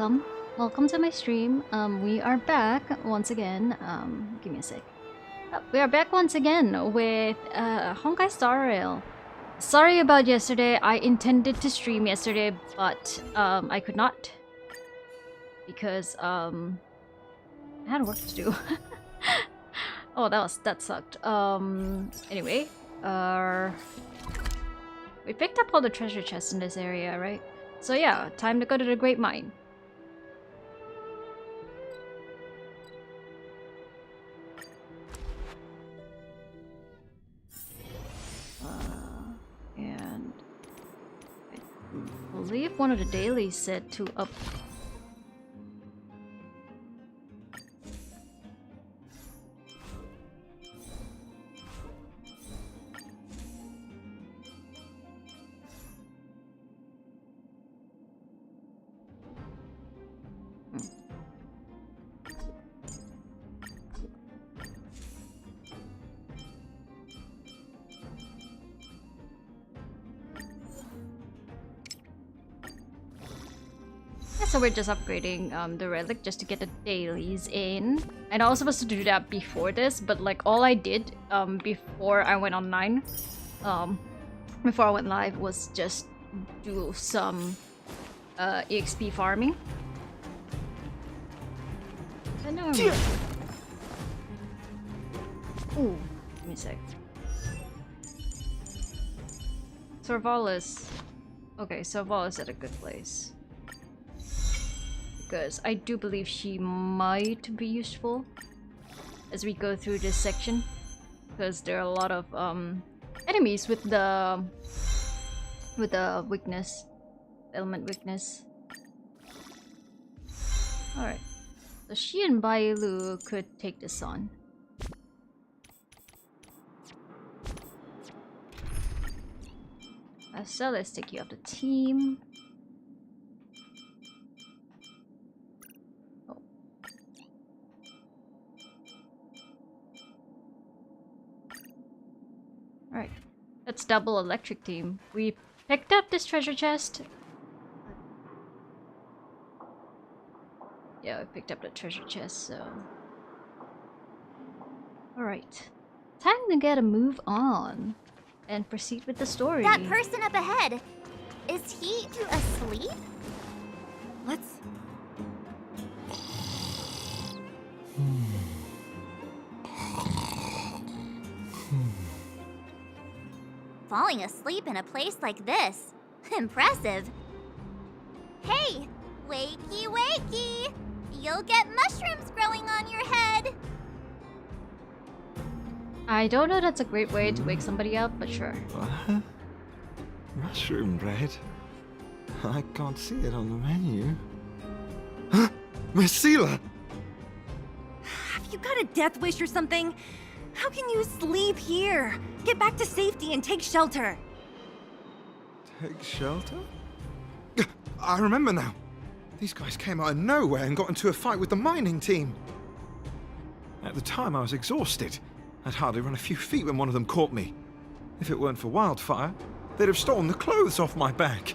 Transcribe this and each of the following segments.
welcome. Welcome to my stream. We are back once again. Give me a sec. We are back once again with Honkai Star Rail. Sorry about yesterday. I intended to stream yesterday, but I could not because I had work to do. Oh, that sucked. Anyway, we picked up all the treasure chests in this area, right? So yeah, time to go to the Great Mine. And I believe one of the dailies said to up. So we're just upgrading the relic just to get the dailies in. And I was supposed to do that before this, but like all I did before I went online, before I went live, was just do some EXP farming. I know I'm ooh, give me a sec. Sorval okay, Sorval is at a good place. Because I do believe she might be useful as we go through this section, because there are a lot of enemies with the weakness, element weakness. All right, so she and Bailu could take this on. So let's take you off the team. Alright, let's double electric team. We picked up this treasure chest. Yeah, we picked up the treasure chest, so... Alright. Time to get a move on. And proceed with the story. That person up ahead, is he asleep? Let's... Falling asleep in a place like this. Impressive. Hey, wakey wakey! You'll get mushrooms growing on your head. I don't know that's a great way to wake somebody up, but sure. What? Mushroom bread? I can't see it on the menu. Huh? Marcela! Have you got a death wish or something? How can you sleep here? Get back to safety and take shelter. Take shelter? I remember now. These guys came out of nowhere and got into a fight with the mining team. At the time, I was exhausted. I'd hardly run a few feet when one of them caught me. If it weren't for Wildfire, they'd have stolen the clothes off my back.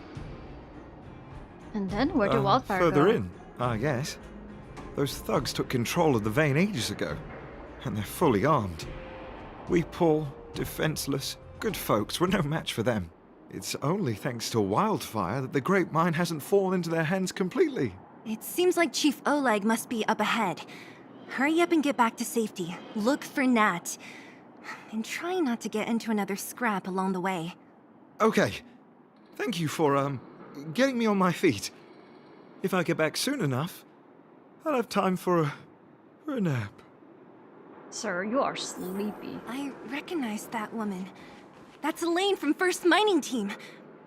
And then where did Wildfire go? Further in, I guess. Those thugs took control of the vein ages ago, and they're fully armed. We poor, defenseless, good folks were no match for them. It's only thanks to Wildfire that the Great Mine hasn't fallen into their hands completely. It seems like Chief Oleg must be up ahead. Hurry up and get back to safety. Look for Nat. And try not to get into another scrap along the way. Okay. Thank you for, getting me on my feet. If I get back soon enough, I'll have time for a nap. Sir, you are sleepy. I recognize that woman. That's Elaine from First Mining Team.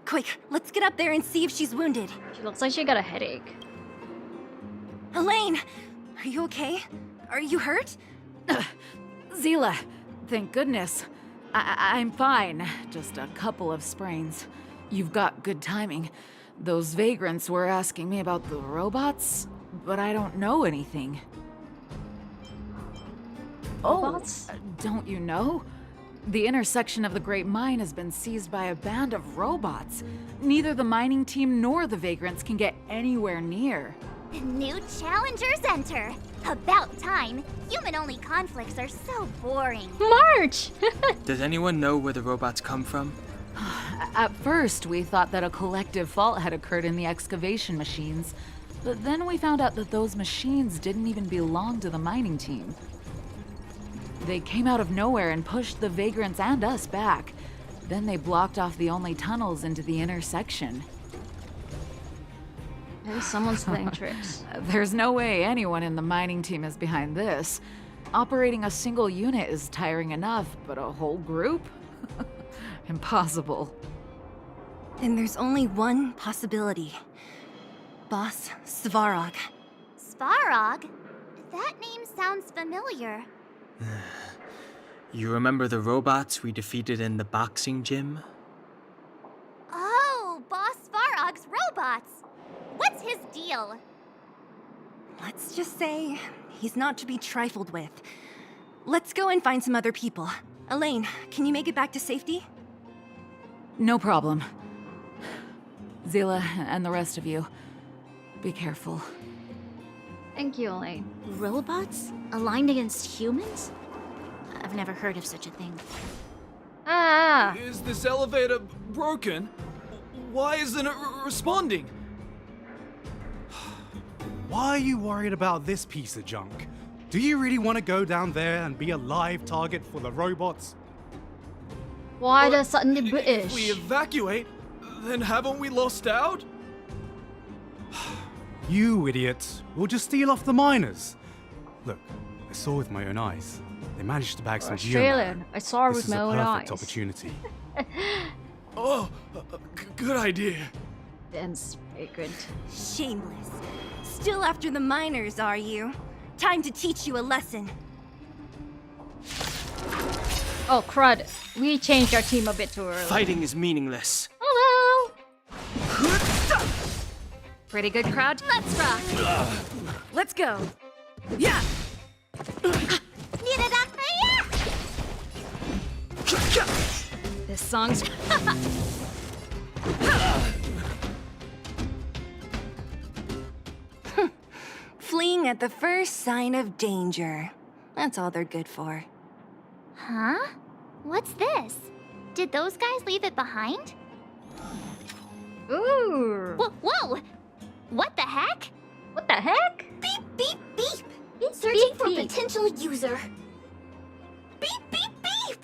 Quick, let's get up there and see if she's wounded. She looks like she got a headache. Elaine! Are you okay? Are you hurt? Zila, thank goodness. I'm fine. Just a couple of sprains. You've got good timing. Those vagrants were asking me about the robots, but I don't know anything. Robots? Oh, don't you know? The intersection of the Great Mine has been seized by a band of robots. Neither the mining team nor the vagrants can get anywhere near. New challengers enter. About time. Human-only conflicts are so boring. March! Does anyone know where the robots come from? At first, we thought that a collective fault had occurred in the excavation machines, but then we found out that those machines didn't even belong to the mining team. They came out of nowhere and pushed the vagrants and us back. Then they blocked off the only tunnels into the intersection. Maybe someone's playing tricks. There's no way anyone in the mining team is behind this. Operating a single unit is tiring enough, but a whole group? Impossible. Then there's only one possibility. Boss Svarog. Svarog? That name sounds familiar. You remember the robots we defeated in the boxing gym? Oh, Boss Svarog's robots. What's his deal? Let's just say he's not to be trifled with. Let's go and find some other people. Elaine, can you make it back to safety? No problem. Zila and the rest of you, be careful. Thank you, Elaine. Robots? Aligned against humans? I've never heard of such a thing. Ah! Is this elevator broken? Why isn't it responding? Why are you worried about this piece of junk? Do you really want to go down there and be a live target for the robots? Why But does suddenly If we British? evacuate, then haven't we lost out? You idiots! We'll just steal off the miners. Look, I saw with my own eyes. They managed to bag some Australian. I saw her This with is my a own perfect eyes. opportunity. Oh, good idea. Dense vagrant. Shameless. Still after the miners, are you? Time to teach you a lesson. Oh crud! We changed our team a bit too early. Fighting is meaningless. Hello. Pretty good crowd. Let's rock. Let's go. Yeah. This song's Fleeing at the first sign of danger. That's all they're good for. Huh? What's this? Did those guys leave it behind? Ooh. Whoa! What the heck? What the heck? Beep, beep, beep! Searching beep, for beep. potential user. Beep, beep, beep!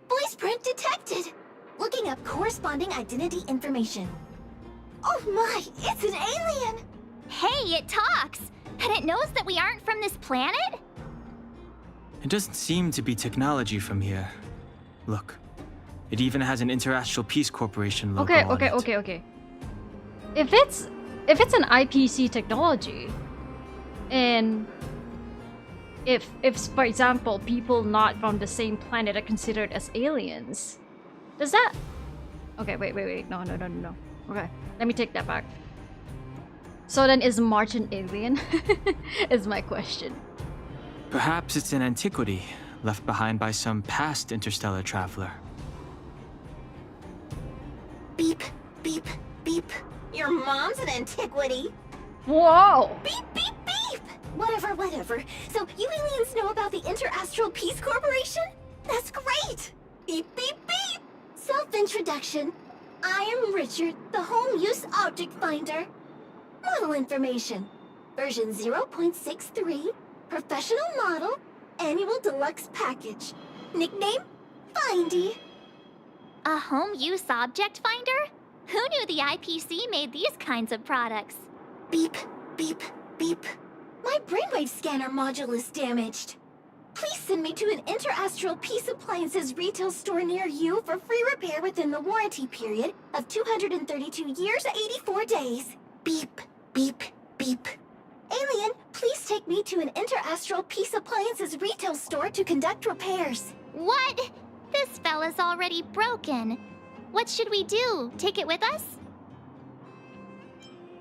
Voice print detected. Looking up corresponding identity information. Oh my, it's an alien! Hey, it talks! And it knows that we aren't from this planet? It doesn't seem to be technology from here. Look, it even has an Interastral Peace Corporation logo on it. Okay. If it's an IPC technology, and if for example people not from the same planet are considered as aliens, does that? Okay, wait. No. Okay, let me take that back. So then, is March an alien? Is my question. Perhaps it's an antiquity left behind by some past interstellar traveler. Beep, beep, beep. Your mom's an antiquity. Whoa! Beep, beep, beep! Whatever. So, you aliens know about the Interastral Peace Corporation? That's great! Beep, beep, beep! Self-introduction. I am Richard, the Home Use Object Finder. Model information. Version 0.63. Professional model. Annual deluxe package. Nickname? Findy. A home use object finder? Who knew the IPC made these kinds of products? Beep, beep, beep. My brainwave scanner module is damaged. Please send me to an Interastral Peace Appliances retail store near you for free repair within the warranty period of 232 years, 84 days. Beep, beep, beep. Alien, please take me to an Interastral Peace Appliances retail store to conduct repairs. What? This fella's already broken. What should we do? Take it with us?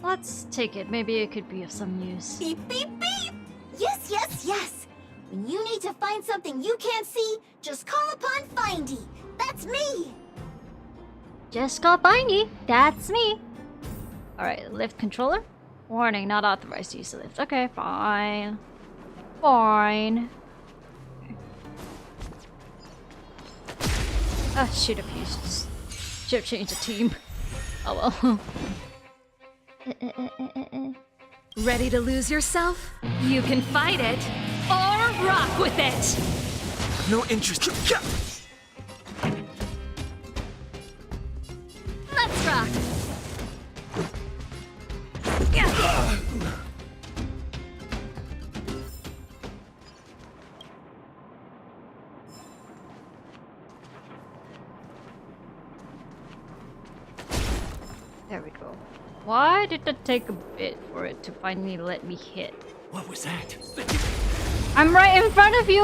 Let's take it. Maybe it could be of some use. Beep, beep, beep! Yes! When you need to find something you can't see, just call upon Findy. That's me! Just call Bindy. That's me. Alright, lift controller. Warning, not authorized to use the lift. Okay, fine. Fine. Ah, should have used. Should have changed the team. Oh well. Ready to lose yourself? You can fight it, or rock with it! No interest. Let's rock! There we go. Why did it take a bit for it to finally let me hit? What was that? I'm right in front of you!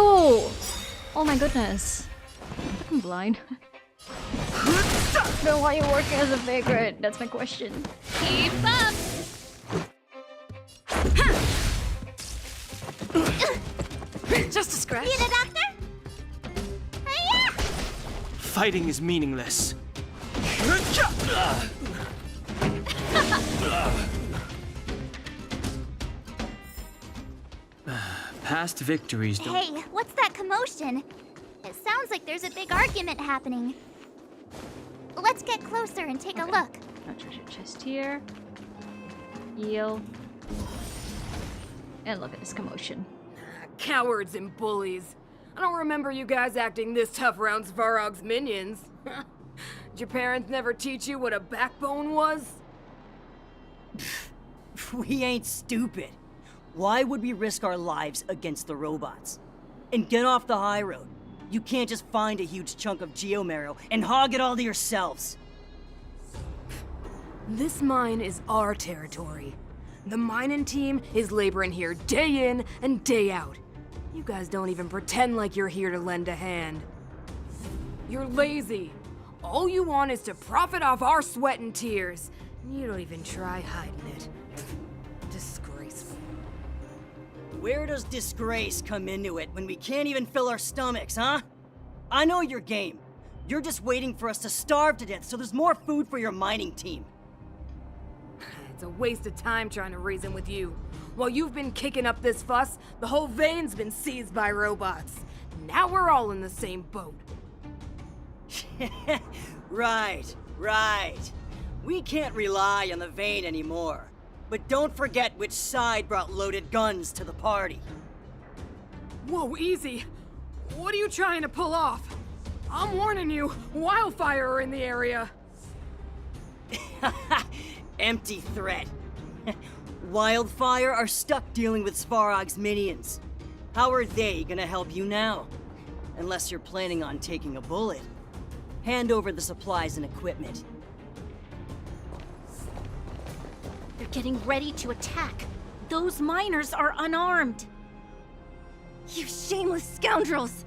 Oh my goodness. I'm blind. No, why are you working as a vagrant? That's my question. Keep up! Just a scratch. Need a doctor? Hiya! Fighting is meaningless. Past victories don't... Hey, what's that commotion? It sounds like there's a big argument happening. Let's get closer and take a look. No treasure chest here. Heal. And look at this commotion. Cowards and bullies. I don't remember you guys acting this tough around Svarog's minions. Did your parents never teach you what a backbone was? We ain't stupid. Why would we risk our lives against the robots? And get off the high road. You can't just find a huge chunk of geomarrow and hog it all to yourselves. This mine is our territory. The mining team is laboring here day in and day out. You guys don't even pretend like you're here to lend a hand. You're lazy. All you want is to profit off our sweat and tears. You don't even try hiding it. Disgraceful. Where does disgrace come into it when we can't even fill our stomachs, huh? I know your game. You're just waiting for us to starve to death so there's more food for your mining team. It's a waste of time trying to reason with you. While you've been kicking up this fuss, the whole vein's been seized by robots. Now we're all in the same boat. Right. We can't rely on the vein anymore. But don't forget which side brought loaded guns to the party. Whoa, easy. What are you trying to pull off? I'm warning you, wildfire are in the area. Empty threat. Wildfire are stuck dealing with Svarog's minions. How are they gonna help you now? Unless you're planning on taking a bullet. Hand over the supplies and equipment. They're getting ready to attack. Those miners are unarmed. You shameless scoundrels!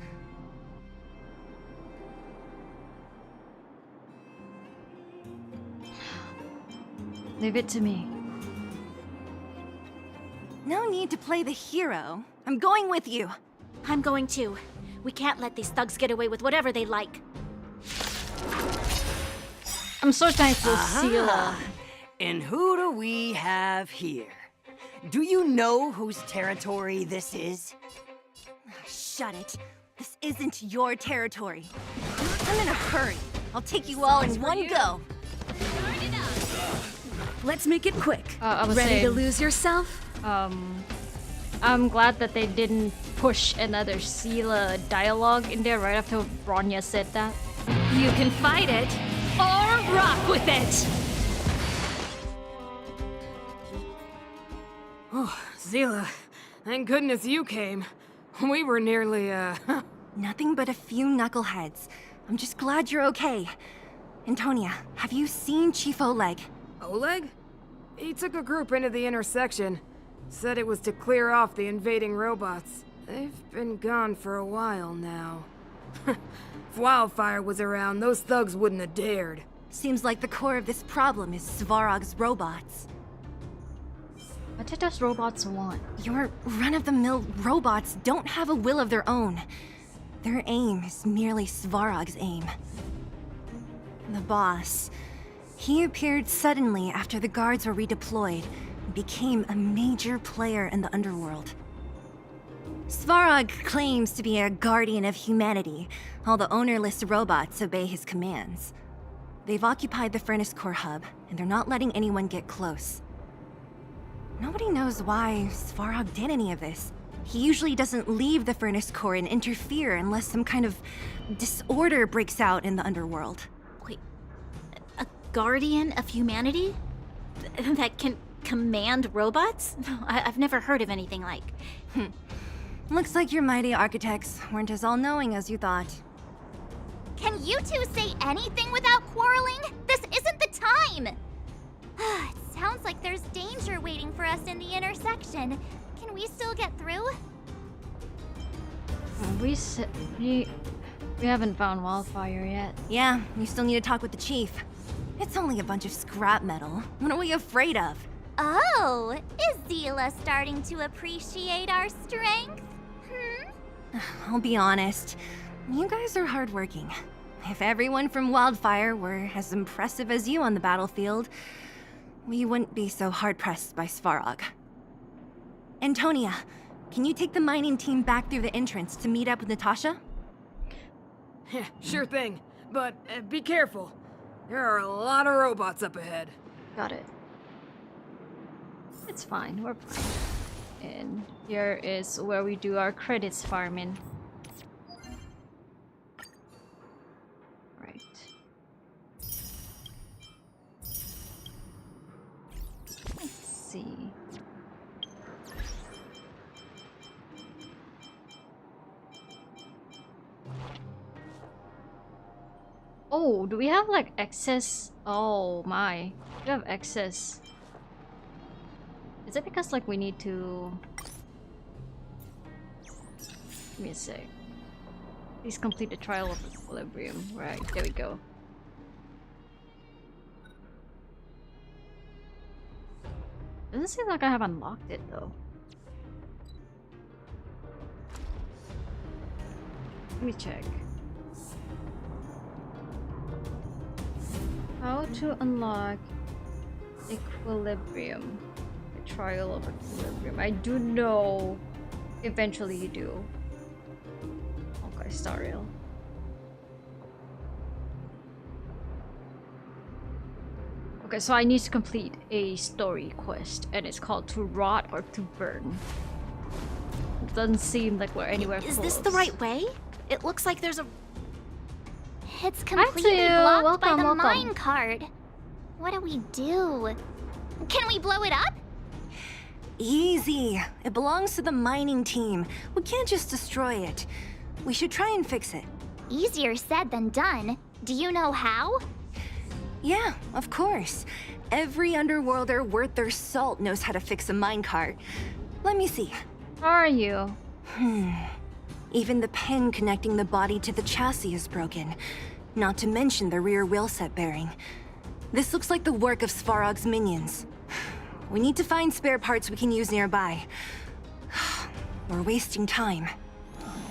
Leave it to me. No need to play the hero. I'm going with you. I'm going too. We can't let these thugs get away with whatever they like. I'm so thankful, Sela. And who do we have here? Do you know whose territory this is? Shut it. This isn't your territory. I'm in a hurry. I'll take you all in one go. Let's make it quick. I was Ready saying, to lose yourself? I'm glad that they didn't push another Sela dialogue in there right after Bronya said that. You can fight it, or rock with it! Oh, Zila, thank goodness you came. We were nearly, Nothing but a few knuckleheads. I'm just glad you're okay. Antonia, have you seen Chief Oleg? Oleg? He took a group into the intersection. Said it was to clear off the invading robots. They've been gone for a while now. If Wildfire was around, those thugs wouldn't have dared. Seems like the core of this problem is Svarog's robots. What did those robots want? Your run-of-the-mill robots don't have a will of their own. Their aim is merely Svarog's aim. The boss. He appeared suddenly after the guards were redeployed, became a major player in the underworld. Svarog claims to be a guardian of humanity, while the ownerless robots obey his commands. They've occupied the Furnace Core hub, and they're not letting anyone get close. Nobody knows why Svarog did any of this. He usually doesn't leave the Furnace Core and interfere unless some kind of disorder breaks out in the underworld. Wait, a guardian of humanity? That can command robots? I've never heard of anything like. Looks like your mighty architects weren't as all-knowing as you thought. Can you two say anything without quarreling? This isn't the time! It sounds like there's danger waiting for us in the intersection. Can we still get through? We haven't found wildfire yet. Yeah, you still need to talk with the chief. It's only a bunch of scrap metal. What are we afraid of? Oh, is Zila starting to appreciate our strength? I'll be honest. You guys are hardworking. If everyone from Wildfire were as impressive as you on the battlefield, we wouldn't be so hard-pressed by Svarog. Antonia, can you take the mining team back through the entrance to meet up with Natasha? Yeah, sure thing. But be careful. There are a lot of robots up ahead. Got it. It's fine, we're fine. And here is where we do our credits farming. Right. Let's see. Oh, do we have like excess? Oh my, we have excess. Is it because like we need to... Give me a sec. Please complete the trial of equilibrium. Right, there we go. Doesn't seem like I have unlocked it though. Let me check. How to unlock equilibrium. The trial of equilibrium. I do know eventually you do. Okay, star rail. Okay, so I need to complete a story quest, and it's called To Rot or To Burn. It doesn't seem like we're anywhere close. Is this the right way? It looks like there's a... It's completely Hi, blocked by the welcome. mine cart. What do we do? Can we blow it up? Easy. It belongs to the mining team. We can't just destroy it. We should try and fix it. Easier said than done. Do you know how? Yeah, of course. Every underworlder worth their salt knows how to fix a minecart. Let me see. How are you? Even the pin connecting the body to the chassis is broken. Not to mention the rear wheel set bearing. This looks like the work of Svarog's minions. We need to find spare parts we can use nearby. We're wasting time.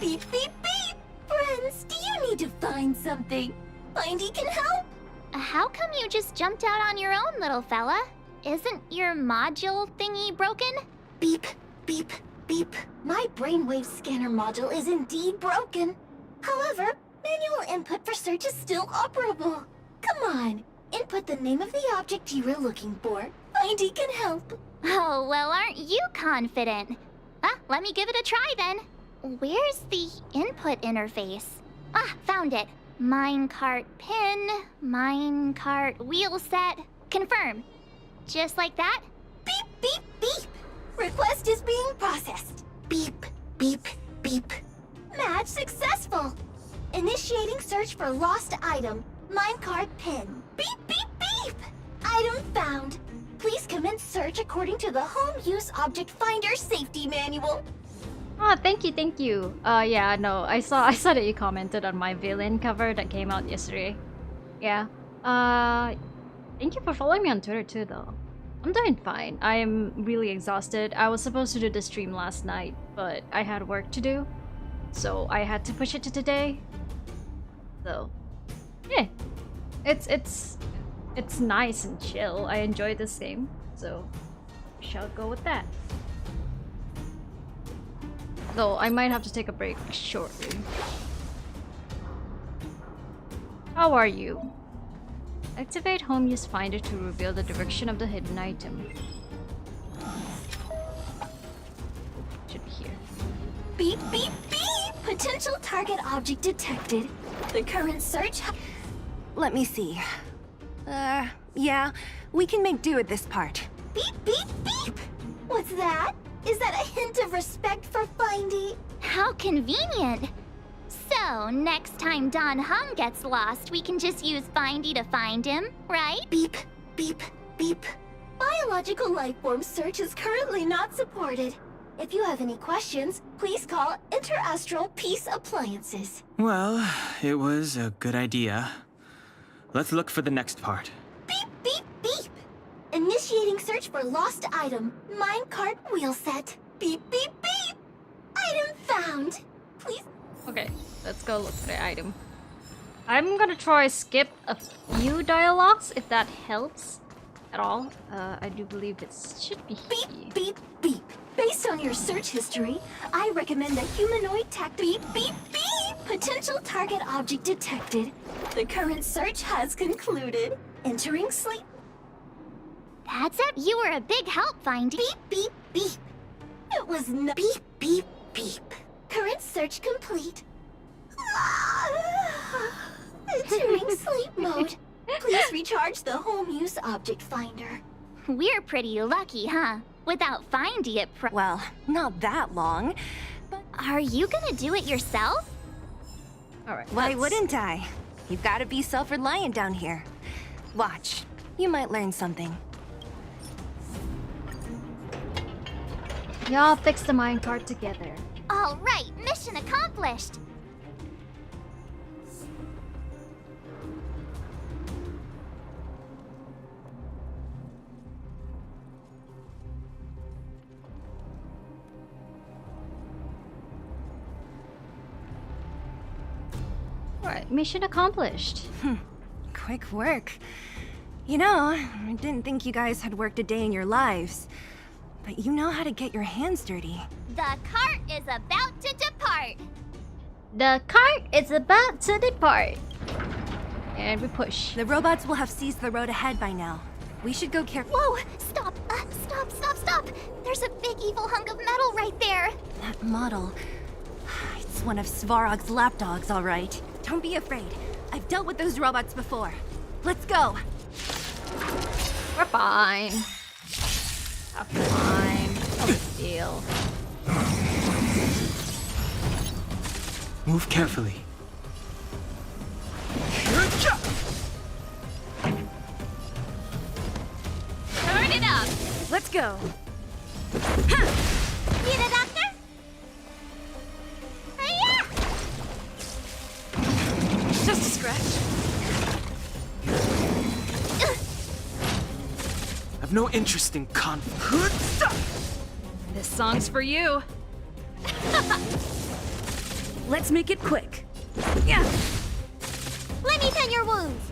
Beep, beep, beep! Friends, do you need to find something? Findy can help? How come you just jumped out on your own, little fella? Isn't your module thingy broken? Beep, beep, beep. My brainwave scanner module is indeed broken. However, manual input for search is still operable. Come on, input the name of the object you were looking for. Findy can help. Oh, well, aren't you confident? Let me give it a try then. Where's the input interface? Found it. Minecart pin, minecart wheel set. Confirm. Just like that? Beep, beep, beep. Request is being processed. Beep, beep, beep. Match successful. Initiating search for lost item. Minecart pin. Beep, beep, beep. Item found. Please commence search according to the Home Use Object Finder Safety Manual. Oh, thank you, thank you. Yeah, no, I saw that you commented on my villain cover that came out yesterday. Yeah. Thank you for following me on Twitter too, though. I'm doing fine. I'm really exhausted. I was supposed to do the stream last night, but I had work to do, so I had to push it to today. So, yeah, it's nice and chill. I enjoy this game, so shall go with that. Though I might have to take a break shortly. How are you? Activate Home Use Finder to reveal the direction of the hidden item. Should be here. Beep, beep, beep! Potential target object detected. The current search... Let me see. Yeah, we can make do with this part. Beep, beep, beep! What's that? Is that a hint of respect for Findy? How convenient! So, next time Don Hum gets lost, we can just use Findy to find him, right? Beep, beep, beep. Biological life form search is currently not supported. If you have any questions, please call Interastral Peace Appliances. Well, it was a good idea. Let's look for the next part. Beep, beep, beep! Initiating search for lost item. Minecart wheel set. Beep, beep, beep! Item found. Please. Okay, let's go look for the item. I'm gonna try skip a few dialogues if that helps at all. I do believe it should be here. Beep, beep, beep. Based on your search history, I recommend a humanoid beep, beep, beep. Potential target object detected. The current search has concluded. Entering sleep. That's it. You were a big help, Findy. Beep, beep, beep. It was no beep, beep, beep. Current search complete. Entering sleep mode. Please recharge the home use object finder. We're pretty lucky, huh? Without Findy it Well, not that long. But are you gonna do it yourself? Alright. Why wouldn't I? You've got to be self-reliant down here. Watch. You might learn something. Y'all fix the minecart together. All right, mission accomplished. Alright, mission accomplished. Quick work. You know, I didn't think you guys had worked a day in your lives. But you know how to get your hands dirty. The cart is about to depart. The cart is about to depart. And we push. The robots will have seized the road ahead by now. We should go careful. Whoa! Stop! Stop! There's a big evil hunk of metal right there. That model. It's one of Svarog's lapdogs, all right. Don't be afraid. I've dealt with those robots before. Let's go. We're fine. Have fine. No big deal. Move carefully. Turn it up. Let's go. Need a doctor? Hiya! Just a scratch. I've no interest in conflict. This song's for you. Let's make it quick. Yeah. Let me tend your wounds.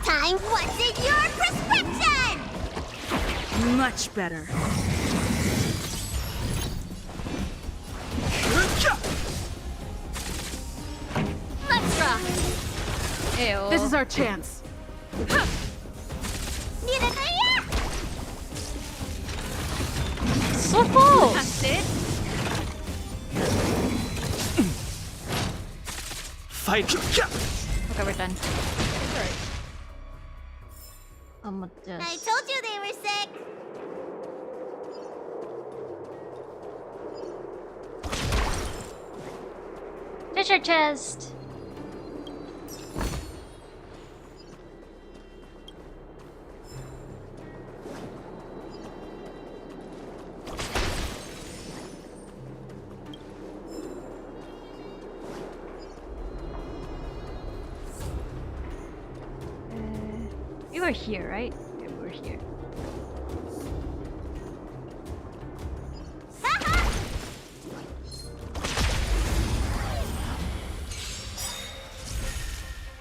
Time, what's in your prescription? Much better. Let's rock. Ew. This is our chance. Need a So close. That's it. Fight. Okay, we're done. Alright. I'm gonna I just... told you they were sick. Treasure chest. We were here, right? Yeah, we were here.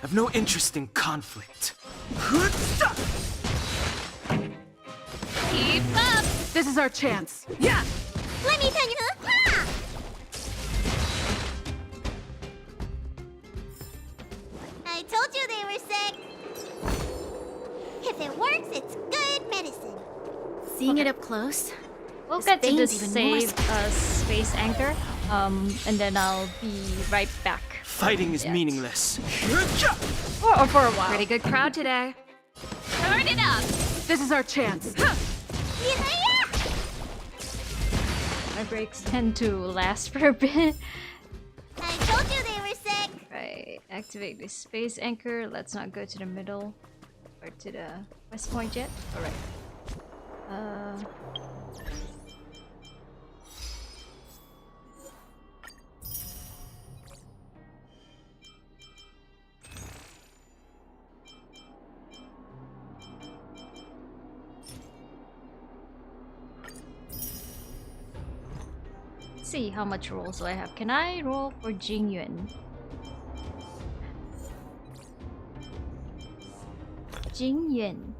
have no interest in conflict. Keep up! This is our chance. Yeah! Let me tell you. Ha! I told you they were sick. If it works, it's good medicine. Seeing it up close, We'll This get to vein's just even more save Space Anchor, and then I'll be right back. Fighting is Yeah. meaningless. Or for a while. pretty good crowd today. Turn it up! This is our chance. Huh. My breaks tend to last for a bit. I told you they were sick. Right, activate the Space Anchor. Let's not go to the middle or to the west point yet. Alright. See how much rolls do I have. Can I roll for Jingyuan? Jingyuan.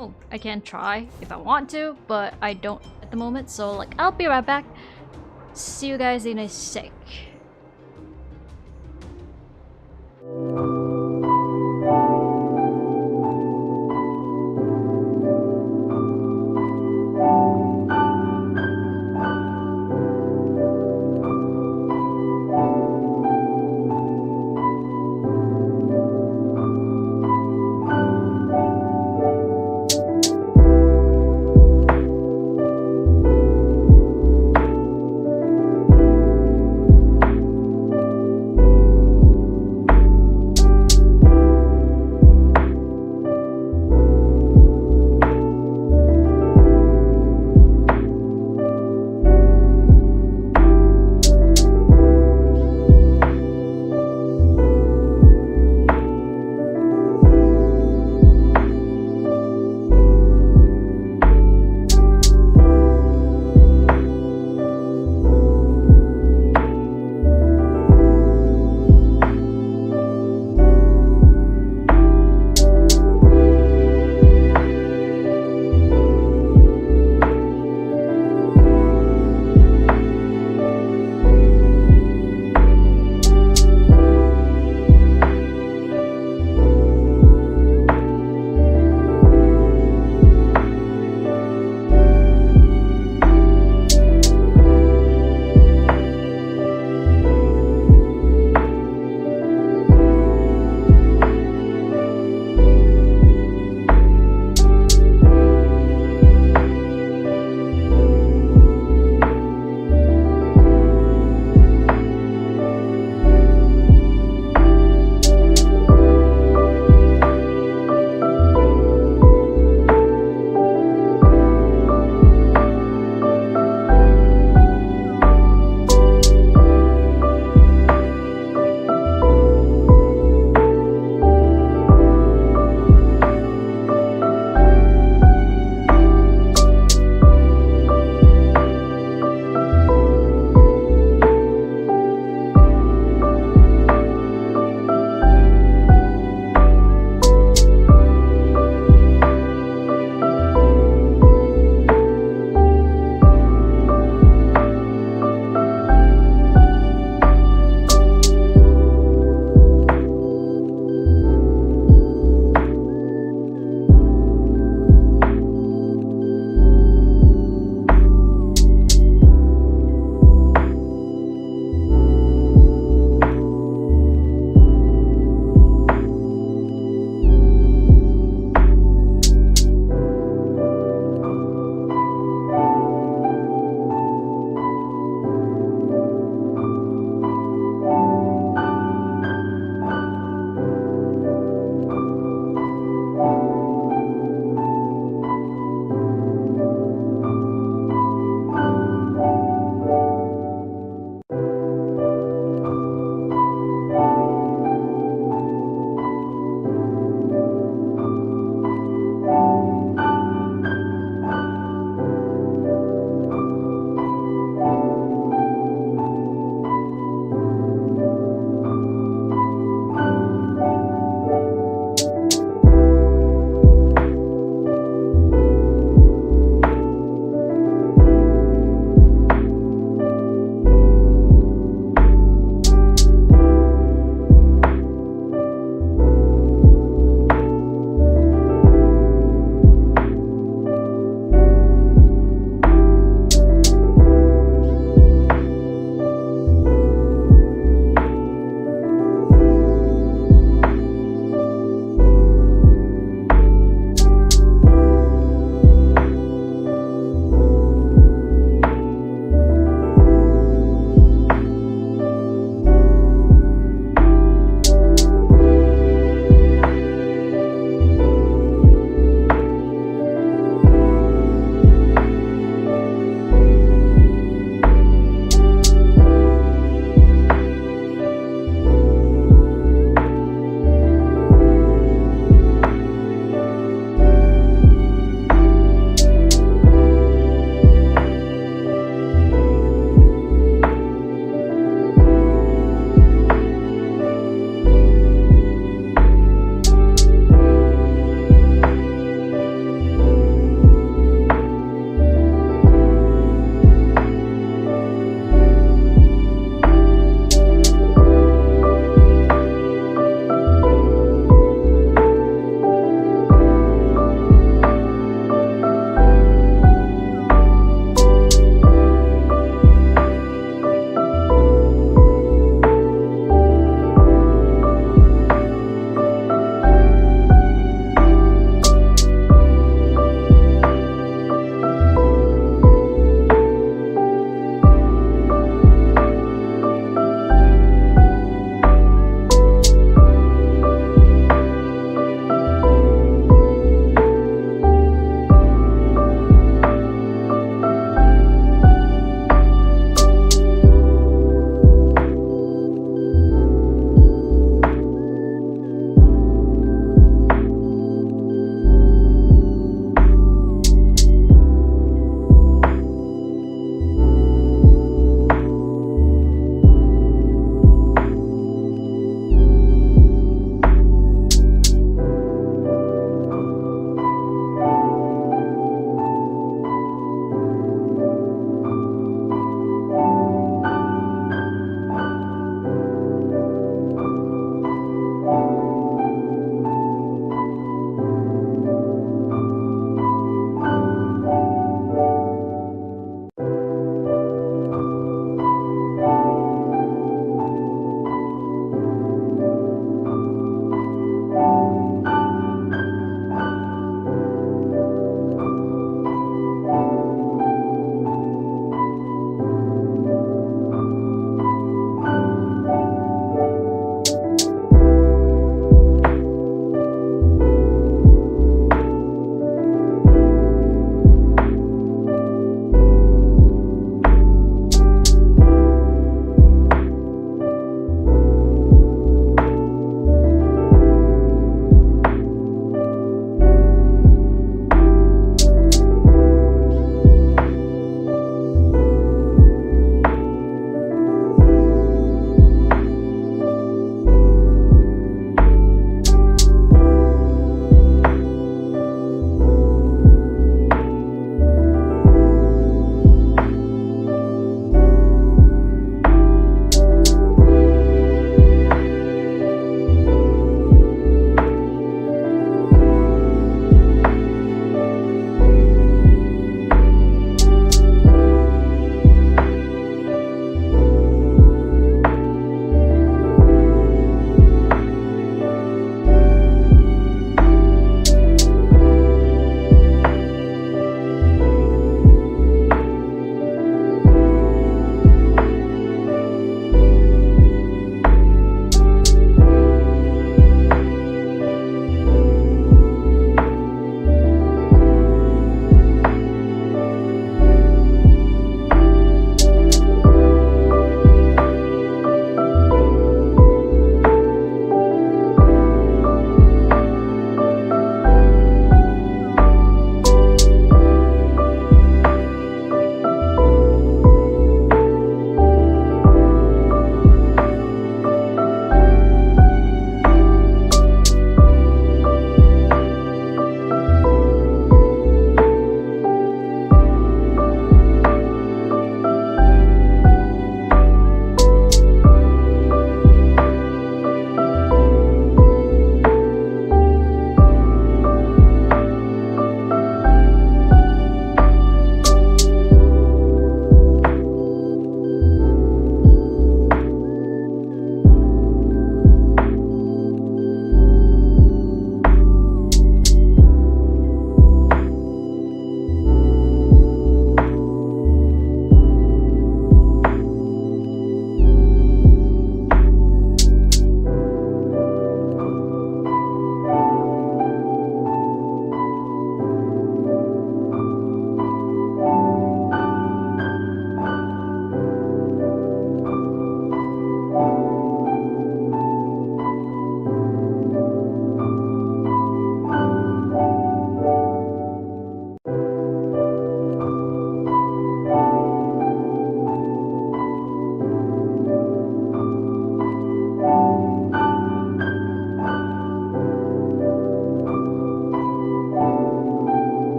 Oh, I can try if I want to, but I don't at the moment. So like, I'll be right back. See you guys in a sec.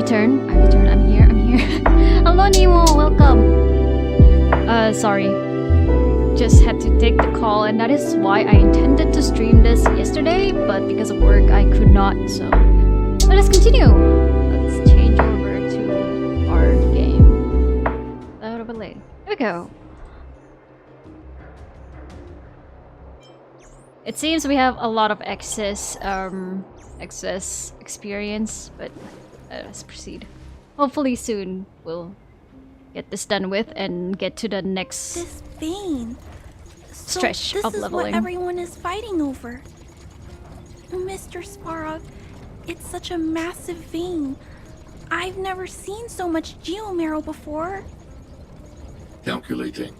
return. I'm here. Hello, Nemo. Welcome. Sorry. Just had to take the call, and that is why I intended to stream this yesterday, but because of work, I could not. So let us continue. Let's change over to our game. Out of a lane. Here we go. It seems we have a lot of excess experience, but let's proceed. Hopefully soon we'll get this done with and get to the next This vein. stretch this of is leveling. what everyone is fighting over. Mr. Svarog, it's such a massive vein. I've never seen so much geomarrow before. Calculating.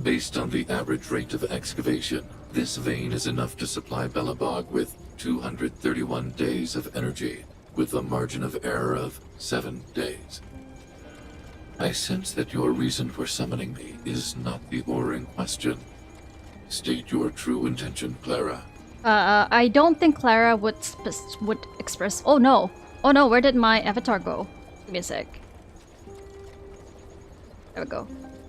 Based on the average rate of excavation, this vein is enough to supply Belobog with 231 days of energy, with a margin of error of 7 days. I sense that your reason for summoning me is not the ore in question. State your true intention, Clara. I don't think Clara would express. Oh no! Where did my avatar go? Give me a sec. There we go.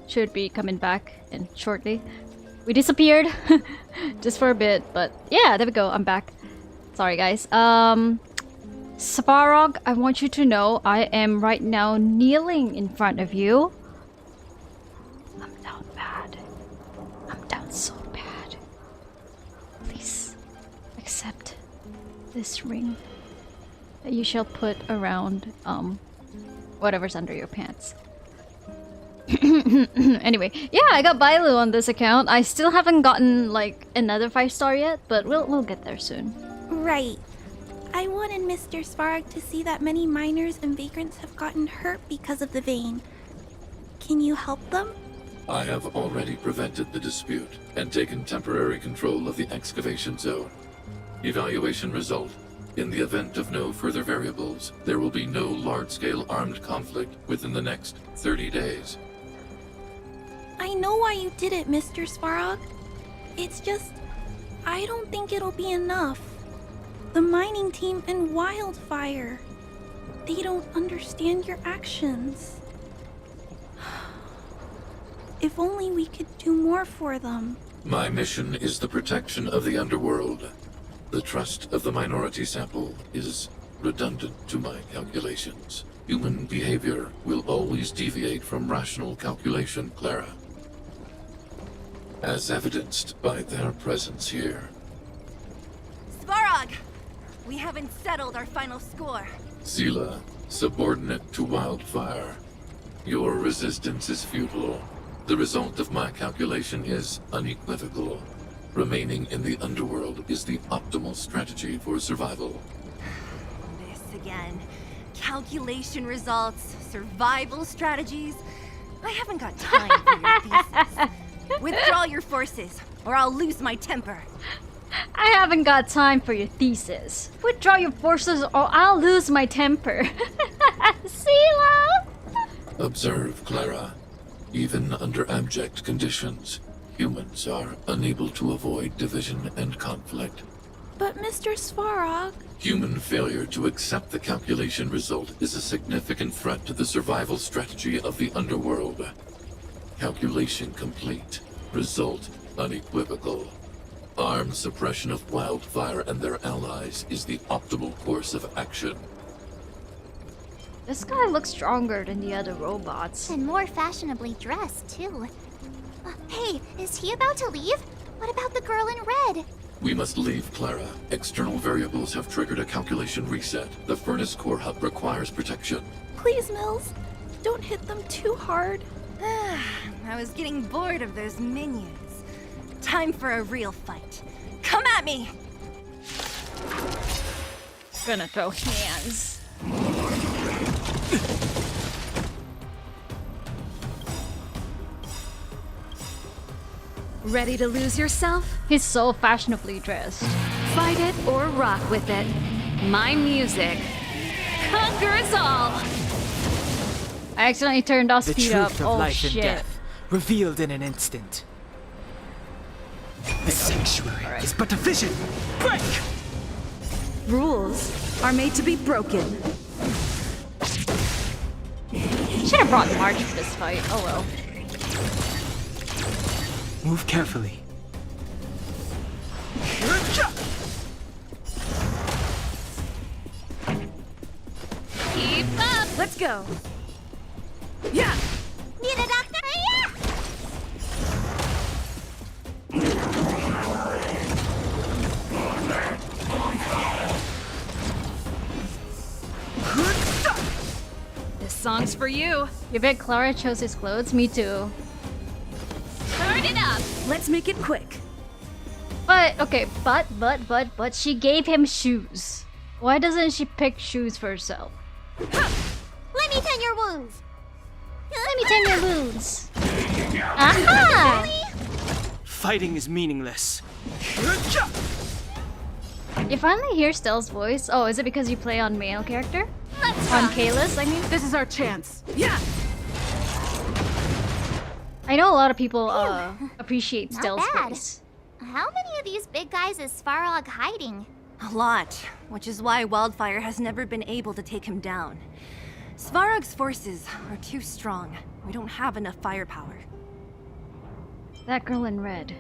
Should be coming back in shortly. We disappeared just for a bit, but yeah, there we go. I'm back. Sorry, guys. Svarog, I want you to know I am right now kneeling in front of you. I'm down bad. I'm down so bad. Please accept this ring that you shall put around whatever's under your pants. Anyway, yeah, I got Bailu on this account. I still haven't gotten like another 5-star yet, but we'll get there soon. Right. I wanted Mr. Svarog to see that many miners and vagrants have gotten hurt because of the vein. Can you help them? I have already prevented the dispute and taken temporary control of the excavation zone. Evaluation result. In the event of no further variables, there will be no large-scale armed conflict within the next 30 days. I know why you did it, Mr. Svarog. It's just, I don't think it'll be enough. The mining team and Wildfire, they don't understand your actions. If only we could do more for them. My mission is the protection of the underworld. The trust of the minority sample is redundant to my calculations. Human behavior will always deviate from rational calculation, Clara. As evidenced by their presence here. Svarog! We haven't settled our final score. Zila, subordinate to Wildfire. Your resistance is futile. The result of my calculation is unequivocal. Remaining in the underworld is the optimal strategy for survival. This again. Calculation results, survival strategies. I haven't got time for your thesis. Withdraw your forces, or I'll lose my temper. I haven't got time for your thesis. Withdraw your forces or I'll lose my temper. Sila! Observe, Clara. Even under abject conditions, humans are unable to avoid division and conflict. But Mr. Svarog... Human failure to accept the calculation result is a significant threat to the survival strategy of the underworld. Calculation complete. Result unequivocal. Armed suppression of Wildfire and their allies is the optimal course of action. This guy looks stronger than the other robots. And more fashionably dressed, too. Hey, is he about to leave? What about the girl in red? We must leave, Clara. External variables have triggered a calculation reset. The furnace core hub requires protection. Please, Mills. Don't hit them too hard. I was getting bored of those minions. Time for a real fight. Come at me! Gonna throw hands. Ready to lose yourself? He's so fashionably dressed. Fight it or rock with it. My music conquers all. I accidentally turned off The speed truth up. of Oh life shit. and death, revealed in an instant. The sanctuary is but a vision. Break! Rules are made to be broken. Should have brought March for this fight. Oh well. Move carefully. Keep up! Let's go. Yeah. Need a doctor? Yeah. This song's for you. You bet Clara chose his clothes? Me too. Turn it up! Let's make it quick. But, okay, but she gave him shoes. Why doesn't she pick shoes for herself? Let me tend your wounds. Let me tend your wounds. Aha! Fighting is meaningless. You finally hear Stell's voice. Oh, is it because you play on male character? Let's On rock. Kalis, I mean? This is our chance. Yeah. I know a lot of people appreciate Not Stell's bad. voice. How many of these big guys is Svarog hiding? A lot, which is why Wildfire has never been able to take him down. Svarog's forces are too strong. We don't have enough firepower. That girl in red.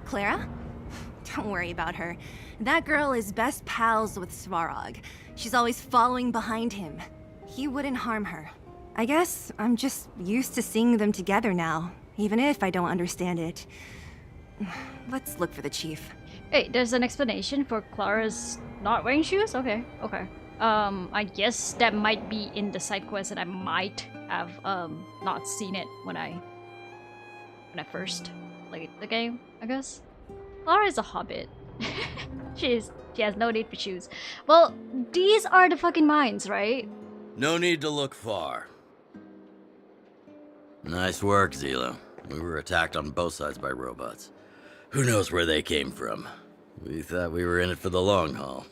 Clara? Don't worry about her. That girl is best pals with Svarog. She's always following behind him. He wouldn't harm her. I guess I'm just used to seeing them together now, even if I don't understand it. Let's look for the chief. Hey, there's an explanation for Clara's not wearing shoes? Okay, okay. I guess that might be in the side quest and I might have not seen it when I first played the game, I guess. Clara is a hobbit. She has no need for shoes. Well, these are the fucking mines, right? No need to look far. Nice work, Zila. We were attacked on both sides by robots. Who knows where they came from? We thought we were in it for the long haul.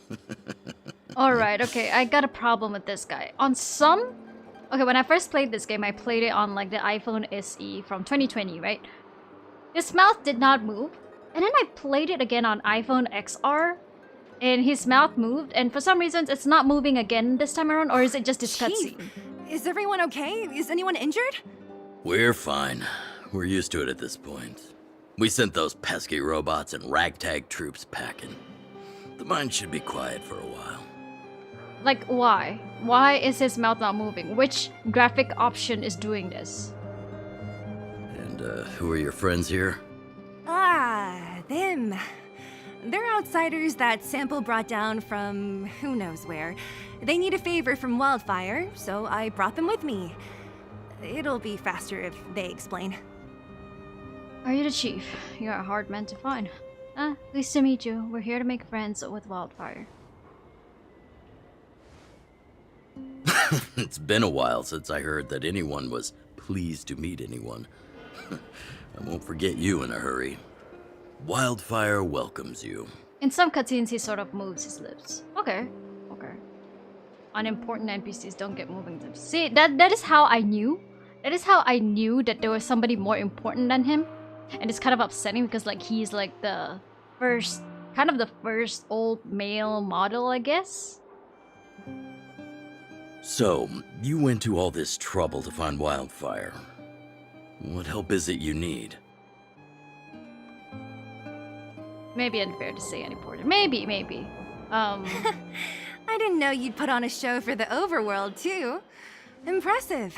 Alright, okay, I got a problem with this guy. Okay, when I first played this game, I played it on like the iPhone SE from 2020, right? His mouth did not move. And then I played it again on iPhone XR. And his mouth moved, and for some reason it's not moving again this time around, or is it just this cutscene? Is everyone okay? Is anyone injured? We're fine. We're used to it at this point. We sent those pesky robots and ragtag troops packing. The mine should be quiet for a while. Like, why? Why is his mouth not moving? Which graphic option is doing this? And, who are your friends here? Ah, them. They're outsiders that Sample brought down from who knows where. They need a favor from Wildfire, so I brought them with me. It'll be faster if they explain. Are you the chief? You're a hard man to find. Pleased to meet you. We're here to make friends with Wildfire. It's been a while since I heard that anyone was pleased to meet anyone. I won't forget you in a hurry. Wildfire welcomes you. In some cutscenes, he sort of moves his lips. Okay, okay. Unimportant NPCs don't get moving lips. See, that is how I knew. That is how I knew that there was somebody more important than him. And it's kind of upsetting because like he's like the first, kind of the first old male model, I guess. So, you went to all this trouble to find Wildfire. What help is it you need? Maybe unfair to say unimportant. Maybe. I didn't know you'd put on a show for the overworld, too. Impressive.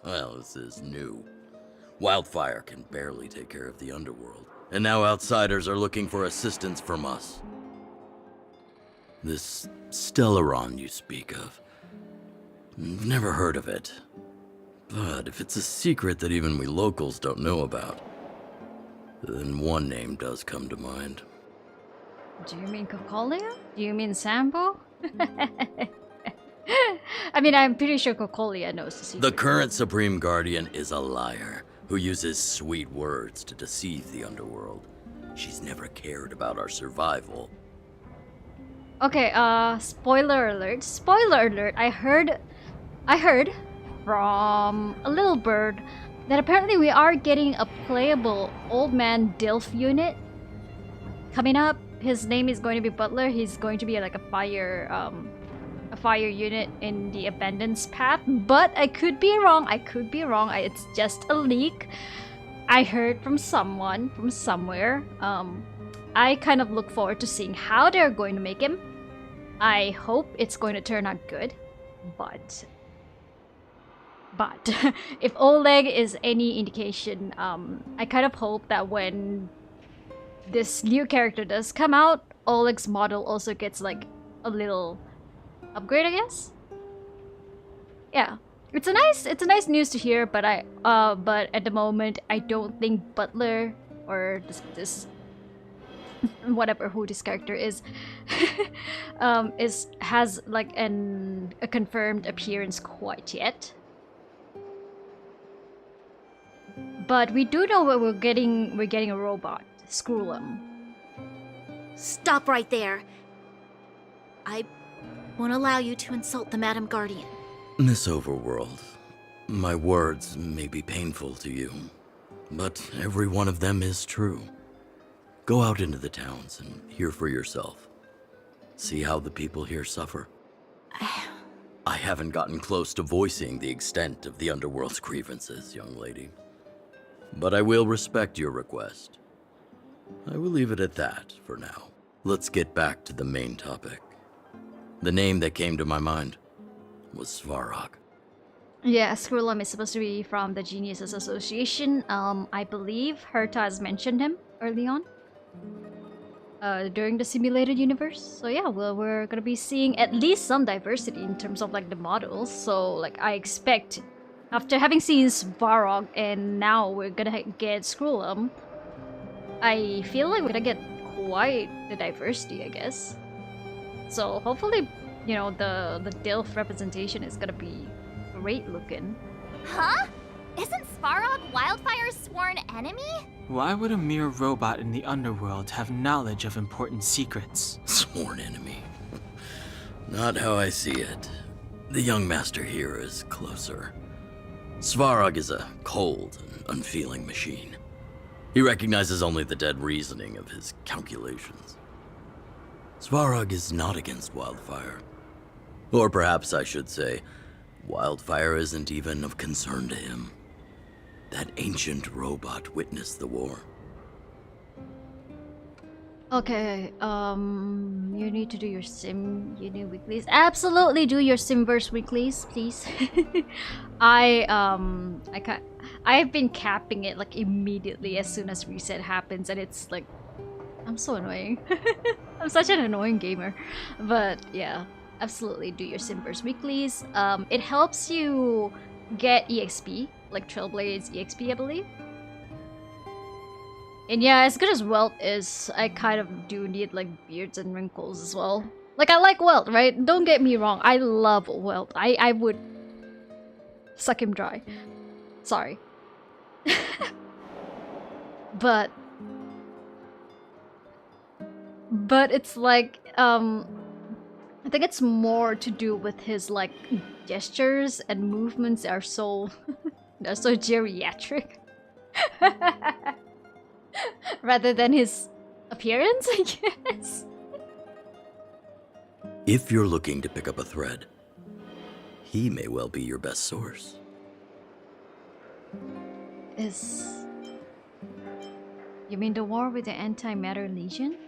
Well, this is new. Wildfire can barely take care of the underworld, and now outsiders are looking for assistance from us. This Stellaron you speak of, I've never heard of it. But if it's a secret that even we locals don't know about, then one name does come to mind. Do you mean Cocolia? Do you mean Sambo? I mean, I'm pretty sure Cocolia knows the secret. The current Supreme Guardian is a liar who uses sweet words to deceive the underworld. She's never cared about our survival. Okay, spoiler alert. Spoiler alert. I heard from a little bird that apparently we are getting a playable old man Dilf unit coming up. His name is going to be Butler. He's going to be like a fire a fire unit in the abandoned path, but I could be wrong. It's just a leak. I heard from someone from somewhere. I kind of look forward to seeing how they're going to make him. I hope it's going to turn out good, but if Oleg is any indication, I kind of hope that when this new character does come out, Oleg's model also gets like a little upgrade, I guess. Yeah, it's a nice news to hear, but but at the moment I don't think Butler or this whatever who this character is has like a confirmed appearance quite yet. But we do know what we're getting a robot, Screw'em. Stop right there. I won't allow you to insult the Madam Guardian. Miss Overworld, my words may be painful to you, but every one of them is true. Go out into the towns and hear for yourself. See how the people here suffer. I haven't gotten close to voicing the extent of the Underworld's grievances, young lady. But I will respect your request. I will leave it at that for now. Let's get back to the main topic. The name that came to my mind was Svarog. Yeah, Screw'em is supposed to be from the Geniuses Association. I believe Herta has mentioned him early on. During the simulated universe. So yeah, well, we're gonna be seeing at least some diversity in terms of like the models. So like I expect, after having seen Svarog and now we're gonna get Screw'em, I feel like we're gonna get quite the diversity, I guess. So hopefully, you know, the DILF representation is gonna be great looking. Huh? Isn't Svarog Wildfire's sworn enemy? Why would a mere robot in the underworld have knowledge of important secrets? Sworn enemy. Not how I see it. The young master here is closer. Svarog is a cold and unfeeling machine. He recognizes only the dead reasoning of his calculations. Svarog is not against Wildfire. Or perhaps I should say, Wildfire isn't even of concern to him. That ancient robot witnessed the war. Okay, you need to do your sim uni weeklies. Absolutely do your Simverse weeklies, please. I've been capping it like immediately as soon as reset happens, and it's like, I'm so annoying. I'm such an annoying gamer. But yeah, absolutely do your Simverse weeklies. It helps you get EXP, like Trailblade's EXP, I believe. And yeah, as good as Welt is, I kind of do need like beards and wrinkles as well. Like I like Welt, right? Don't get me wrong, I love Welt. I would suck him dry. Sorry. But it's like I think it's more to do with his like gestures and movements are so they're so geriatric. Rather than his appearance, I guess. If you're looking to pick up a thread, he may well be your best source. You mean the war with the Anti-Matter Legion?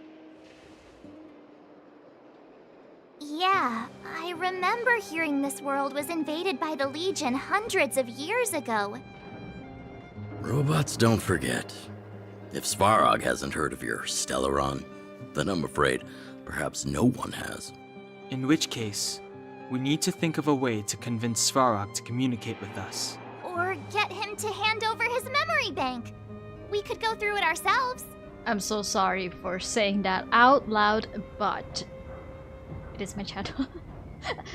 Yeah, I remember hearing this world was invaded by the Legion hundreds of years ago. Robots don't forget. If Svarog hasn't heard of your Stellaron, then I'm afraid perhaps no one has. In which case, we need to think of a way to convince Svarog to communicate with us. Or get him to hand over his memory bank. We could go through it ourselves. I'm so sorry for saying that out loud, but it is my channel.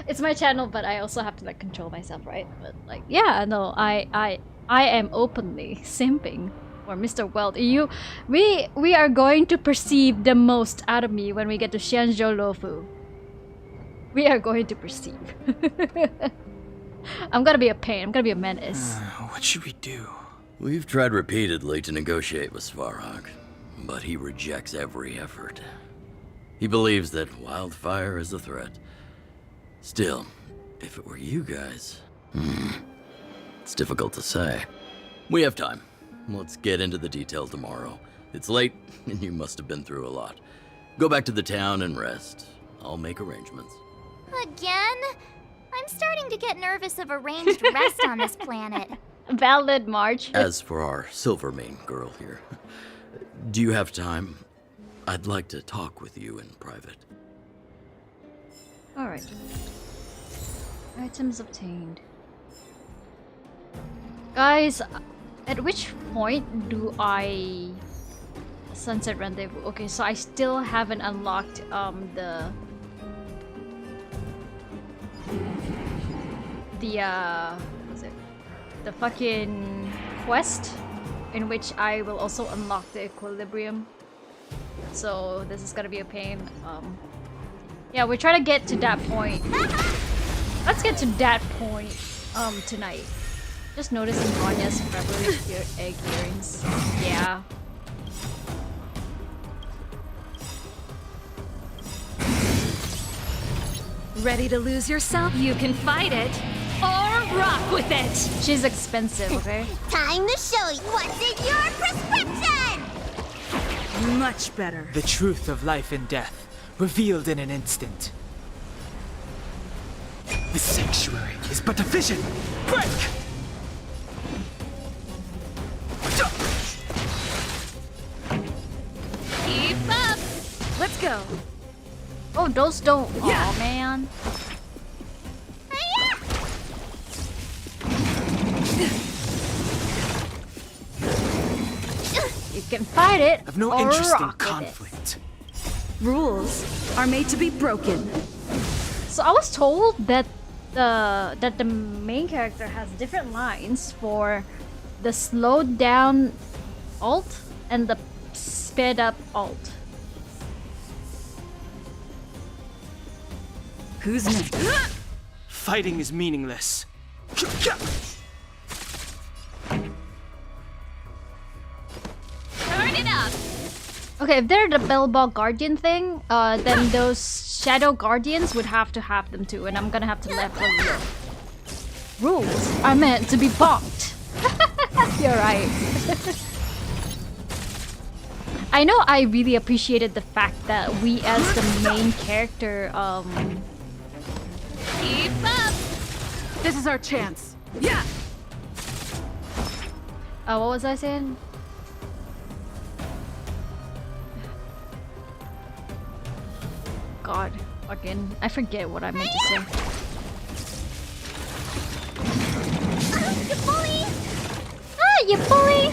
It's my channel, but I also have to like control myself, right? But like, yeah, no, I am openly simping for Mr. Welt. We are going to perceive the most out of me when we get to Xianzhou Luofu. We are going to perceive. I'm gonna be a pain. I'm gonna be a menace. What should we do? We've tried repeatedly to negotiate with Svarog, but he rejects every effort. He believes that Wildfire is a threat, Still, if it were you guys... It's difficult to say. We have time. Let's get into the details tomorrow. It's late, and you must have been through a lot. Go back to the town and rest. I'll make arrangements. Again? I'm starting to get nervous of arranged rest on this planet. Valid, March. As for our Silvermane girl here, do you have time? I'd like to talk with you in private. Alright. Items obtained. Guys, at which point do I... Sunset Rendezvous. Okay, so I still haven't unlocked the what's it? The fucking quest in which I will also unlock the equilibrium. So this is gonna be a pain. Yeah, we're trying to get to that point. Let's get to that point tonight. Just noticing Anya's February egg earrings. Yeah. Ready to lose yourself? You can fight it or rock with it. She's expensive, okay? Time to show you what's in your prescription! Much better. The truth of life and death, revealed in an instant. The sanctuary is but a vision. Break! Keep up. Let's go. Oh, those don't. Yeah. Oh man. You can fight it. I've no interest in conflict. Rules are made to be broken. So I was told that the main character has different lines for the slowed down alt and the sped up alt. Who's next? Fighting is meaningless. Turn it up. Okay, if they're the Bellbog Guardian thing, then those Shadow Guardians would have to have them too, and I'm gonna have to level up. Rules are meant to be bumped. You're right. I know I really appreciated the fact that we as the main character, Keep up. This is our chance. Yeah. what was I saying? God, fucking, I forget what I meant to say. You bully! Ah, you bully!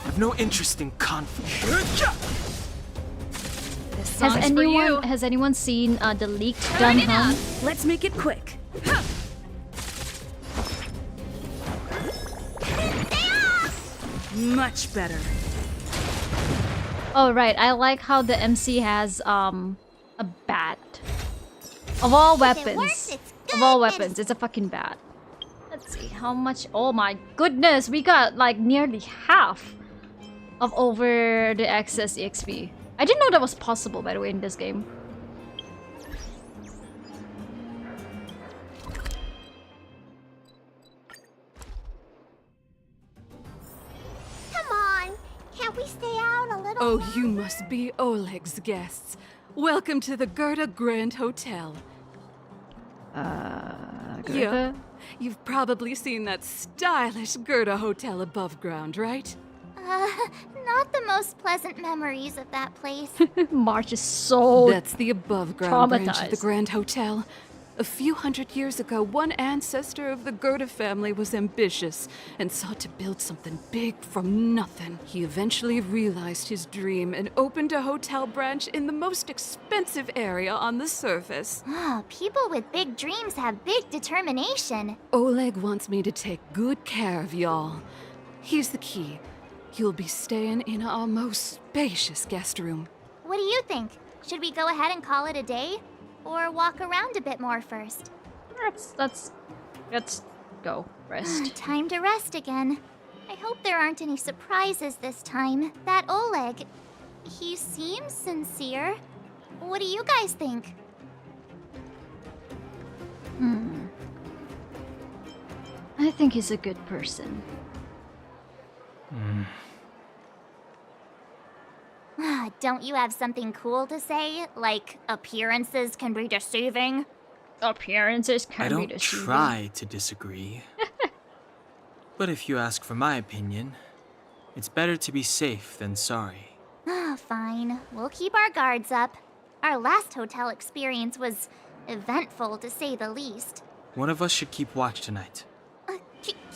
I've no interest in conflict. Has anyone seen the leaked Dun Hum? Let's make it quick. Much better. Oh right, I like how the MC has a bat. Of all weapons. Of all weapons, it's a fucking bat. Let's see how much. Oh my goodness, we got like nearly half of over the excess EXP. I didn't know that was possible, by the way, in this game. Come on, can't we stay out a little Oh, more? you must be Oleg's guests. Welcome to the Gerda Grand Hotel. Gerda? Yeah. You've probably seen that stylish Gerda hotel above ground, right? Not the most pleasant memories of that place. March is so That's the above ground branch of the traumatized. Grand Hotel. A few hundred years ago, one ancestor of the Gerda family was ambitious and sought to build something big from nothing. He eventually realized his dream and opened a hotel branch in the most expensive area on the surface. Oh, people with big dreams have big determination. Oleg wants me to take good care of y'all. Here's the key. You'll be staying in our most spacious guest room. What do you think? Should we go ahead and call it a day? Or walk around a bit more first? Let's go rest. Time to rest again. I hope there aren't any surprises this time. That Oleg, he seems sincere. What do you guys think? I think he's a good person. Don't you have something cool to say? Like, appearances can be deceiving? Appearances I can be don't deceiving. try to disagree. But if you ask for my opinion, it's better to be safe than sorry. Fine. We'll keep our guards up. Our last hotel experience was eventful, to say the least. One of us should keep watch tonight.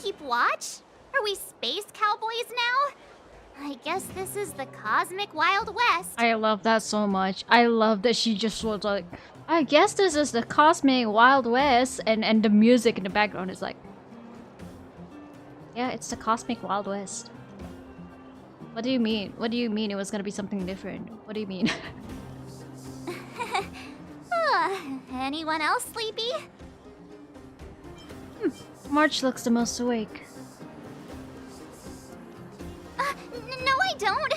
Keep watch? Are we space cowboys now? I guess this is the cosmic Wild West. I love that so much. I love that she just was like, I guess this is the cosmic Wild West, and the music in the background is like, yeah, it's the cosmic Wild West. What do you mean? What do you mean it was gonna be something different? What do you mean? Anyone else sleepy? March looks the most awake. No, I don't.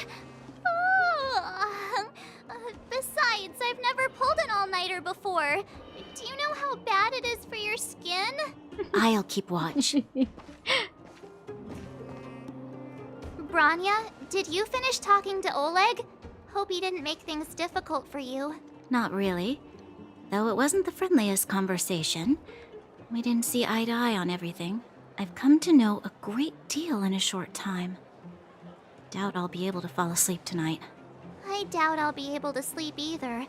Besides, I've never pulled an all-nighter before. Do you know how bad it is for your skin? I'll keep watch. Branya, did you finish talking to Oleg? Hope he didn't make things difficult for you. Not really. Though it wasn't the friendliest conversation. We didn't see eye to eye on everything. I've come to know a great deal in a short time. Doubt I'll be able to fall asleep tonight. I doubt I'll be able to sleep either.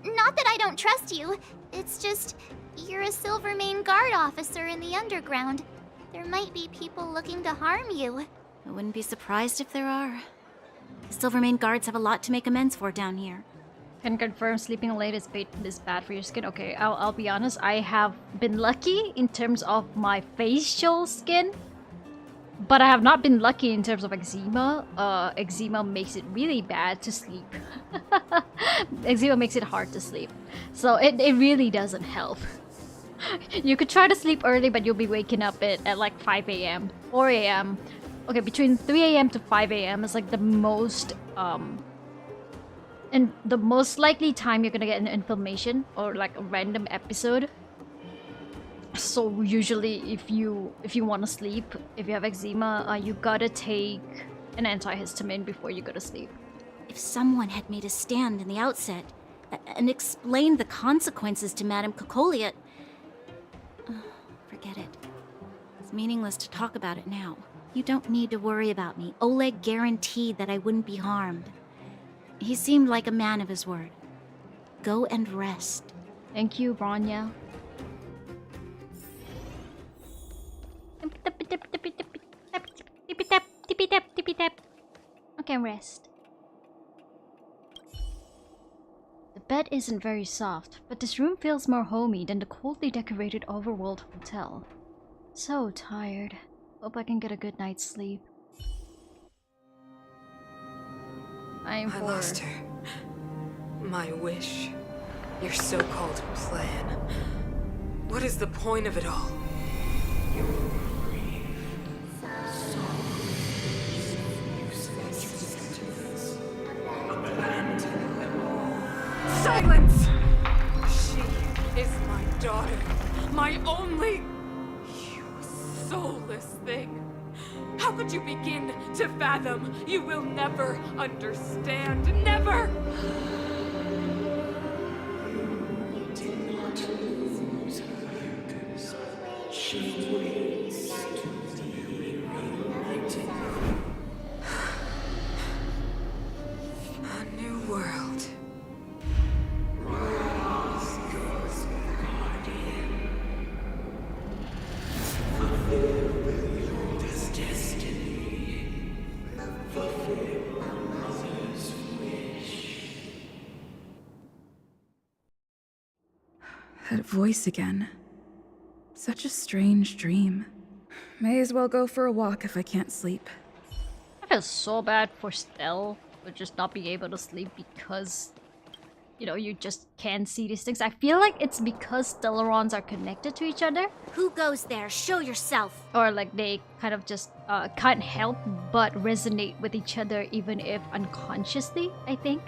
Not that I don't trust you. It's just, you're a Silvermane Guard officer in the underground. There might be people looking to harm you. I wouldn't be surprised if there are. The Silvermane Guards have a lot to make amends for down here. Can confirm sleeping late is bad for your skin. Okay, I'll be honest. I have been lucky in terms of my facial skin, but I have not been lucky in terms of eczema. Eczema makes it really bad to sleep. Eczema makes it hard to sleep, so it really doesn't help. You could try to sleep early, but you'll be waking up at like 5 a.m., 4 a.m. Okay, between 3 a.m. to 5 a.m. is like the most and the most likely time you're gonna get an inflammation or like a random episode. So usually if you want to sleep, if you have eczema, you gotta take an antihistamine before you go to sleep. If someone had made a stand in the outset and explained the consequences to Madame Cocolia... forget it. It's meaningless to talk about it now. You don't need to worry about me. Oleg guaranteed that I wouldn't be harmed. He seemed like a man of his word. Go and rest. Thank you, Branya. Okay, rest. The bed isn't very soft, but this room feels more homey than the coldly decorated overworld hotel. So tired. Hope I can get a good night's sleep. I lost her. My wish. Your so-called plan. What is the point of it all? Silence! She is my daughter. My only... You soulless thing. How could you begin to fathom? You will never understand. Never! A new world. That voice again. Such a strange dream. May as well go for a walk if I can't sleep. I feel so bad for Stell for just not being able to sleep because, you know, you just can't see these things. I feel like it's because Stellarons are connected to each other. Who goes there? Show yourself. Or like they kind of just can't help but resonate with each other even if unconsciously, I think.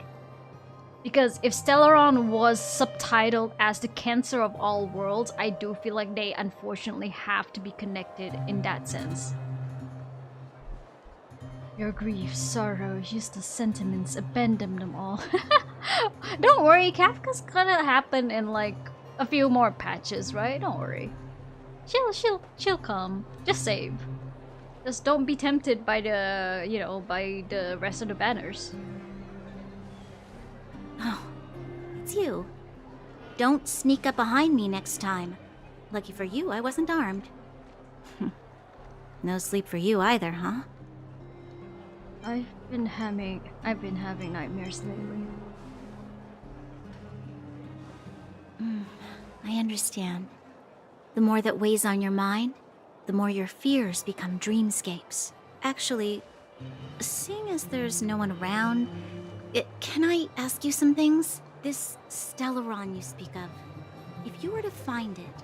Because if Stellaron was subtitled as the cancer of all worlds, I do feel like they unfortunately have to be connected in that sense. Your grief, sorrow, useless sentiments, abandon them all. Don't worry, Kafka's gonna happen in like a few more patches, right? Don't worry. She'll come. Just save. Just don't be tempted by the, you know, by the rest of the banners. Oh, it's you. Don't sneak up behind me next time. Lucky for you, I wasn't armed. No sleep for you either, huh? I've been having nightmares lately. I understand. The more that weighs on your mind, the more your fears become dreamscapes. Actually, seeing as there's no one around, can I ask you some things? This Stellaron you speak of, if you were to find it,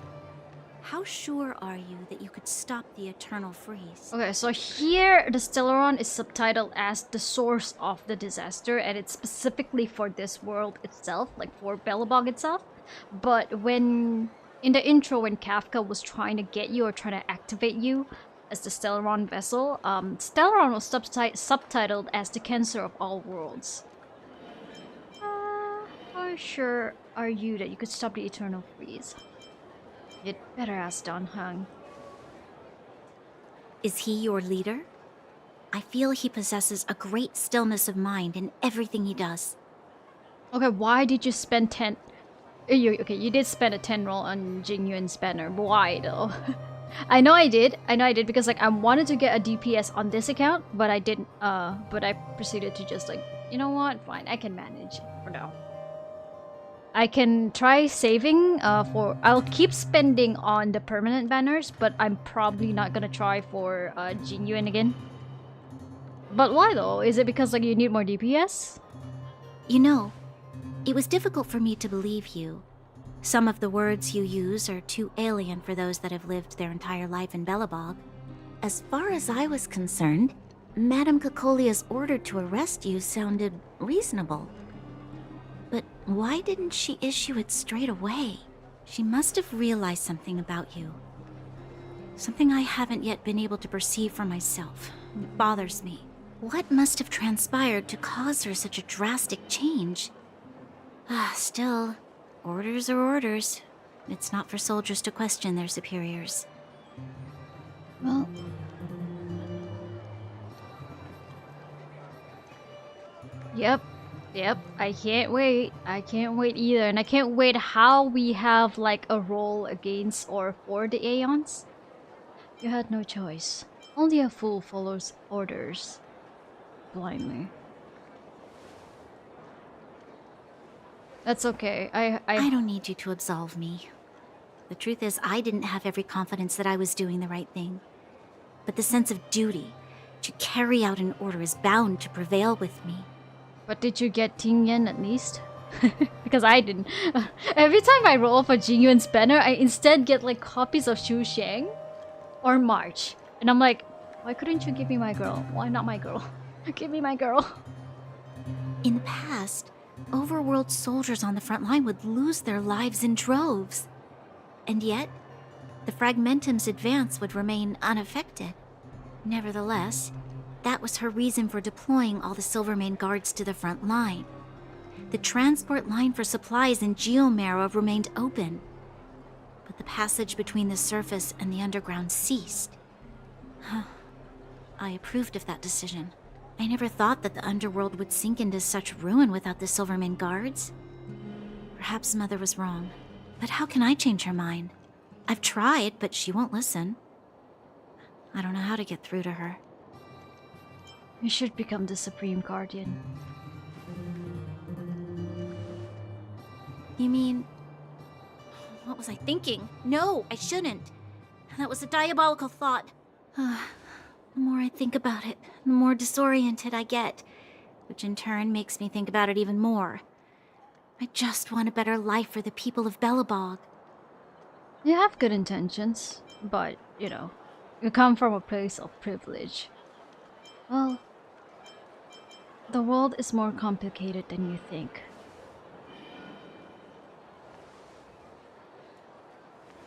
how sure are you that you could stop the eternal freeze? Okay, so here the Stellaron is subtitled as the source of the disaster, and it's specifically for this world itself, like for Belobog itself. But when in the intro, when Kafka was trying to get you or trying to activate you as the Stellaron vessel, Stellaron was subtitled as the cancer of all worlds. How sure are you that you could stop the eternal freeze? You'd better ask Don Hung. Is he your leader? I feel he possesses a great stillness of mind in everything he does. Okay, why did you spend 10... you did spend a 10 roll on Jinyuan's banner. Why though? I know I did because like I wanted to get a DPS on this account, but I didn't. But I proceeded to just like, you know what? Fine, I can manage for now. I can try saving I'll keep spending on the permanent banners, but I'm probably not gonna try for Jinyuan again. But why though? Is it because like you need more DPS? You know, it was difficult for me to believe you. Some of the words you use are too alien for those that have lived their entire life in Belobog. As far as I was concerned, Madame Cocolia's order to arrest you sounded reasonable. But why didn't she issue it straight away? She must have realized something about you. Something I haven't yet been able to perceive for myself. It bothers me. What must have transpired to cause her such a drastic change? Still, orders are orders. It's not for soldiers to question their superiors. Well... Yep, I can't wait. I can't wait either. And I can't wait how we have like a roll against or for the Aeons. You had no choice. Only a fool follows orders blindly. That's okay. I don't need you to absolve me. The truth is, I didn't have every confidence that I was doing the right thing. But the sense of duty to carry out an order is bound to prevail with me. But did you get Tingyan at least? Because I didn't. Every time I roll for Jingyuan's banner, I instead get like copies of Xu Xiang or March. And I'm like, why couldn't you give me my girl? Why not my girl? Give me my girl. In the past, overworld soldiers on the front line would lose their lives in droves. And yet, the Fragmentum's advance would remain unaffected. Nevertheless, that was her reason for deploying all the Silvermane guards to the front line. The transport line for supplies in Geomera remained open, but the passage between the surface and the underground ceased. I approved of that decision. I never thought that the underworld would sink into such ruin without the Silvermane guards. Perhaps Mother was wrong, but how can I change her mind? I've tried, but she won't listen. I don't know how to get through to her. You should become the Supreme Guardian. You mean... What was I thinking? No, I shouldn't. That was a diabolical thought. The more I think about it, the more disoriented I get, which in turn makes me think about it even more. I just want a better life for the people of Belobog. You have good intentions, but, you know, you come from a place of privilege. Well, the world is more complicated than you think.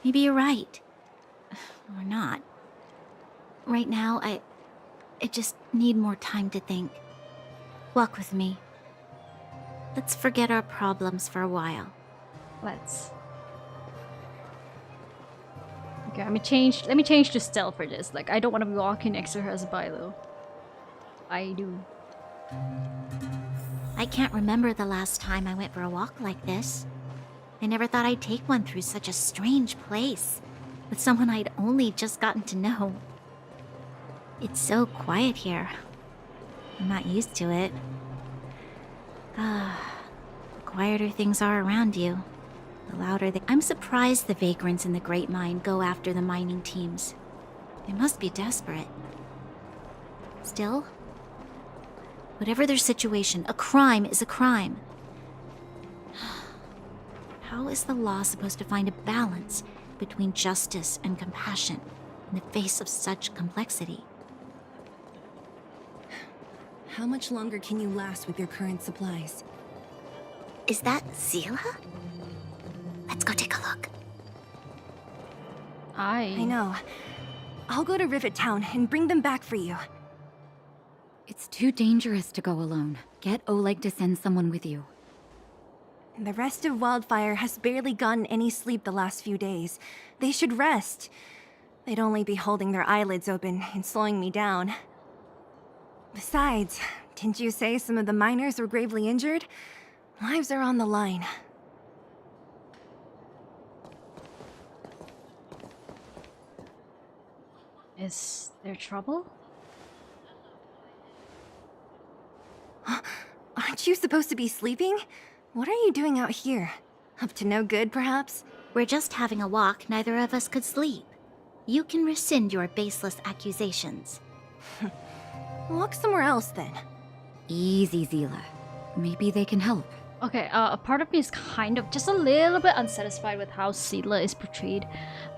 Maybe you're right. Or not. Right now, I just need more time to think. Walk with me. Let's forget our problems for a while. Let's. Okay, let me change to stealth for this. Like, I don't want to be walking next to her as Bilo. I do. I can't remember the last time I went for a walk like this. I never thought I'd take one through such a strange place, with someone I'd only just gotten to know. It's so quiet here. I'm not used to it. The quieter things are around you, the louder they... I'm surprised the vagrants in the Great Mine go after the mining teams. They must be desperate. Still, whatever their situation, a crime is a crime. How is the law supposed to find a balance between justice and compassion in the face of such complexity? How much longer can you last with your current supplies? Is that Zila? Let's go take a look. I know. I'll go to Rivet Town and bring them back for you. It's too dangerous to go alone. Get Oleg to send someone with you. The rest of Wildfire has barely gotten any sleep the last few days. They should rest. They'd only be holding their eyelids open and slowing me down. Besides, didn't you say some of the miners were gravely injured? Lives are on the line. Is there trouble? Aren't you supposed to be sleeping? What are you doing out here? Up to no good, perhaps? We're just having a walk. Neither of us could sleep. You can rescind your baseless accusations. Walk somewhere else, then. Easy, Zila. Maybe they can help. Okay, a part of me is kind of just a little bit unsatisfied with how Sela is portrayed.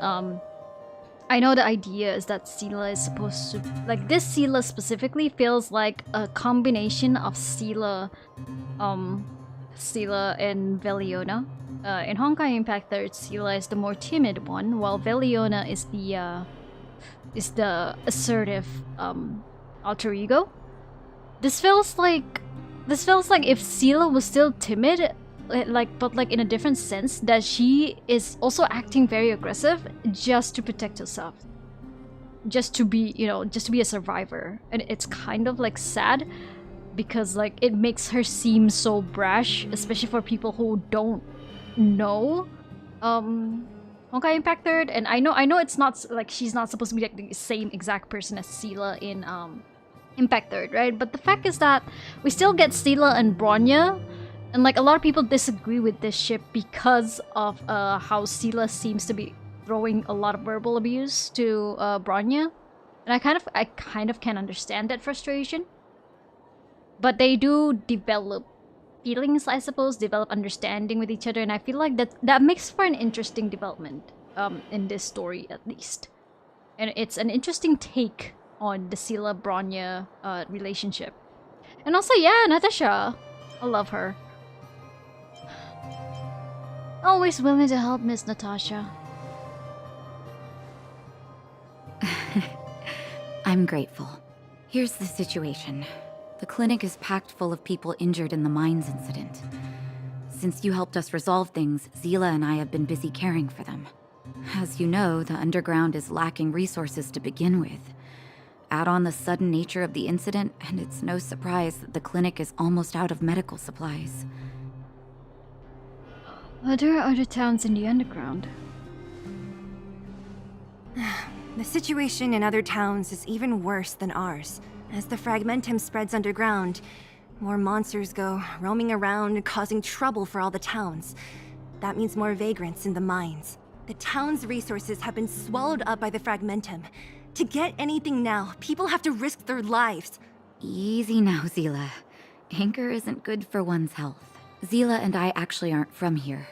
I know the idea is that Sela is supposed to... Like, this Sela specifically feels like a combination of Sela and Veliona. In Honkai Impact 3rd, Sela is the more timid one, while Veliona is the assertive alter ego. This feels like if Sela was still timid, but in a different sense, that she is also acting very aggressive just to protect herself, just to be a survivor. And it's kind of like sad because like it makes her seem so brash, especially for people who don't know Honkai Impact 3rd. And I know it's not like she's not supposed to be like the same exact person as Sela in Impact 3rd, right? But the fact is that we still get Sela and Bronya, and like a lot of people disagree with this ship because of how Sela seems to be throwing a lot of verbal abuse to Bronya, and I kind of can understand that frustration. But they do develop feelings, I suppose, develop understanding with each other, and I feel like that makes for an interesting development in this story at least, and it's an interesting take on the Sela Bronya relationship. And also, yeah, Natasha, I love her. Always willing to help, Miss Natasha. I'm grateful. Here's the situation. The clinic is packed full of people injured in the mines incident. Since you helped us resolve things, Zila and I have been busy caring for them. As you know, the underground is lacking resources to begin with. Add on the sudden nature of the incident, and it's no surprise that the clinic is almost out of medical supplies. There are other towns in the underground. The situation in other towns is even worse than ours. As the fragmentum spreads underground, more monsters go roaming around, causing trouble for all the towns. That means more vagrants in the mines. The town's resources have been swallowed up by the fragmentum. To get anything now, people have to risk their lives. Easy now, Zila. Anger isn't good for one's health. Zila and I actually aren't from here.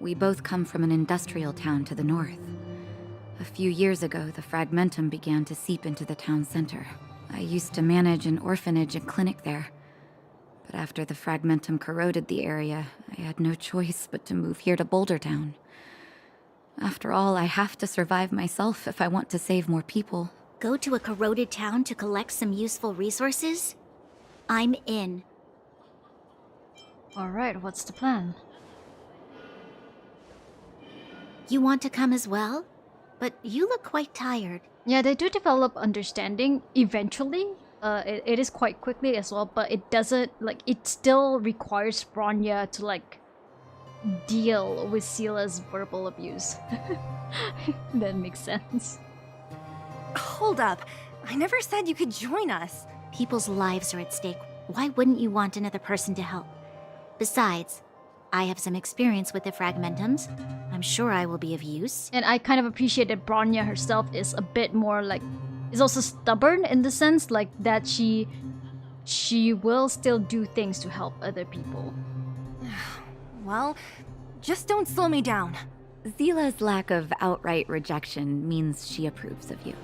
We both come from an industrial town to the north. A few years ago, the fragmentum began to seep into the town center. I used to manage an orphanage and clinic there. But after the fragmentum corroded the area, I had no choice but to move here to Boulder Town. After all, I have to survive myself if I want to save more people. Go to a corroded town to collect some useful resources? I'm in. Alright, what's the plan? You want to come as well? But you look quite tired. Yeah, they do develop understanding eventually. It is quite quickly as well, but it doesn't, like, it still requires Bronya to, like, deal with Sela's verbal abuse. That makes sense. Hold up. I never said you could join us. People's lives are at stake. Why wouldn't you want another person to help? Besides, I have some experience with the Fragmentums. I'm sure I will be of use. And I kind of appreciate that Bronya herself is a bit more, like, is also stubborn in the sense, like, that she will still do things to help other people. Well, just don't slow me down. Zila's lack of outright rejection means she approves of you.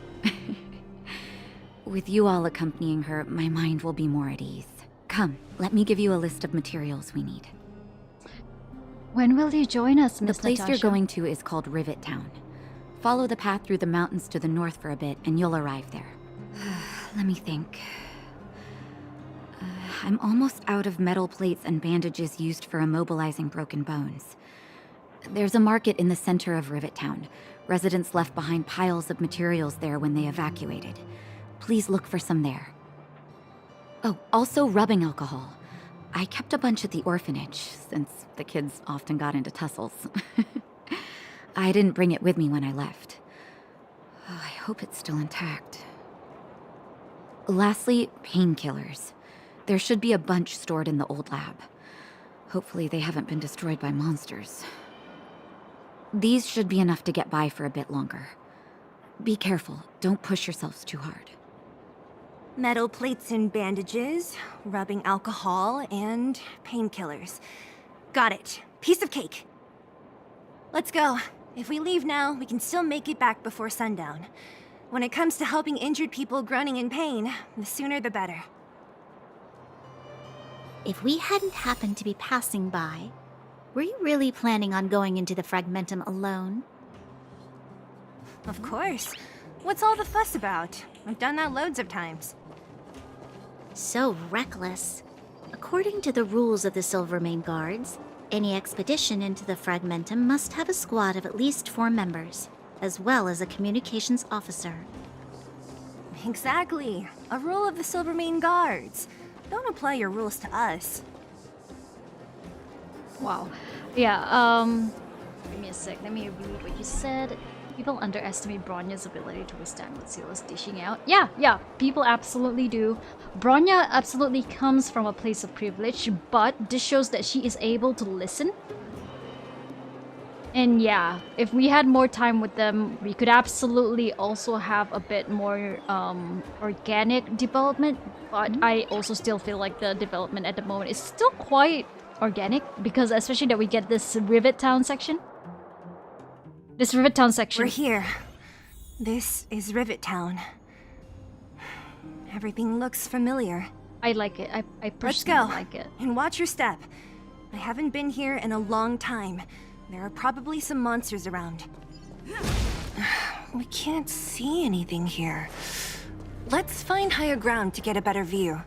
With you all accompanying her, my mind will be more at ease. Come, let me give you a list of materials we need. When will you join us, Miss The place Natasha? you're going to is called Rivet Town. Follow the path through the mountains to the north for a bit, and you'll arrive there. Let me think. I'm almost out of metal plates and bandages used for immobilizing broken bones. There's a market in the center of Rivet Town. Residents left behind piles of materials there when they evacuated. Please look for some there. Oh, also rubbing alcohol. I kept a bunch at the orphanage, since the kids often got into tussles. I didn't bring it with me when I left. Oh, I hope it's still intact. Lastly, painkillers. There should be a bunch stored in the old lab. Hopefully they haven't been destroyed by monsters. These should be enough to get by for a bit longer. Be careful, don't push yourselves too hard. Metal plates and bandages, rubbing alcohol, and painkillers. Got it. Piece of cake. Let's go. If we leave now, we can still make it back before sundown. When it comes to helping injured people groaning in pain, the sooner the better. If we hadn't happened to be passing by, were you really planning on going into the Fragmentum alone? Of course. What's all the fuss about? I've done that loads of times. So reckless. According to the rules of the Silvermane Guards, any expedition into the Fragmentum must have a squad of at least 4 members, as well as a communications officer. Exactly. A rule of the Silvermane Guards. Don't apply your rules to us. Wow. Yeah, give me a sec. Let me read what you said. People underestimate Bronya's ability to withstand what Sela's dishing out. Yeah, people absolutely do. Bronya absolutely comes from a place of privilege, but this shows that she is able to listen. And yeah, if we had more time with them, we could absolutely also have a bit more organic development. But I also still feel like the development at the moment is still quite organic, because especially that we get this Rivet Town section. This Rivet Town section. We're here. This is Rivet Town. Everything looks familiar. I like it. I Let's personally go. like it. And watch your step. I haven't been here in a long time. There are probably some monsters around. We can't see anything here. Let's find higher ground to get a better view.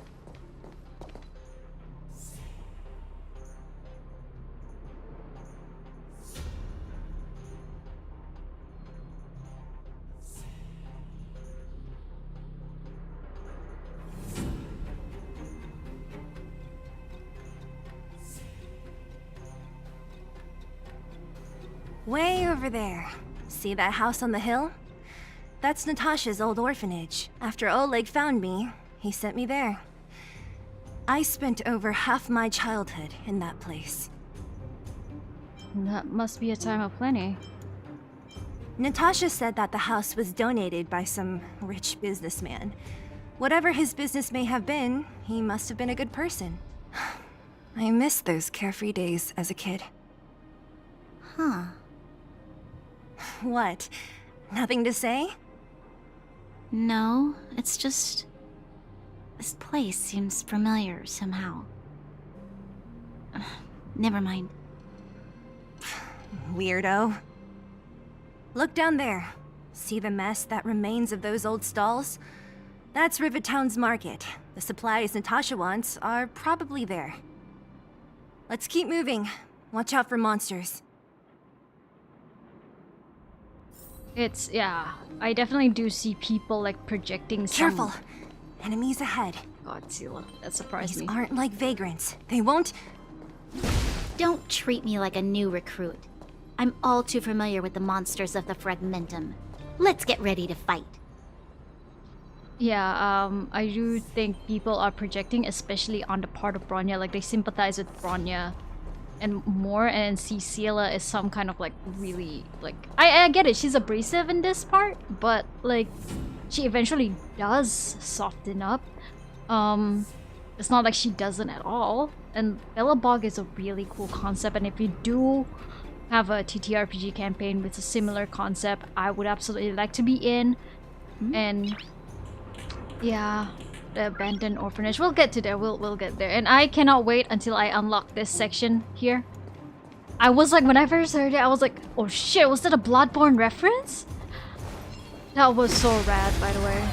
Way over there. See that house on the hill? That's Natasha's old orphanage. After Oleg found me, he sent me there. I spent over half my childhood in that place. That must be a time of plenty. Natasha said that the house was donated by some rich businessman. Whatever his business may have been, he must have been a good person. I miss those carefree days as a kid. Huh. What? Nothing to say? No, it's just... this place seems familiar somehow. Never mind. Weirdo. Look down there. See the mess that remains of those old stalls? That's Rivertown's market. The supplies Natasha wants are probably there. Let's keep moving. Watch out for monsters. Yeah, I definitely do see people like projecting some... Careful! Enemies ahead. Godzilla, that surprised me. These aren't like vagrants. They won't... Don't treat me like a new recruit. I'm all too familiar with the monsters of the Fragmentum. Let's get ready to fight. Yeah, I do think people are projecting, especially on the part of Bronya. Like, they sympathize with Bronya and more, and see Ciela as some kind of like really like... I get it, she's abrasive in this part, but like she eventually does soften up. It's not like she doesn't at all. And Belobog is a really cool concept, and if you do have a TTRPG campaign with a similar concept, I would absolutely like to be in. And yeah, the abandoned orphanage. We'll get to there. We'll get there. And I cannot wait until I unlock this section here. I was like, when I first heard it, I was like, oh shit, was that a Bloodborne reference? That was so rad, by the way.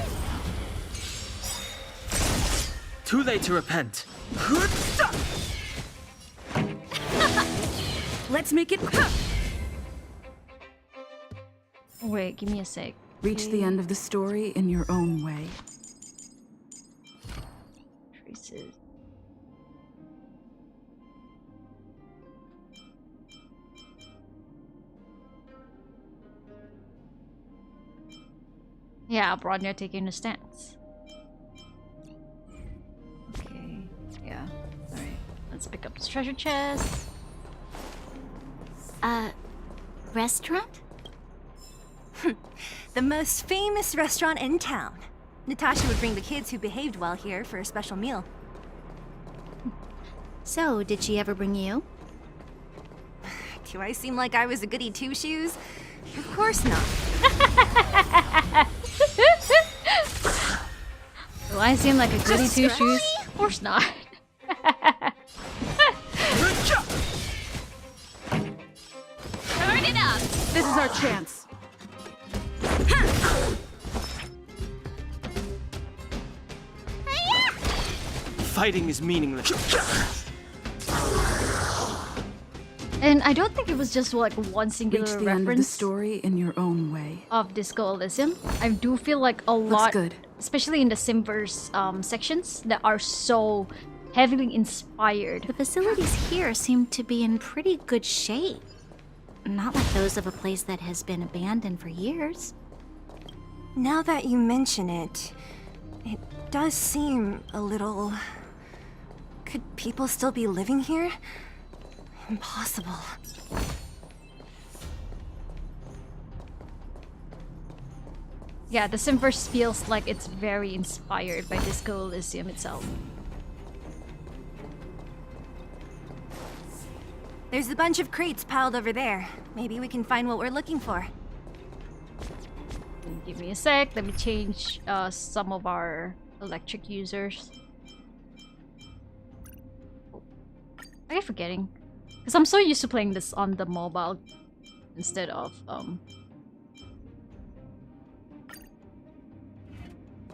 Too late to repent. Let's make it. Wait, give me a sec. Reach the end of the story in your own way. Traces. Yeah, Bronya taking a stance. Okay, yeah. Alright, let's pick up this treasure chest. Restaurant? The most famous restaurant in town. Natasha would bring the kids who behaved well here for a special meal. So, did she ever bring you? Do I seem like I was a goody two-shoes? Of course not. Do I seem like a goody two-shoes? Of course not. Turn it up! This is our chance. Fighting is meaningless. And I don't think it was just like one singular Reach the reference end of the story in your own way. of Disco Elysium. I do feel like a lot, especially in the Simverse sections, that are so heavily inspired. The facilities here seem to be in pretty good shape. Not like those of a place that has been abandoned for years. Now that you mention it, it does seem a little... Could people still be living here? Impossible. Yeah, the Simverse feels like it's very inspired by Disco Elysium itself. There's a bunch of crates piled over there. Maybe we can find what we're looking for. Give me a sec, let me change some of our electric users. I keep forgetting. Because I'm so used to playing this on the mobile instead of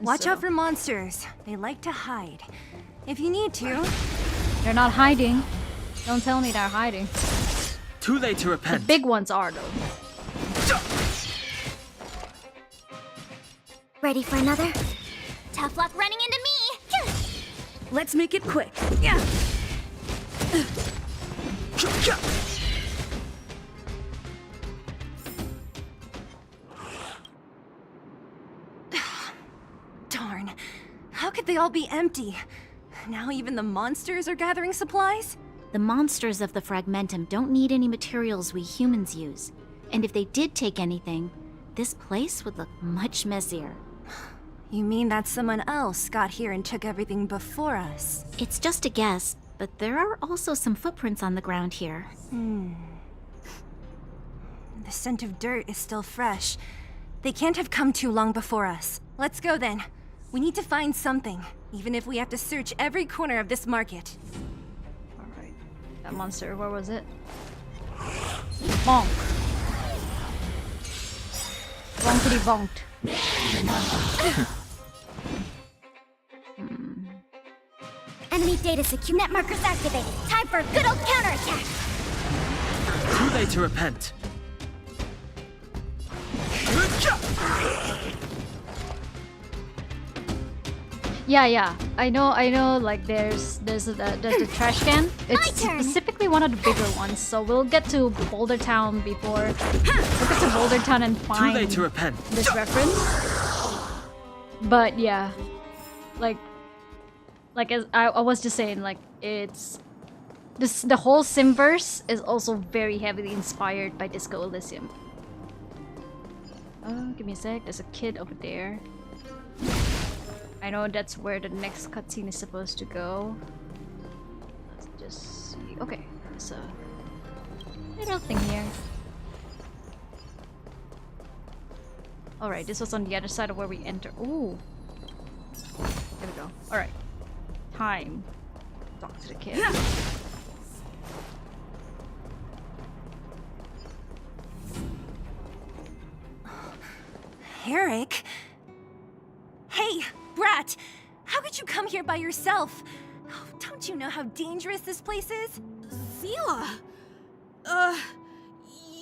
Watch out for monsters. They like to hide. If you need to. They're not hiding. Don't tell me they're hiding. Too late to repent. The big ones are though. Ready for another? Tough luck running into me! Let's make it quick. Yeah. Darn. How could they all be empty? Now even the monsters are gathering supplies? The monsters of the Fragmentum don't need any materials we humans use. And if they did take anything, this place would look much messier. You mean that someone else got here and took everything before us? It's just a guess, but there are also some footprints on the ground here. The scent of dirt is still fresh. They can't have come too long before us. Let's go then. We need to find something, even if we have to search every corner of this market. Alright. That monster, where was it? Bonk. Bonkity bonked. Enemy data secure net markers activated. Time for a good old counterattack. Too late to repent. Yeah. I know. Like there's the trash can. It's specifically one of the bigger ones. So we'll get to Boulder Town before. We'll get to Boulder Town and find Too late to repent. this reference. But yeah, like as I was just saying, like it's the whole Simverse is also very heavily inspired by Disco Elysium. Oh, give me a sec. There's a kid over there. I know that's where the next cutscene is supposed to go. Let's just see. Okay, there's a little thing here. Alright, this was on the other side of where we enter. Ooh. There we go. Alright. Time. Talk to the kid. Eric? Hey, Brat! How could you come here by yourself? Oh, don't you know how dangerous this place is? Zila!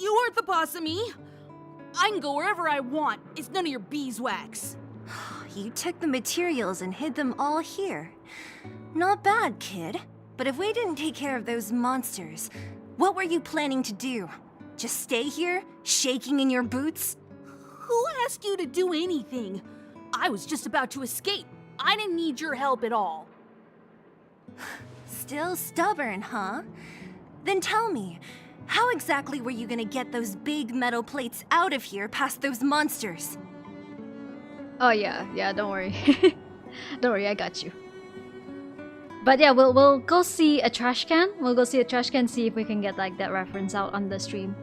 You aren't the boss of me. I can go wherever I want. It's none of your beeswax. You took the materials and hid them all here. Not bad, kid. But if we didn't take care of those monsters, what were you planning to do? Just stay here, shaking in your boots? Who asked you to do anything? I was just about to escape. I didn't need your help at all. Still stubborn, huh? Then tell me, how exactly were you gonna get those big metal plates out of here past those monsters? Oh yeah, don't worry. Don't worry, I got you. But yeah, we'll go see a trash can. We'll go see a trash can, see if we can get like that reference out on the stream.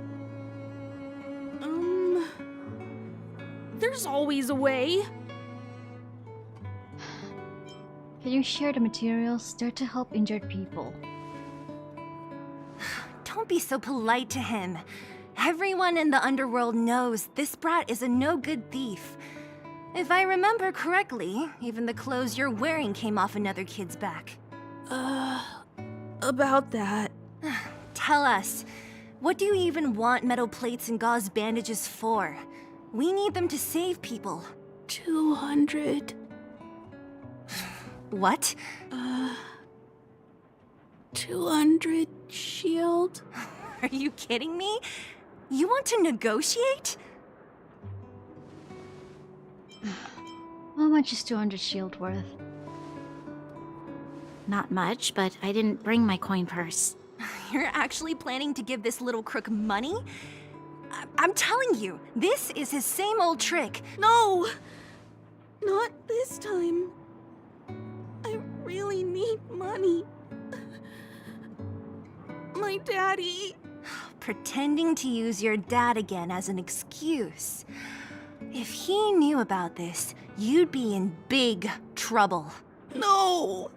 There's always a way. Can you share the materials? They're to help injured people. Don't be so polite to him. Everyone in the underworld knows this brat is a no-good thief. If I remember correctly, even the clothes you're wearing came off another kid's back. About that. Tell us, what do you even want metal plates and gauze bandages for? We need them to save people. 200. What? 200 shield. Are you kidding me? You want to negotiate? How much is 200 shield worth? Not much, but I didn't bring my coin purse. You're actually planning to give this little crook money? I'm telling you, this is his same old trick. No! Not this time. I really need money. My daddy. Pretending to use your dad again as an excuse. If he knew about this, you'd be in big trouble. No!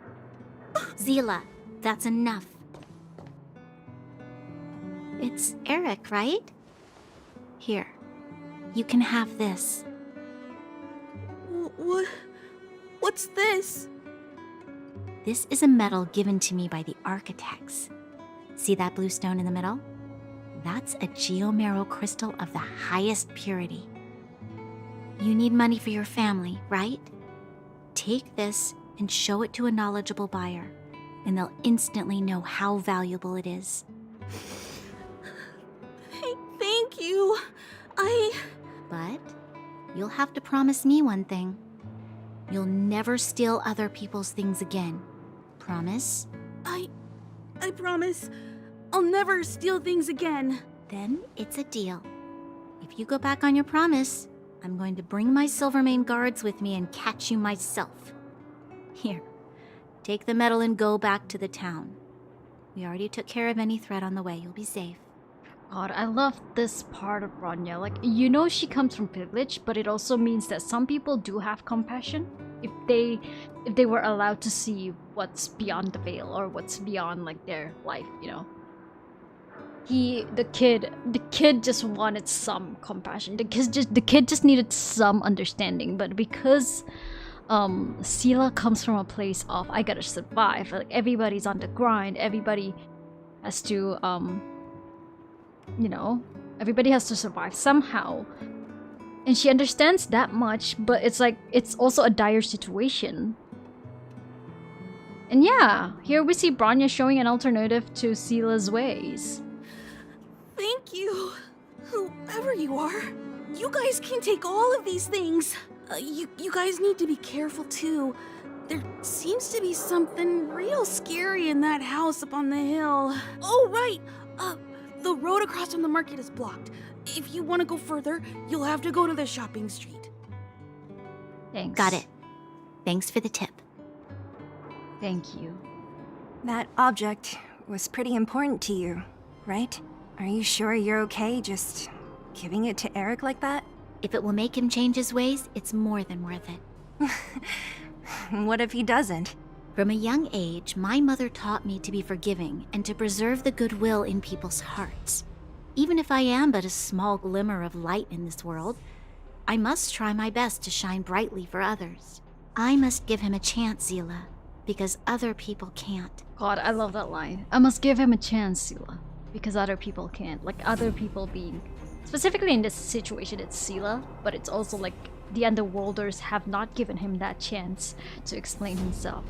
Zila, that's enough. It's Eric, right? Here, you can have this. What's this? This is a medal given to me by the architects. See that blue stone in the middle? That's a geomarrow crystal of the highest purity. You need money for your family, right? Take this and show it to a knowledgeable buyer, and they'll instantly know how valuable it is. Thank you. But you'll have to promise me one thing. You'll never steal other people's things again. Promise? I promise. I'll never steal things again. Then it's a deal. If you go back on your promise, I'm going to bring my Silvermane guards with me and catch you myself. Here, take the medal and go back to the town. We already took care of any threat on the way. You'll be safe. God, I love this part of Ronya. Like, you know she comes from privilege, but it also means that some people do have compassion if they were allowed to see what's beyond the veil or what's beyond like their life, you know. the kid just wanted some compassion. The kid just needed some understanding. But because Sela comes from a place of I gotta survive. Like everybody's on the grind. Everybody has to you know, everybody has to survive somehow. And she understands that much, but it's like it's also a dire situation. And yeah, here we see Bronya showing an alternative to Sela's ways. Thank you, whoever you are. You guys can take all of these things. You guys need to be careful too. There seems to be something real scary in that house up on the hill. Oh, right. The road across from the market is blocked. If you want to go further, you'll have to go to the shopping street. Thanks. Got it. Thanks for the tip. Thank you. That object was pretty important to you, right? Are you sure you're okay just giving it to Eric like that? If it will make him change his ways, it's more than worth it. What if he doesn't? From a young age, my mother taught me to be forgiving and to preserve the goodwill in people's hearts. Even if I am but a small glimmer of light in this world, I must try my best to shine brightly for others. I must give him a chance, Zila, because other people can't. God, I love that line. I must give him a chance, Sela, because other people can't. Like other people being... Specifically in this situation, it's Sela, but it's also like the Underworlders have not given him that chance to explain himself.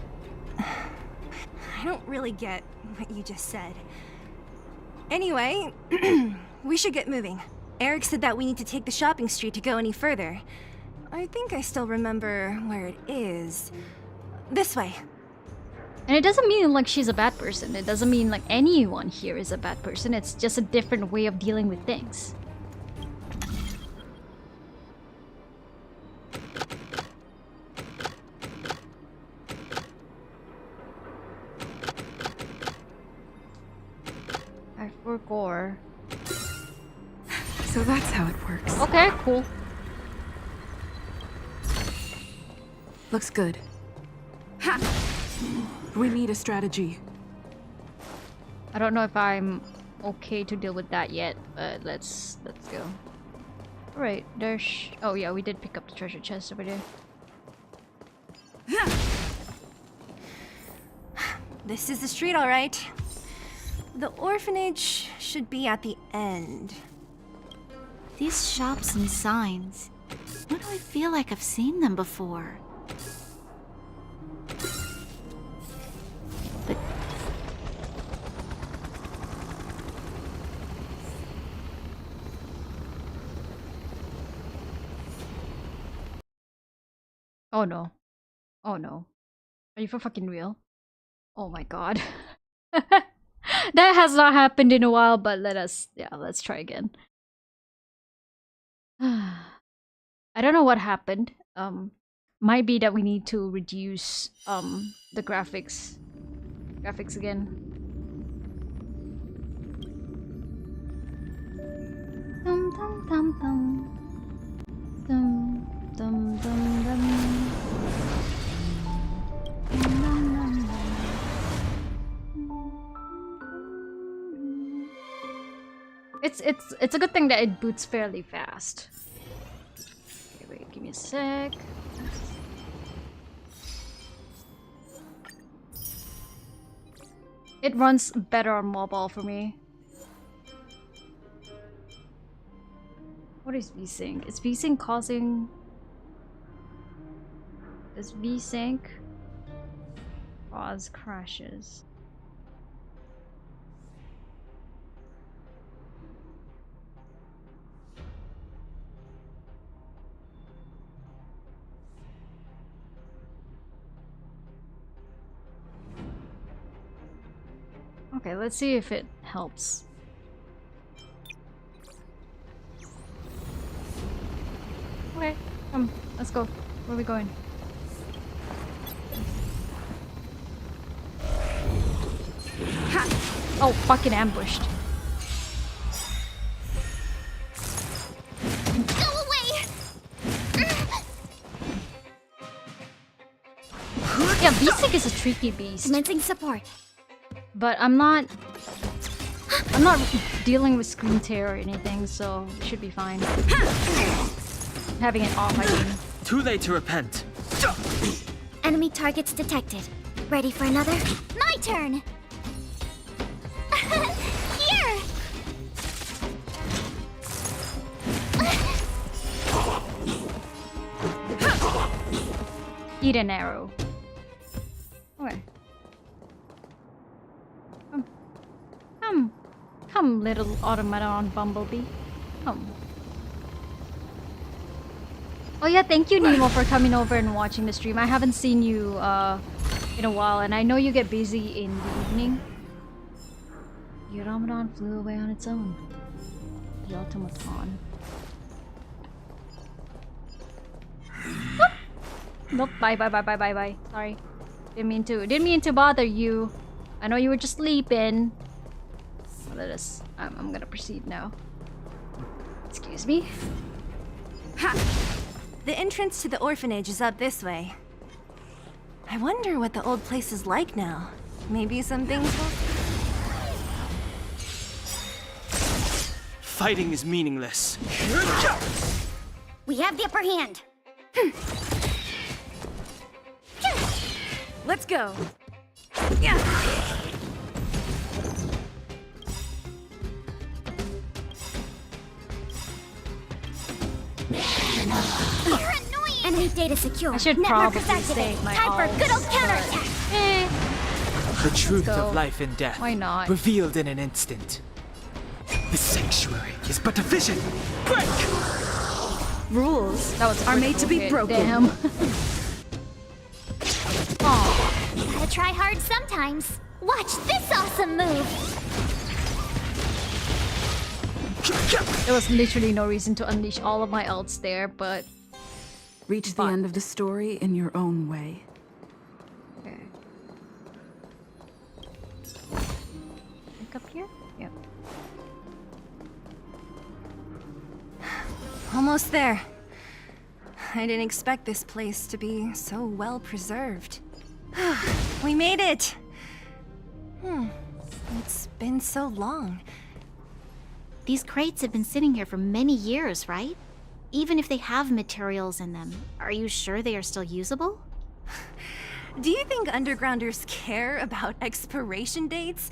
I don't really get what you just said. Anyway, we should get moving. Eric said that we need to take the shopping street to go any further. I think I still remember where it is. This way. And it doesn't mean like she's a bad person. It doesn't mean like anyone here is a bad person. It's just a different way of dealing with things. For gore. So that's how it works. Okay, cool. Looks good. Ha! We need a strategy. I don't know if I'm okay to deal with that yet, but let's go. Alright, there's... Oh yeah, we did pick up the treasure chest over there. This is the street, all right. The orphanage should be at the end. These shops and signs. Why do I feel like I've seen them before? But... Oh no. Oh no. Are you for fucking real? Oh my god. That has not happened in a while, but let's try again. I don't know what happened. Might be that we need to reduce the graphics again. Dum dum dum dum. Dum dum dum dum. It's a good thing that it boots fairly fast. Okay, wait, give me a sec. It runs better on mobile for me. What is VSync? Is VSync causing... Does VSync cause crashes? Okay, let's see if it helps. Okay, let's go. Where are we going? Ha! Oh, fucking ambushed. Go away! Yeah, V-Sync is a tricky beast. Commencing support. But I'm not... I'm not dealing with screen tear or anything, so it should be fine. Having it off, I mean. Too late to repent. Enemy targets detected. Ready for another? My turn! Here! Eat an arrow. Okay. Come, little automaton bumblebee. Come. Oh yeah, thank you Nemo for coming over and watching the stream. I haven't seen you in a while, and I know you get busy in the evening. The automaton flew away on its own. The automaton. Nope. Bye. Sorry. Didn't mean to bother you. I know you were just sleeping. Let us. I'm gonna proceed now. Excuse me. Ha! The entrance to the orphanage is up this way. I wonder what the old place is like now. Maybe some things will... Fighting is meaningless. We have the upper hand. Let's go. Enemy data secure. I should Network probably activated. save my Time for ults, good old counterattack. The truth go. of life and death. Why not? Revealed in an instant. The sanctuary is but a vision. Break! Rules That was are made to be okay, broken. Damn. Aw. Gotta try hard sometimes. Watch this awesome move. There was literally no reason to unleash all of my ults there, but Reach the end of the story in your own way. okay. Back up here? Yep. Almost there. I didn't expect this place to be so well preserved. We made it! It's been so long. These crates have been sitting here for many years, right? Even if they have materials in them, are you sure they are still usable? Do you think undergrounders care about expiration dates?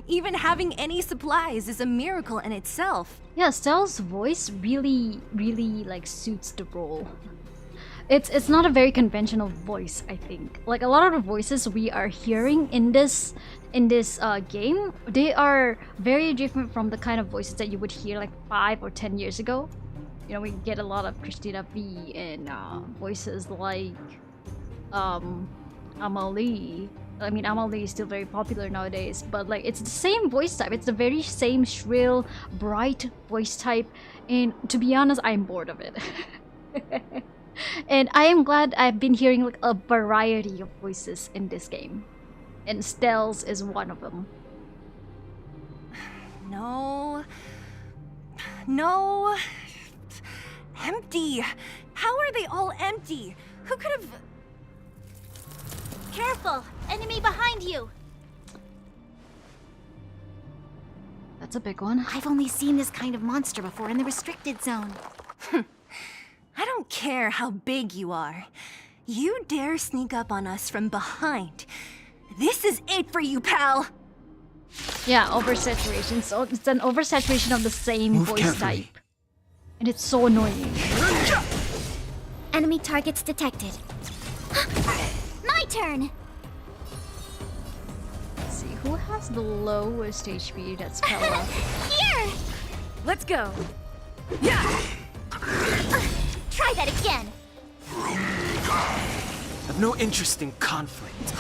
Even having any supplies is a miracle in itself. Yeah, Stell's voice really like suits the role. It's not a very conventional voice, I think. Like a lot of the voices we are hearing in this game, they are very different from the kind of voices that you would hear like 5 or 10 years ago. You know, we get a lot of Christina V and voices like Amalie. I mean, Amalie is still very popular nowadays, but like it's the same voice type. It's the very same shrill, bright voice type, and to be honest, I'm bored of it. And I am glad I've been hearing like a variety of voices in this game, and Stell's is one of them. No. Empty. How are they all empty? Who could have... Careful! Enemy behind you! That's a big one. I've only seen this kind of monster before in the restricted zone. I don't care how big you are. You dare sneak up on us from behind. This is it for you, pal! Yeah, oversaturation. So it's an oversaturation of the same voice type. And it's so annoying. Enemy targets detected. My turn! Let's see, who has the lowest HP? That's Pella. Here! Let's go. Try that again! I've no interest in conflict.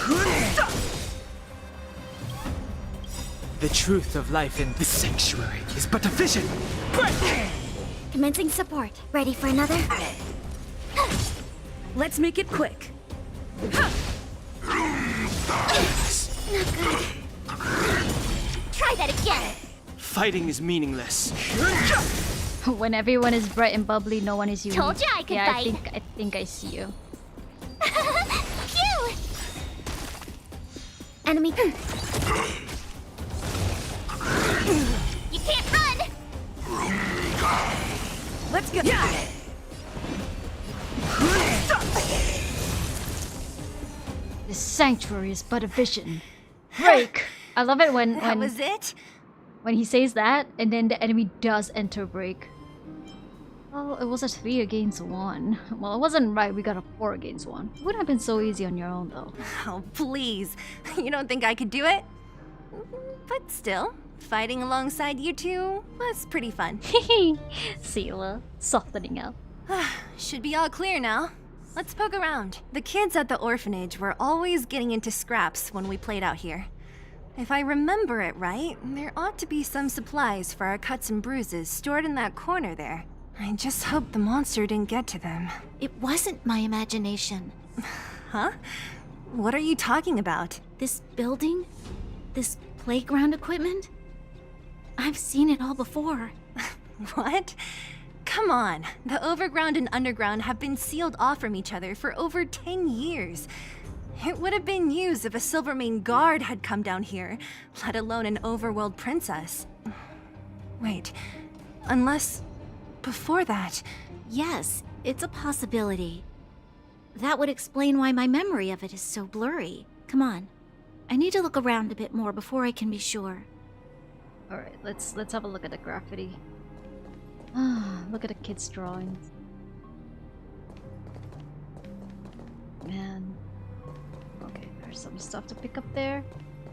The truth of life in this sanctuary is but a vision. Break! Commencing support. Ready for another? Let's make it quick. Not good. Try that again! Fighting is meaningless. When everyone is bright and bubbly, no one is unique. Told ya I could yeah, bite. I think I see you. Phew! Enemy. Let's go. This sanctuary is but a vision. Break! I love it when That was it? When he says that, and then the enemy does enter break. Well, it was a 3 against 1. Well, it wasn't right, we got a 4 against 1. It wouldn't have been so easy on your own, though. Oh, please. You don't think I could do it? But still, fighting alongside you two was pretty fun. Seela, softening up. Should be all clear now. Let's poke around. The kids at the orphanage were always getting into scraps when we played out here. If I remember it right, there ought to be some supplies for our cuts and bruises stored in that corner there. I just hope the monster didn't get to them. It wasn't my imagination. Huh? What are you talking about? This building? This playground equipment? I've seen it all before. What? Come on. The overground and underground have been sealed off from each other for over 10 years. It would have been used if a Silvermane guard had come down here, let alone an overworld princess. Wait, unless before that... Yes, it's a possibility. That would explain why my memory of it is so blurry. Come on. I need to look around a bit more before I can be sure. Alright, let's have a look at the graffiti. Look at the kids' drawings. Man. Okay, there's some stuff to pick up there.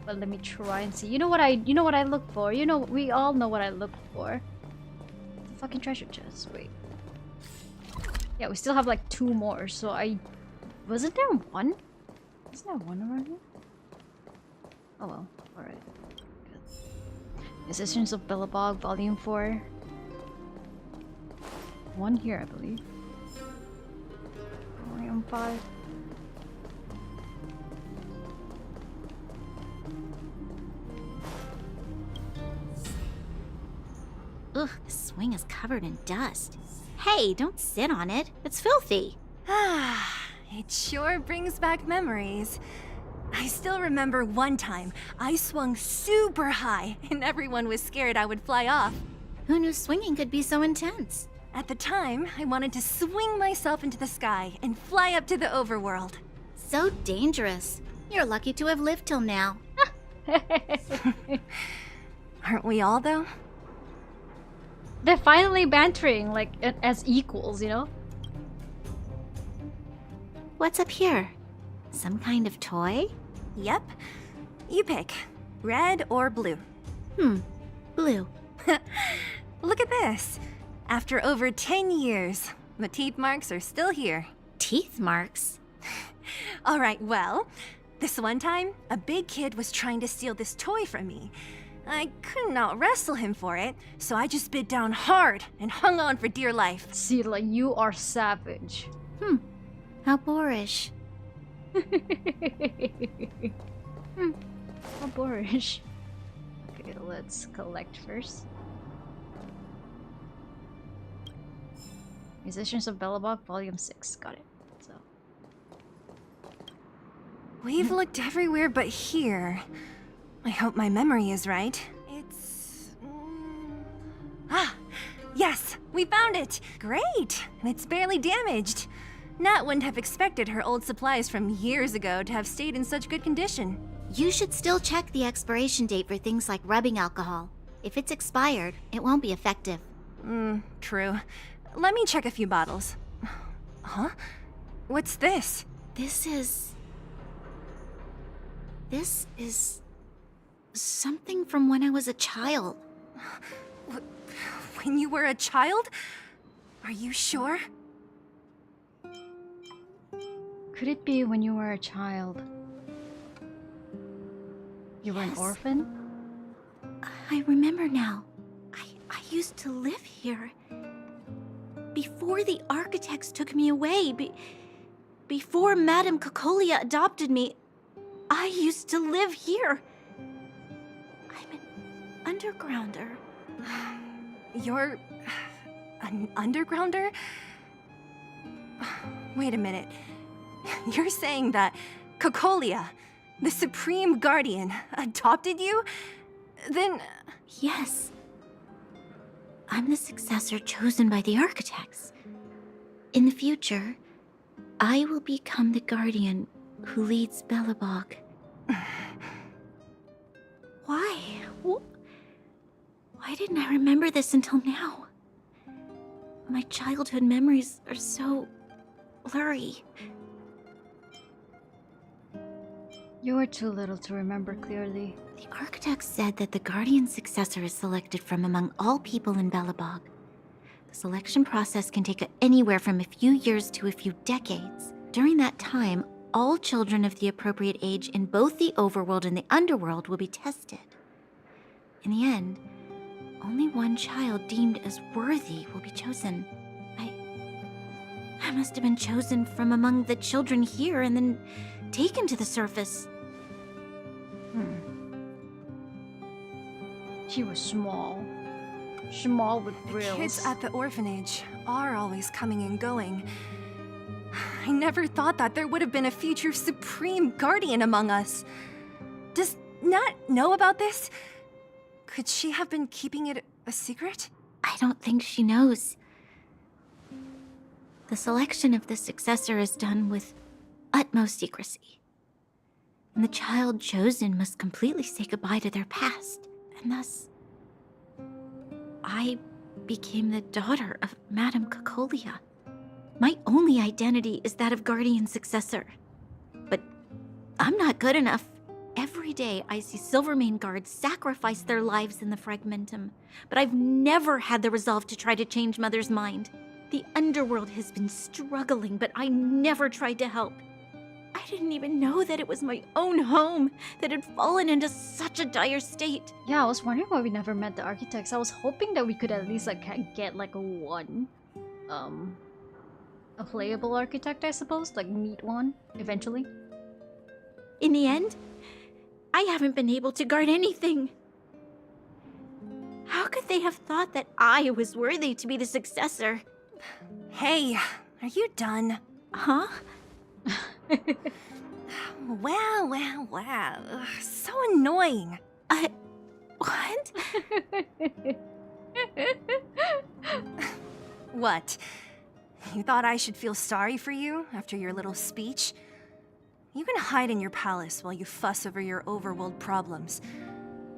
But let me try and see. You know what I look for? You know, we all know what I look for. The fucking treasure chest. Wait. Yeah, we still have like 2 more, so wasn't there one? Isn't there one around here? Oh well, alright. Good. Musicians of Billabong, Volume 4. One here, I believe. Volume 5. Ugh, the swing is covered in dust. Hey, don't sit on it. It's filthy. It sure brings back memories. I still remember one time I swung super high and everyone was scared I would fly off. Who knew swinging could be so intense? At the time, I wanted to swing myself into the sky and fly up to the overworld. So dangerous. You're lucky to have lived till now. Aren't we all, though? They're finally bantering, like, as equals, you know? What's up here? Some kind of toy? Yep. You pick. Red or blue? Blue. Look at this. After over 10 years, the teeth marks are still here. Teeth marks? All right, well, this one time, a big kid was trying to steal this toy from me. I couldn't out-wrestle him for it, so I just bit down hard and hung on for dear life. Seela, you are savage. How boorish. How boorish. Okay, let's collect first. Musicians of Billabong, Volume 6. Got it. So. We've looked everywhere but here. I hope my memory is right. It's... yes! We found it! Great! And it's barely damaged. Nat wouldn't have expected her old supplies from years ago to have stayed in such good condition. You should still check the expiration date for things like rubbing alcohol. If it's expired, it won't be effective. True. Let me check a few bottles. Huh? What's this? This is... something from when I was a child. When you were a child? Are you sure? Could it be when you were a child? You were an orphan? I remember now. I used to live here. Before the architects took me away, before Madame Cocolia adopted me, I used to live here. I'm an undergrounder. You're... an undergrounder? Wait a minute. You're saying that Cocolia, the Supreme Guardian, adopted you? Then... Yes. I'm the successor chosen by the architects. In the future, I will become the guardian who leads Belobog. Why? Why didn't I remember this until now? My childhood memories are so blurry. You were too little to remember clearly. The architects said that the guardian successor is selected from among all people in Belobog. The selection process can take anywhere from a few years to a few decades. During that time, all children of the appropriate age in both the overworld and the underworld will be tested. In the end, only one child deemed as worthy will be chosen. I must have been chosen from among the children here and then taken to the surface. She was small. Small with frills. The kids at the orphanage are always coming and going. I never thought that there would have been a future supreme guardian among us. Does Nat know about this? Could she have been keeping it a secret? I don't think she knows. The selection of the successor is done with utmost secrecy. And the child chosen must completely say goodbye to their past. And thus, I became the daughter of Madame Cocolia. My only identity is that of guardian successor. But I'm not good enough. Every day I see Silvermane guards sacrifice their lives in the Fragmentum, but I've never had the resolve to try to change Mother's mind. The underworld has been struggling, but I never tried to help. I didn't even know that it was my own home that had fallen into such a dire state. Yeah, I was wondering why we never met the architects. I was hoping that we could at least get like a playable architect, I suppose, like meet one eventually. In the end, I haven't been able to guard anything. How could they have thought that I was worthy to be the successor? Hey, are you done? Huh? Wow. So annoying. What? What? You thought I should feel sorry for you after your little speech? You can hide in your palace while you fuss over your overworld problems.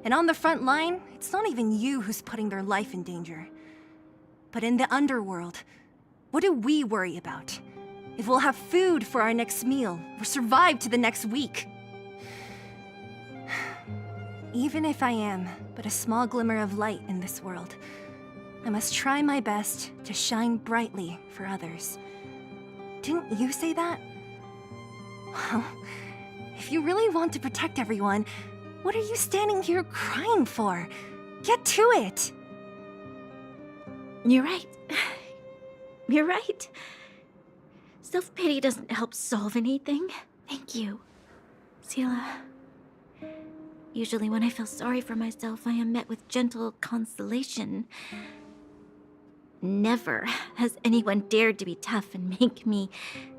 And on the front line, it's not even you who's putting their life in danger. But in the underworld, what do we worry about? If we'll have food for our next meal, or survive to the next week. Even if I am but a small glimmer of light in this world, I must try my best to shine brightly for others. Didn't you say that? Well, if you really want to protect everyone, what are you standing here crying for? Get to it! You're right. You're right. Self-pity doesn't help solve anything. Thank you, Zila. Usually when I feel sorry for myself, I am met with gentle consolation. Never has anyone dared to be tough and make me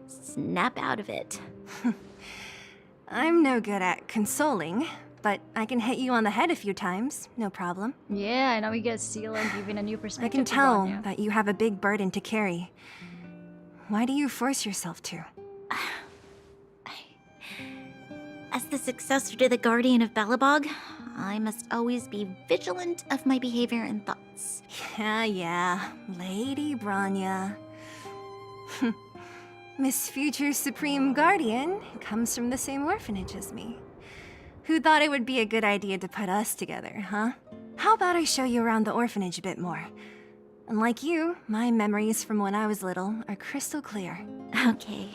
snap out of it. I'm no good at consoling, but I can hit you on the head a few times, no problem. Yeah, and now we get Zila giving a new perspective. I can tell that you have a big burden to carry. Why do you force yourself to? As the successor to the Guardian of Belobog, I must always be vigilant of my behavior and thoughts. Yeah, Lady Branya. Miss Future Supreme Guardian comes from the same orphanage as me. Who thought it would be a good idea to put us together, huh? How about I show you around the orphanage a bit more? Unlike you, my memories from when I was little are crystal clear. Okay.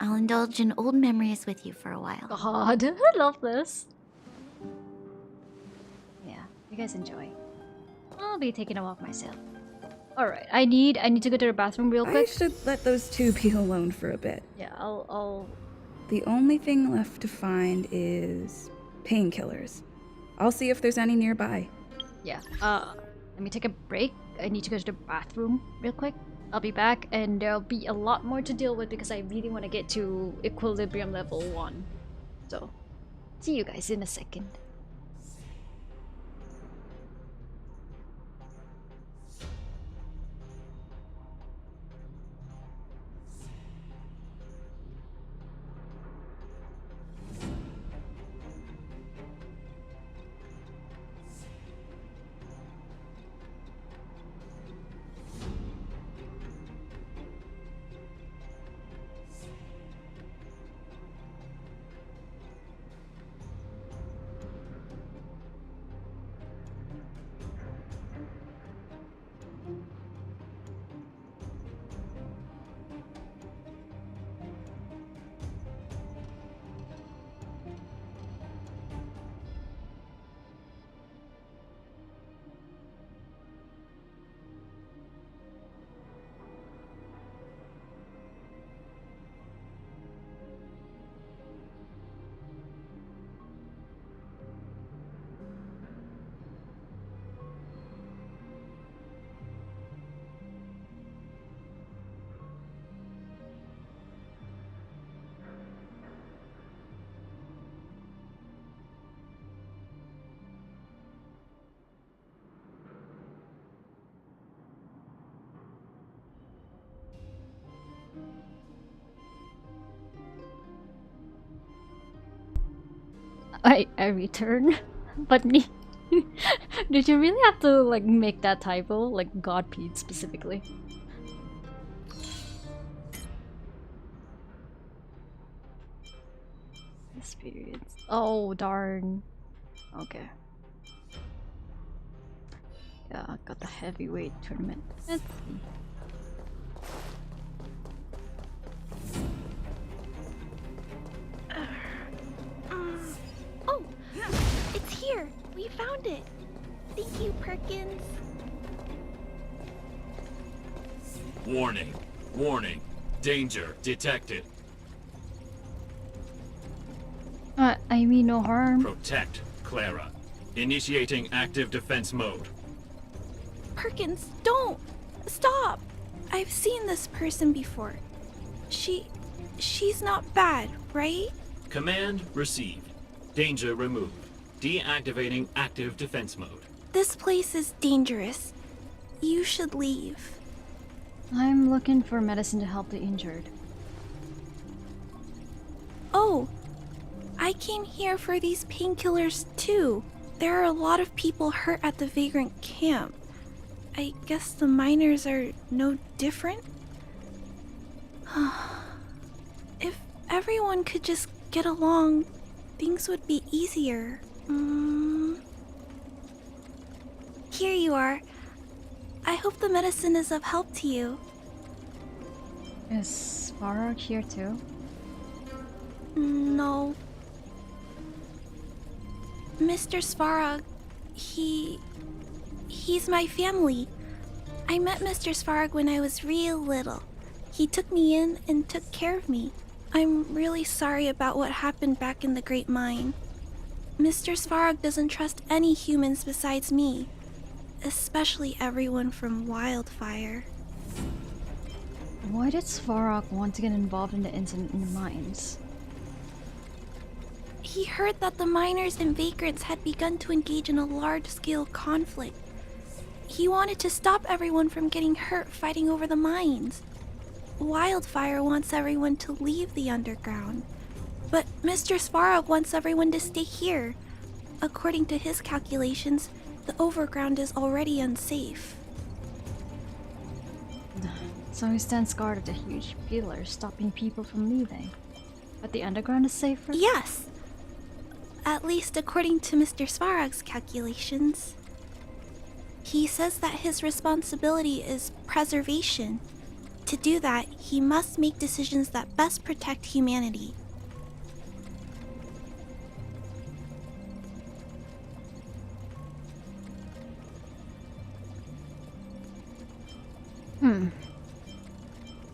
I'll indulge in old memories with you for a while. God, I love this. Yeah, you guys enjoy. I'll be taking a walk myself. Alright, I need to go to the bathroom real quick. I should let those two be alone for a bit. Yeah, I'll... The only thing left to find is painkillers. I'll see if there's any nearby. Yeah, let me take a break. I need to go to the bathroom real quick. I'll be back, and there'll be a lot more to deal with because I really want to get to equilibrium level 1. So, see you guys in a second. I return. But did you really have to like make that typo? Like Godpeed specifically. Experience. Oh darn. Okay. Yeah, I got the heavyweight tournament. Let's see. Oh, it's here. We found it. Thank you, Perkins. Warning. Warning. Danger detected. I mean no harm. Protect Clara. Initiating active defense mode. Perkins, don't! Stop! I've seen this person before. She's not bad, right? Command received. Danger removed. Deactivating active defense mode. This place is dangerous. You should leave. I'm looking for medicine to help the injured. Oh, I came here for these painkillers too. There are a lot of people hurt at the vagrant camp. I guess the miners are no different? If everyone could just get along, things would be easier. Here you are. I hope the medicine is of help to you. Is Svarog here too? No. Mr. Svarog, he's my family. I met Mr. Svarog when I was real little. He took me in and took care of me. I'm really sorry about what happened back in the Great Mine. Mr. Svarog doesn't trust any humans besides me, especially everyone from Wildfire. Why did Svarog want to get involved in the incident in the mines? He heard that the miners and vagrants had begun to engage in a large-scale conflict. He wanted to stop everyone from getting hurt fighting over the mines. Wildfire wants everyone to leave the underground, but Mr. Svarog wants everyone to stay here. According to his calculations, the overground is already unsafe. So he stands guard at the huge pillar, stopping people from leaving. But the underground is safer? Yes! At least according to Mr. Svarog's calculations. He says that his responsibility is preservation. To do that, he must make decisions that best protect humanity.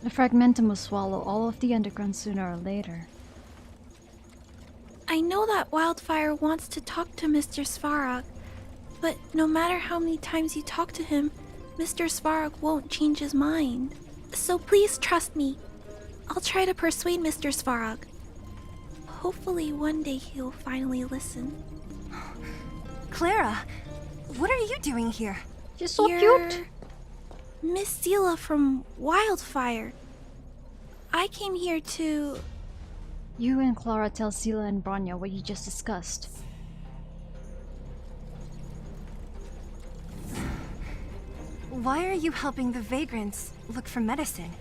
The fragmentum will swallow all of the underground sooner or later. I know that Wildfire wants to talk to Mr. Svarog, but no matter how many times you talk to him, Mr. Svarog won't change his mind. So please trust me. I'll try to persuade Mr. Svarog. Hopefully one day he'll finally listen. Clara, what are you doing here? She's so You're cute. Miss Zila from Wildfire. I came here to... You and Clara tell Zila and Bronya what you just discussed. Why are you helping the vagrants look for medicine?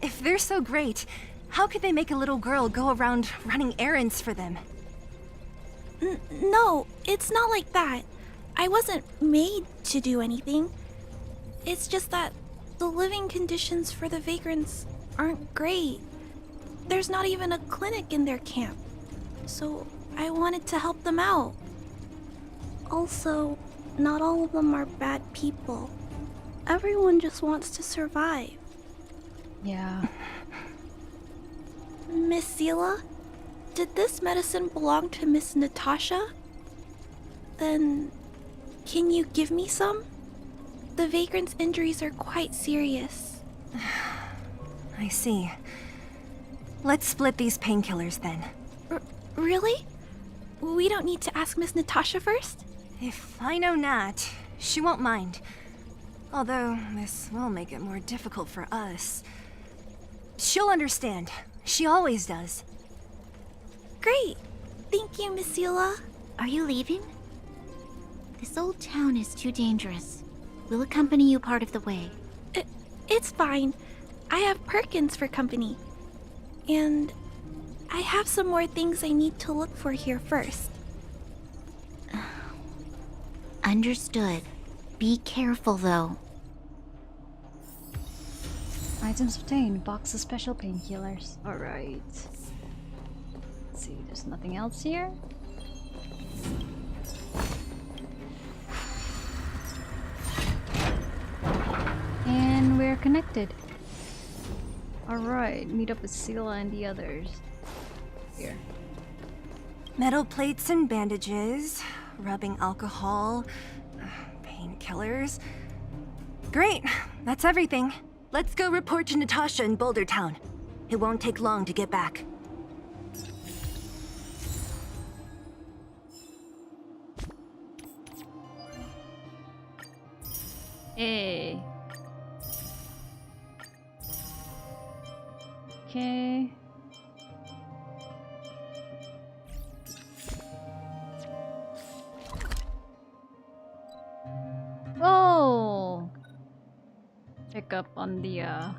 If they're so great, how could they make a little girl go around running errands for them? No, it's not like that. I wasn't made to do anything. It's just that the living conditions for the vagrants aren't great. There's not even a clinic in their camp. So I wanted to help them out. Also, not all of them are bad people. Everyone just wants to survive. Yeah. Miss Zila, did this medicine belong to Miss Natasha? Then, can you give me some? The vagrant's injuries are quite serious. I see. Let's split these painkillers then. Really? We don't need to ask Miss Natasha first? If I know Nat, she won't mind. Although, this will make it more difficult for us. She'll understand. She always does. Great! Thank you, Miss Zila. Are you leaving? This old town is too dangerous. We'll accompany you part of the way. It's fine. I have Perkins for company. And I have some more things I need to look for here first. Understood. Be careful, though. Items obtained. Box of special painkillers. Alright. Let's see, there's nothing else here. And we're connected. Alright, meet up with Sela and the others. Here. Metal plates and bandages, rubbing alcohol, painkillers. Great, that's everything. Let's go report to Natasha in Boulder Town. It won't take long to get back. Hey. Okay. Oh. Pick up on the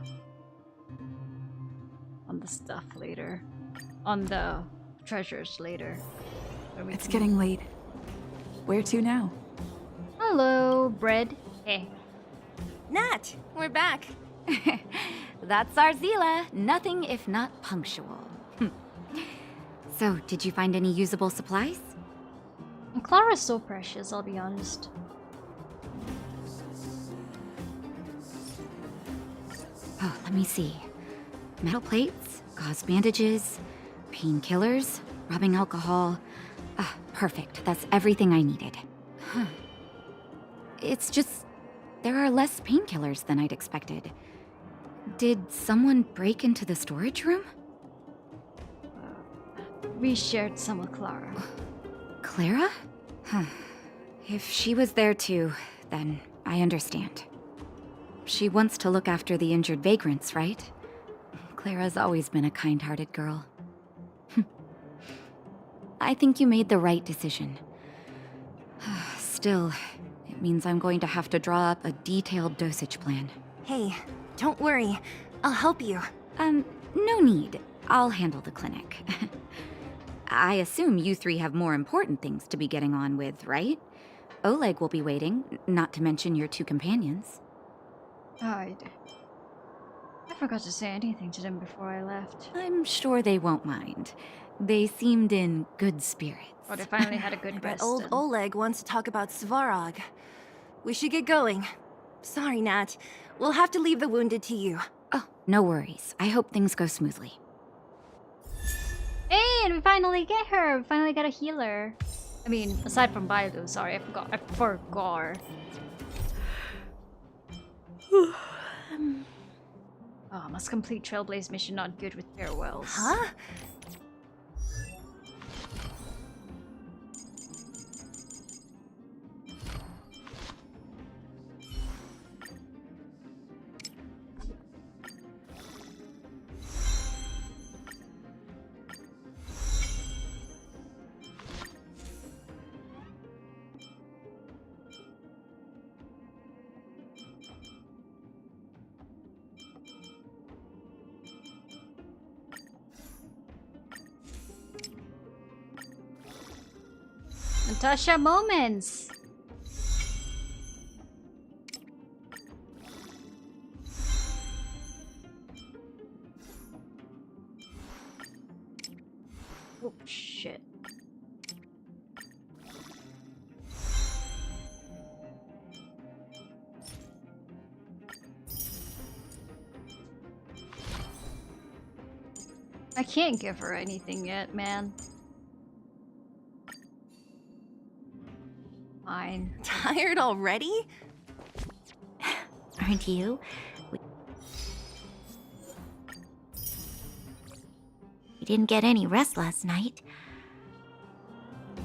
stuff later. On the treasures later. It's getting late. Where to now? Hello, bread. Hey. Nat, we're back. That's our Zila. Nothing if not punctual. So, did you find any usable supplies? Clara's so precious, I'll be honest. Oh, let me see. Metal plates, gauze bandages, painkillers, rubbing alcohol. Ah, perfect. That's everything I needed. Huh. It's just, there are less painkillers than I'd expected. Did someone break into the storage room? We shared some with Clara. Clara? Huh. If she was there too, then I understand. She wants to look after the injured vagrants, right? Clara's always been a kind-hearted girl. I think you made the right decision. Still, it means I'm going to have to draw up a detailed dosage plan. Hey, don't worry. I'll help you. No need. I'll handle the clinic. I assume you three have more important things to be getting on with, right? Oleg will be waiting, not to mention your two companions. I forgot to say anything to them before I left. I'm sure they won't mind. They seemed in good spirits. Oh, they finally had a good But rest. old Oleg wants to talk about Svarog. We should get going. Sorry, Nat. We'll have to leave the wounded to you. Oh, no worries. I hope things go smoothly. Hey, and we finally get her! We finally got a healer. I mean, aside from Bailu, sorry, I forgot. Oh, must complete Trailblaze mission, not good with farewells. Huh? Natasha moments! Oh, shit. I can't give her anything yet, man. Fine. Tired already? Aren't you? We didn't get any rest last night.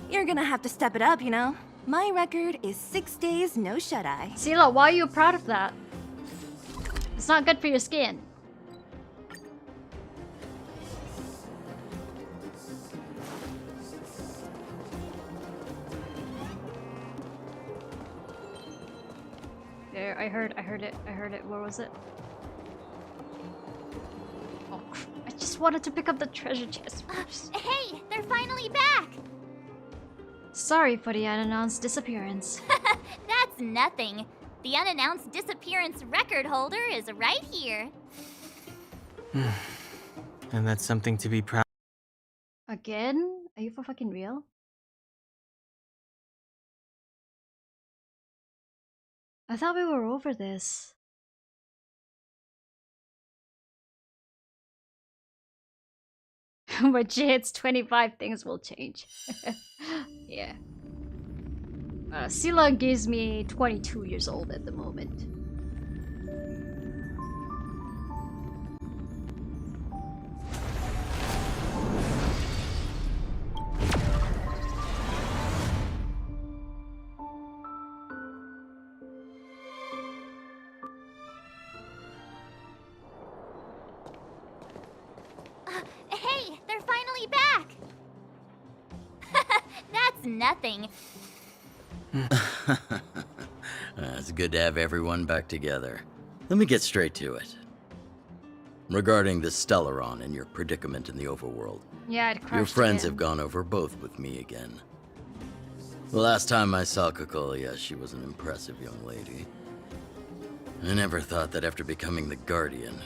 You're gonna have to step it up, you know? My record is 6 days, no shut-eye. Sela, why are you proud of that? It's not good for your skin. there. I heard it. Where was it? Oh, I just wanted to pick up the treasure chest. Hey, they're finally back! Sorry for the unannounced disappearance. That's nothing. The unannounced disappearance record holder is right here. And that's something to be proud. Again? Are you for fucking real? I thought we were over this. When she hits 25, things will change. Yeah. Sila gives me 22 years old at the moment. Hey, they're finally back! That's nothing. It's good to have everyone back together. Let me get straight to it. Regarding the Stellaron and your predicament in the overworld. Yeah, it crashed Your friends again. have gone over both with me again. The last time I saw Kokolia, she was an impressive young lady. I never thought that after becoming the Guardian.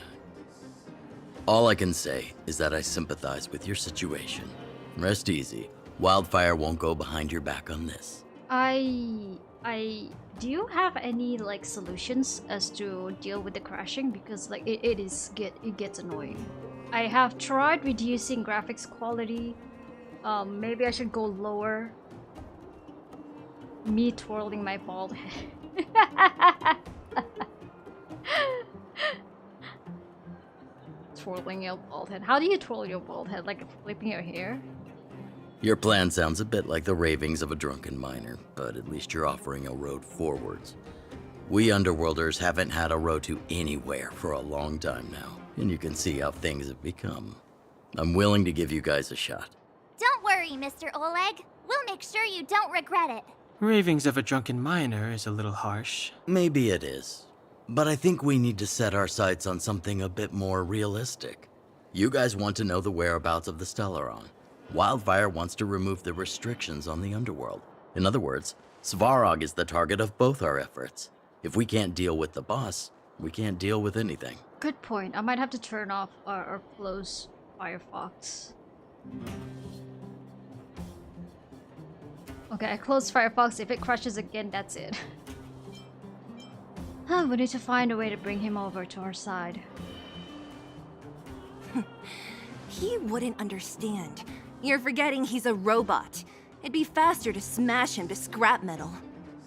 All I can say is that I sympathize with your situation. Rest easy. Wildfire won't go behind your back on this. Do you have any like solutions as to deal with the crashing? Because like it gets annoying. I have tried reducing graphics quality. Maybe I should go lower. Me twirling my bald head. Twirling your bald head. How do you twirl your bald head? Like flipping your hair? Your plan sounds a bit like the ravings of a drunken miner, but at least you're offering a road forwards. We Underworlders haven't had a road to anywhere for a long time now, and you can see how things have become. I'm willing to give you guys a shot. Don't worry, Mr. Oleg. We'll make sure you don't regret it. Ravings of a drunken miner is a little harsh. Maybe it is, but I think we need to set our sights on something a bit more realistic. You guys want to know the whereabouts of the Stellaron. Wildfire wants to remove the restrictions on the underworld. In other words, Svarog is the target of both our efforts. If we can't deal with the boss, we can't deal with anything. Good point. I might have to turn off or close Firefox. Okay, I closed Firefox. If it crashes again, that's it. We need to find a way to bring him over to our side. He wouldn't understand. You're forgetting he's a robot. It'd be faster to smash him to scrap metal.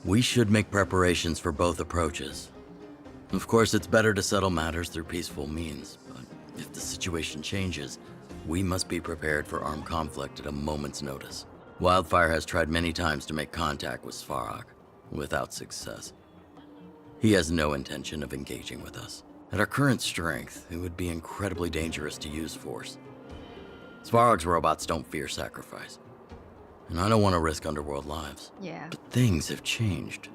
We should make preparations for both approaches. Of course, it's better to settle matters through peaceful means, but if the situation changes, we must be prepared for armed conflict at a moment's notice. Wildfire has tried many times to make contact with Svarog, without success. He has no intention of engaging with us. At our current strength, it would be incredibly dangerous to use force. Svarog's robots don't fear sacrifice. And I don't want to risk Underworld lives. Yeah. But things have changed.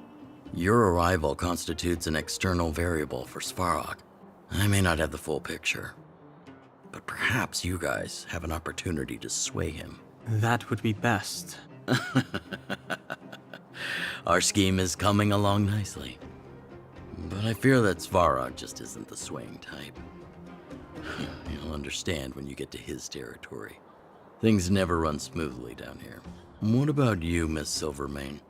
Your arrival constitutes an external variable for Svarog. I may not have the full picture. But perhaps you guys have an opportunity to sway him. That would be best. Our scheme is coming along nicely. But I fear that Svarog just isn't the swaying type. You'll understand when you get to his territory. Things never run smoothly down here. What about you, Miss Silvermane?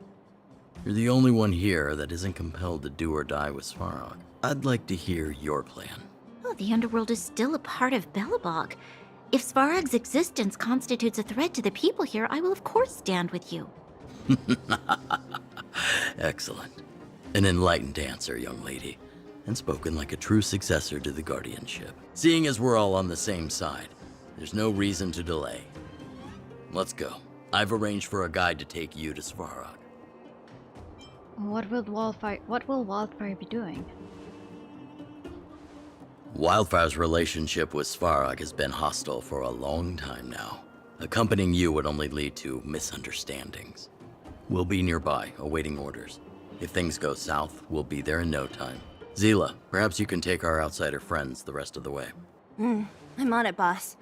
You're the only one here that isn't compelled to do or die with Svarog. I'd like to hear your plan. Oh, the underworld is still a part of Belobog. If Svarog's existence constitutes a threat to the people here, I will of course stand with you. Excellent. An enlightened answer, young lady, and spoken like a true successor to the guardianship. Seeing as we're all on the same side, there's no reason to delay. Let's go. I've arranged for a guide to take you to Svarog. What will Wildfire be doing? Wildfire's relationship with Svarog has been hostile for a long time now. Accompanying you would only lead to misunderstandings. We'll be nearby, awaiting orders. If things go south, we'll be there in no time. Zila, perhaps you can take our outsider friends the rest of the way. I'm on it, boss.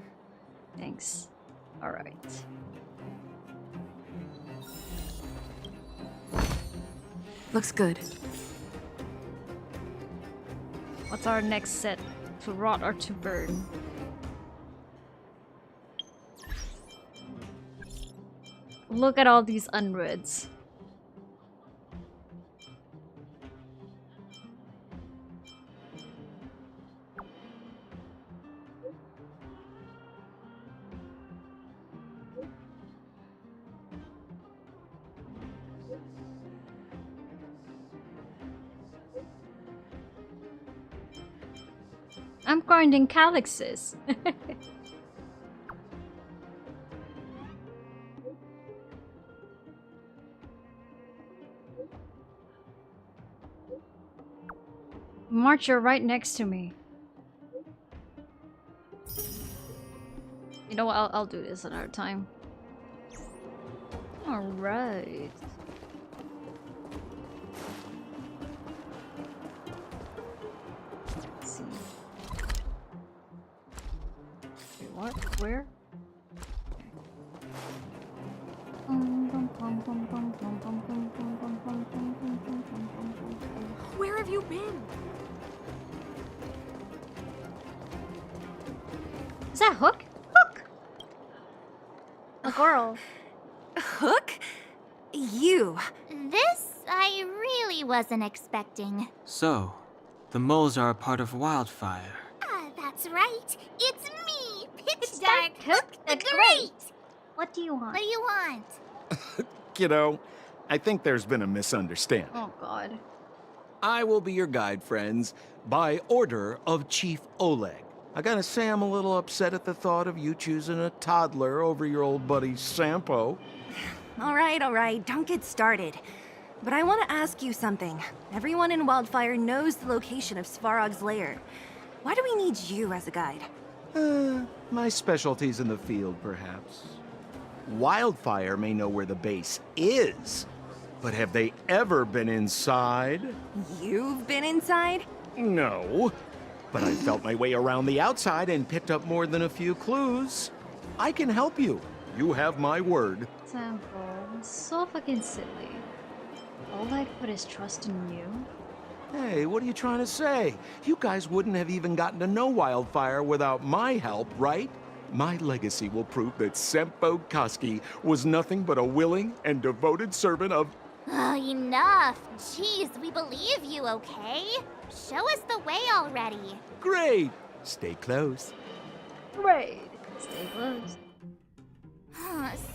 Thanks. Alright. Looks good. What's our next set? To rot or to burn? Look at all these unreads. I'm grinding calyxes. March, you're right next to me. You know what? I'll do this another time. All right. Let's see. Wait, what? Where? Where have you been? Is that Hook? Hook! A girl. Hook? You. This I really wasn't expecting. So, the moles are a part of Wildfire. That's right. It's me, Pitch Dark Hook the Great. What do you want? What do you want? Kiddo, I think there's been a misunderstanding. Oh, God. I will be your guide, friends, by order of Chief Oleg. I gotta say I'm a little upset at the thought of you choosing a toddler over your old buddy Sampo. All right, don't get started. But I want to ask you something. Everyone in Wildfire knows the location of Svarog's lair. Why do we need you as a guide? My specialty's in the field, perhaps. Wildfire may know where the base is, but have they ever been inside? You've been inside? No, but I felt my way around the outside and picked up more than a few clues. I can help you. You have my word. Sample. So fucking silly. Oleg put his trust in you. Hey, what are you trying to say? You guys wouldn't have even gotten to know Wildfire without my help, right? My legacy will prove that Sempo Koski was nothing but a willing and devoted servant of... Oh, enough. Jeez, we believe you, okay? Show us the way already. Great! Stay close. Great. Stay close.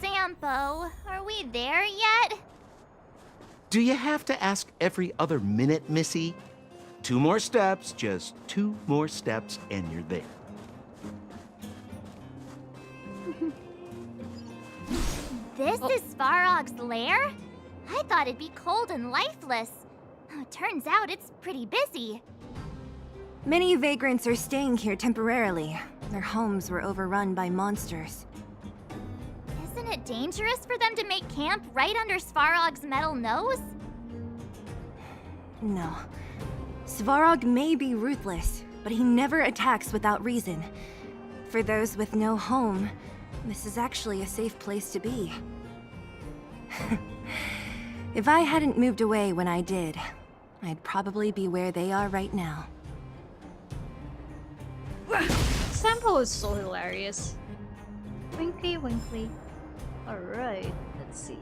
Sampo, are we there yet? Do you have to ask every other minute, Missy? 2 more steps, just 2 more steps, and you're there. This is Svarog's lair? I thought it'd be cold and lifeless. Turns out it's pretty busy. Many vagrants are staying here temporarily. Their homes were overrun by monsters. Isn't it dangerous for them to make camp right under Svarog's metal nose? No. Svarog may be ruthless, but he never attacks without reason. For those with no home, this is actually a safe place to be. If I hadn't moved away when I did, I'd probably be where they are right now. Sample is so hilarious. Winkly, winkly. Alright, let's see.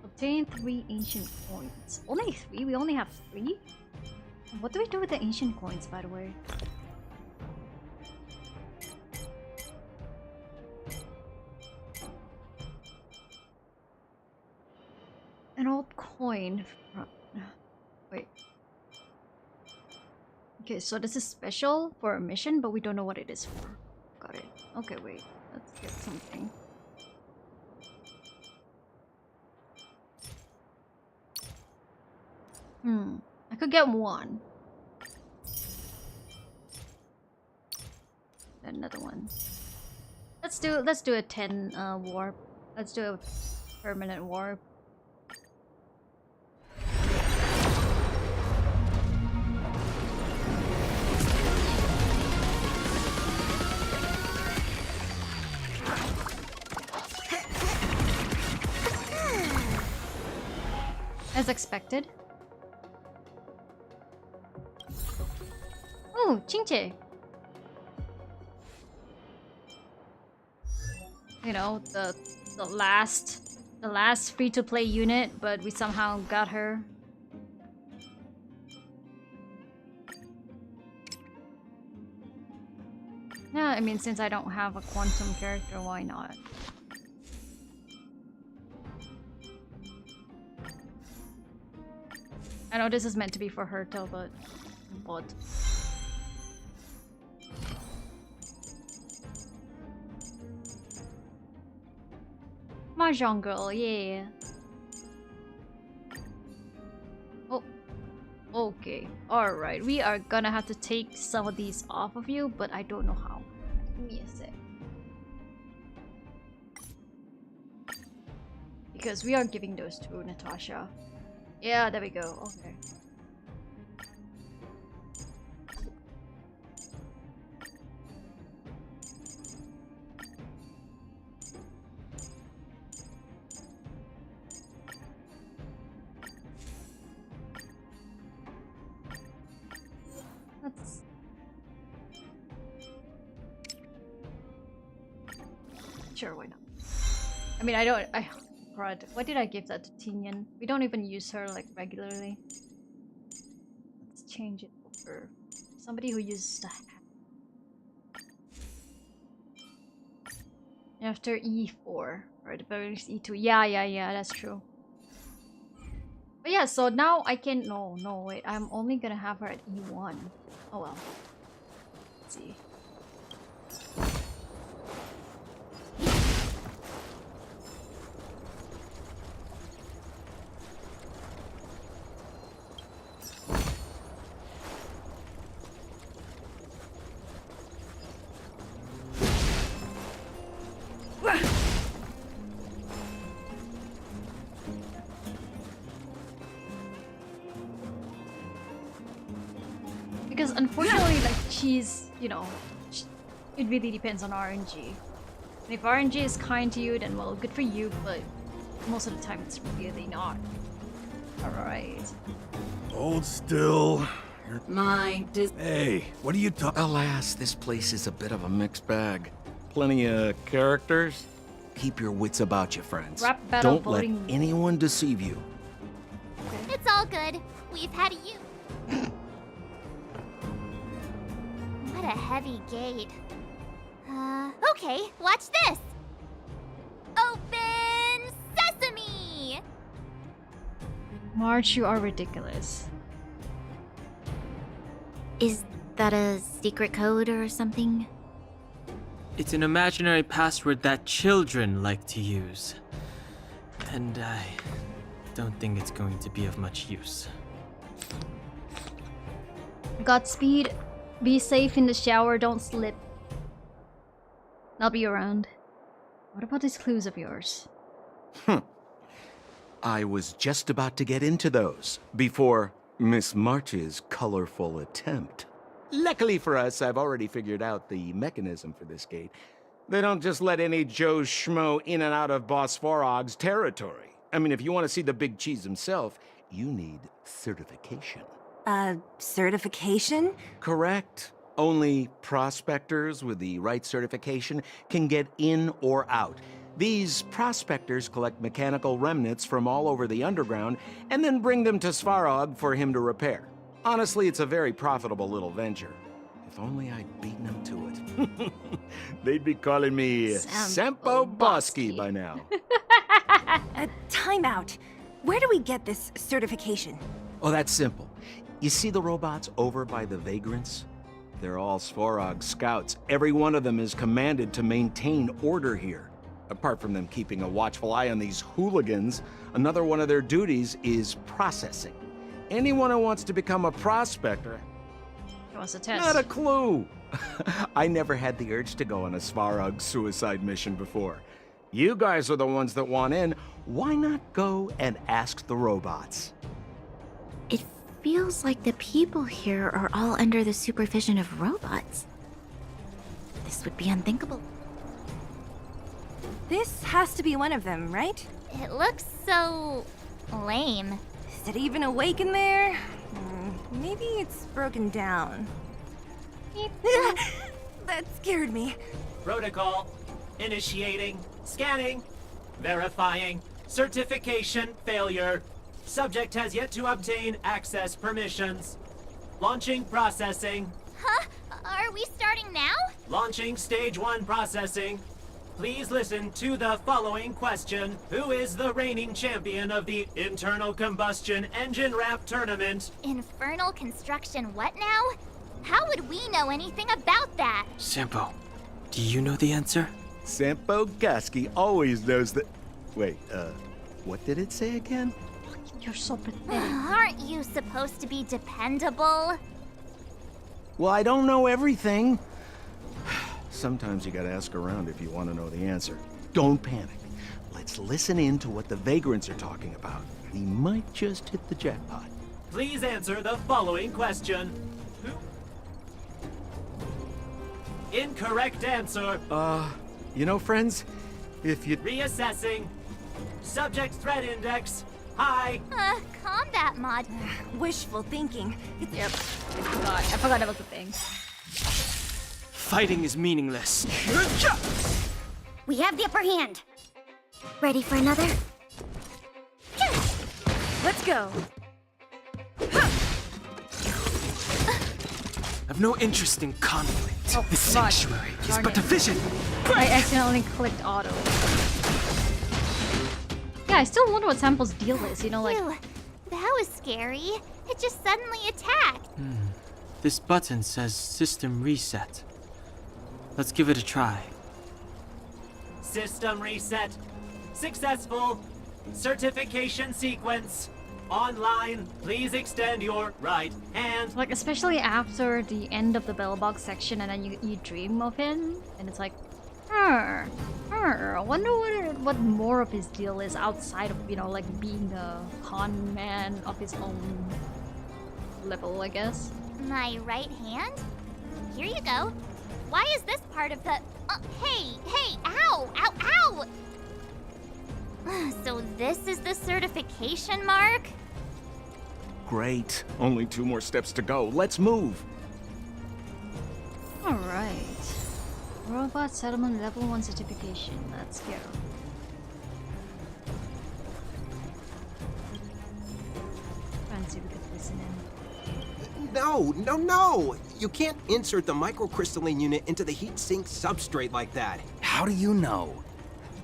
Obtain 3 ancient coins. Only 3? We only have 3? What do we do with the ancient coins, by the way? An old coin. Wait. Okay, so this is special for a mission, but we don't know what it is for. Got it. Okay, wait. Let's get something. I could get 1. Another one. Let's do a 10 warp Let's do a permanent warp. As expected. Oh, Chinche. You know, the last free-to-play unit, but we somehow got her. Yeah, I mean, since I don't have a quantum character, why not? I know this is meant to be for Herto, but what? Mahjong girl, yeah. Oh, okay. Alright, we are gonna have to take some of these off of you, but I don't know how. Give me a sec. Because we are giving those to Natasha. Yeah, there we go. Okay. That's... Sure, why not? I mean, God, why did I give that to Tinian? We don't even use her like regularly. Let's change it over. Somebody who uses the after E4 or the very least E2. Yeah, that's true. But yeah, so now I can no wait, I'm only gonna have her at E1. Oh well. Let's see. Because unfortunately, like, she's, you know, it really depends on RNG. And if RNG is kind to you, then well, good for you, but most of the time it's really not. Alright. Hold still. Hey, what are you talking? Alas, this place is a bit of a mixed bag. Plenty of characters. Keep your wits about you, friends. Rap battle Don't let voting. anyone deceive you. It's all good. We've had you. What a heavy gate. Okay, watch this. Open sesame! March, you are ridiculous. Is that a secret code or something? It's an imaginary password that children like to use. And I don't think it's going to be of much use. Godspeed. Be safe in the shower, don't slip. I'll be around. What about these clues of yours? I was just about to get into those before Miss March's colorful attempt. Luckily for us, I've already figured out the mechanism for this gate. They don't just let any Joe Schmo in and out of Boss Farog's territory. I mean, if you want to see the big cheese himself, you need certification. Certification? Correct. Only prospectors with the right certification can get in or out. These prospectors collect mechanical remnants from all over the underground and then bring them to Svarog for him to repair. Honestly, it's a very profitable little venture. If only I'd beaten them to it. They'd be calling me Sempo Bosky by now. Time out. Where do we get this certification? Oh, that's simple. You see the robots over by the Vagrants? They're all Svarog scouts. Every one of them is commanded to maintain order here. Apart from them keeping a watchful eye on these hooligans, another one of their duties is processing. Anyone who wants to become a prospector... What's the test? Not a clue! I never had the urge to go on a Svarog suicide mission before. You guys are the ones that want in. Why not go and ask the robots? It feels like the people here are all under the supervision of robots. This would be unthinkable. This has to be one of them, right? It looks so lame. Is it even awake in there? Maybe it's broken down. That scared me. Protocol. Initiating. Scanning. Verifying. Certification failure. Subject has yet to obtain access permissions. Launching processing. Huh? Are we starting now? Launching stage 1 processing. Please listen to the following question. Who is the reigning champion of the Internal Combustion Engine Ramp Tournament? Infernal construction what now? How would we know anything about that? Sampo, do you know the answer? Sampo Koski always knows that... Wait, what did it say again? You're so pathetic. Aren't you supposed to be dependable? Well, I don't know everything. Sometimes you gotta ask around if you want to know the answer. Don't panic. Let's listen in to what the vagrants are talking about. We might just hit the jackpot. Please answer the following question. Who? Incorrect answer. You know, friends, if you... Reassessing. Subject threat index. High. Combat mod. Wishful thinking. Yep. I forgot about the thing. Fighting is meaningless. We have the upper hand. Ready for another? Let's go. I've no interest in conflict. Oh, the sanctuary is darn but it. a vision. I accidentally clicked auto. Yeah, I still wonder what Sample's deal is, you know, like... Ew, that was scary. It just suddenly attacked. This button says system reset. Let's give it a try. System reset. Successful. Certification sequence. Online. Please extend your right hand. Like, especially after the end of the bell box section and then you dream of him, and it's like, I wonder what more of his deal is outside of, you know, like being a con man of his own level, I guess. My right hand? Here you go. Why is this part of the... hey, ow, ow, ow! So this is the certification mark? Great. Only 2 more steps to go. Let's move. Alright. Robot Settlement Level 1 certification. Let's go. Try and see if we can listen in. No! You can't insert the microcrystalline unit into the heat sink substrate like that. How do you know?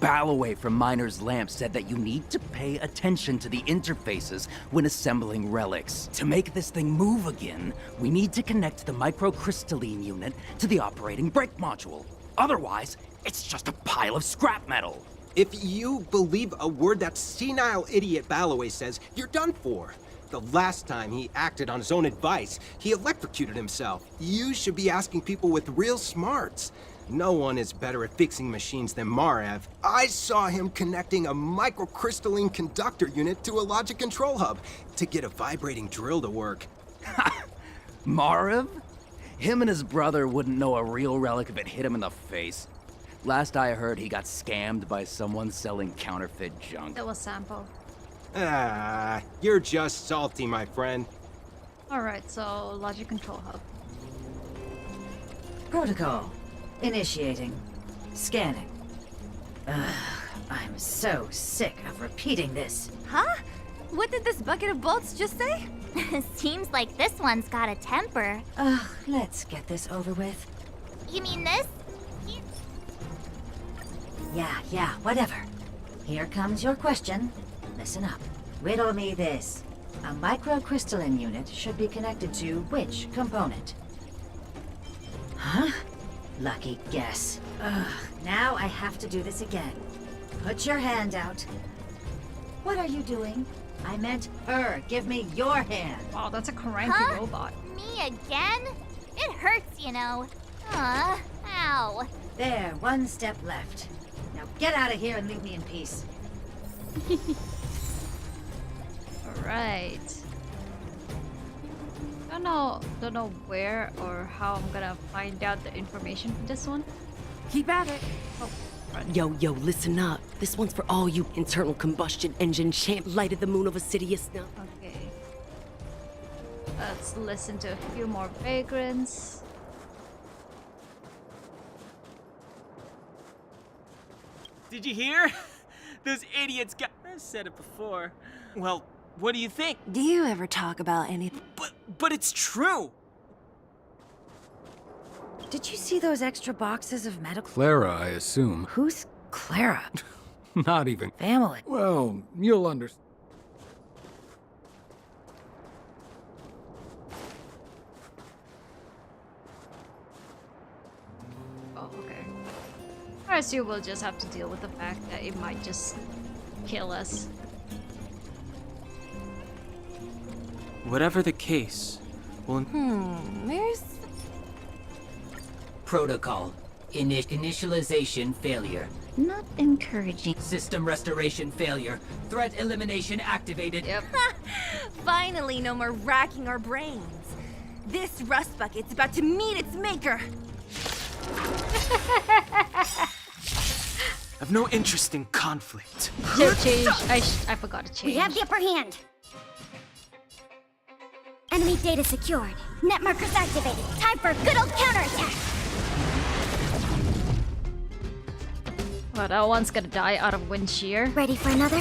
Balloway from Miner's Lamp said that you need to pay attention to the interfaces when assembling relics. To make this thing move again, we need to connect the microcrystalline unit to the operating brake module. Otherwise, it's just a pile of scrap metal. If you believe a word that senile idiot Balloway says, you're done for. The last time he acted on his own advice, he electrocuted himself. You should be asking people with real smarts. No one is better at fixing machines than Marev. I saw him connecting a microcrystalline conductor unit to a logic control hub to get a vibrating drill to work. Marev? Him and his brother wouldn't know a real relic if it hit him in the face. Last I heard, he got scammed by someone selling counterfeit junk. That was Sampo. You're just salty, my friend. Alright, so logic control hub. Protocol. Initiating. Scanning. I'm so sick of repeating this. Huh? What did this bucket of bolts just say? Seems like this one's got a temper. Let's get this over with. You mean this? Yeah, whatever. Here comes your question. Listen up. Riddle me this. A microcrystalline unit should be connected to which component? Huh? Lucky guess. Now I have to do this again. Put your hand out. What are you doing? I meant her. Give me your hand. Wow, that's a cranky robot. Me again? It hurts, you know. Ow. There, one step left. Now Now get out of here and leave me in peace. Alright. Don't know where or how I'm gonna find out the information for this one. Keep at it. Oh, right. Yo, listen up. This one's for all you internal combustion engine champ light of the moon of Assidious now. Okay. Let's listen to a few more vagrants. Did you hear? Those idiots got... I said it before. Well, what do you think? Do you ever talk about anything? But it's true! Did you see those extra boxes of medical... Clara, I assume. Who's Clara? Not even. Family. Well, you'll understand. Oh, okay. I assume we'll just have to deal with the fact that it might just kill us. Whatever the case, we'll... There's... Protocol. Initialization failure. Not encouraging. System restoration failure. Threat elimination activated. Yep. Finally, no more racking our brains. This rust bucket's about to meet its maker. I've no interest in conflict. Change. I forgot to change. We have the upper hand. Enemy data secured. Net markers activated. Time for a good old counterattack. Well, that one's gonna die out of wind shear. Ready for another?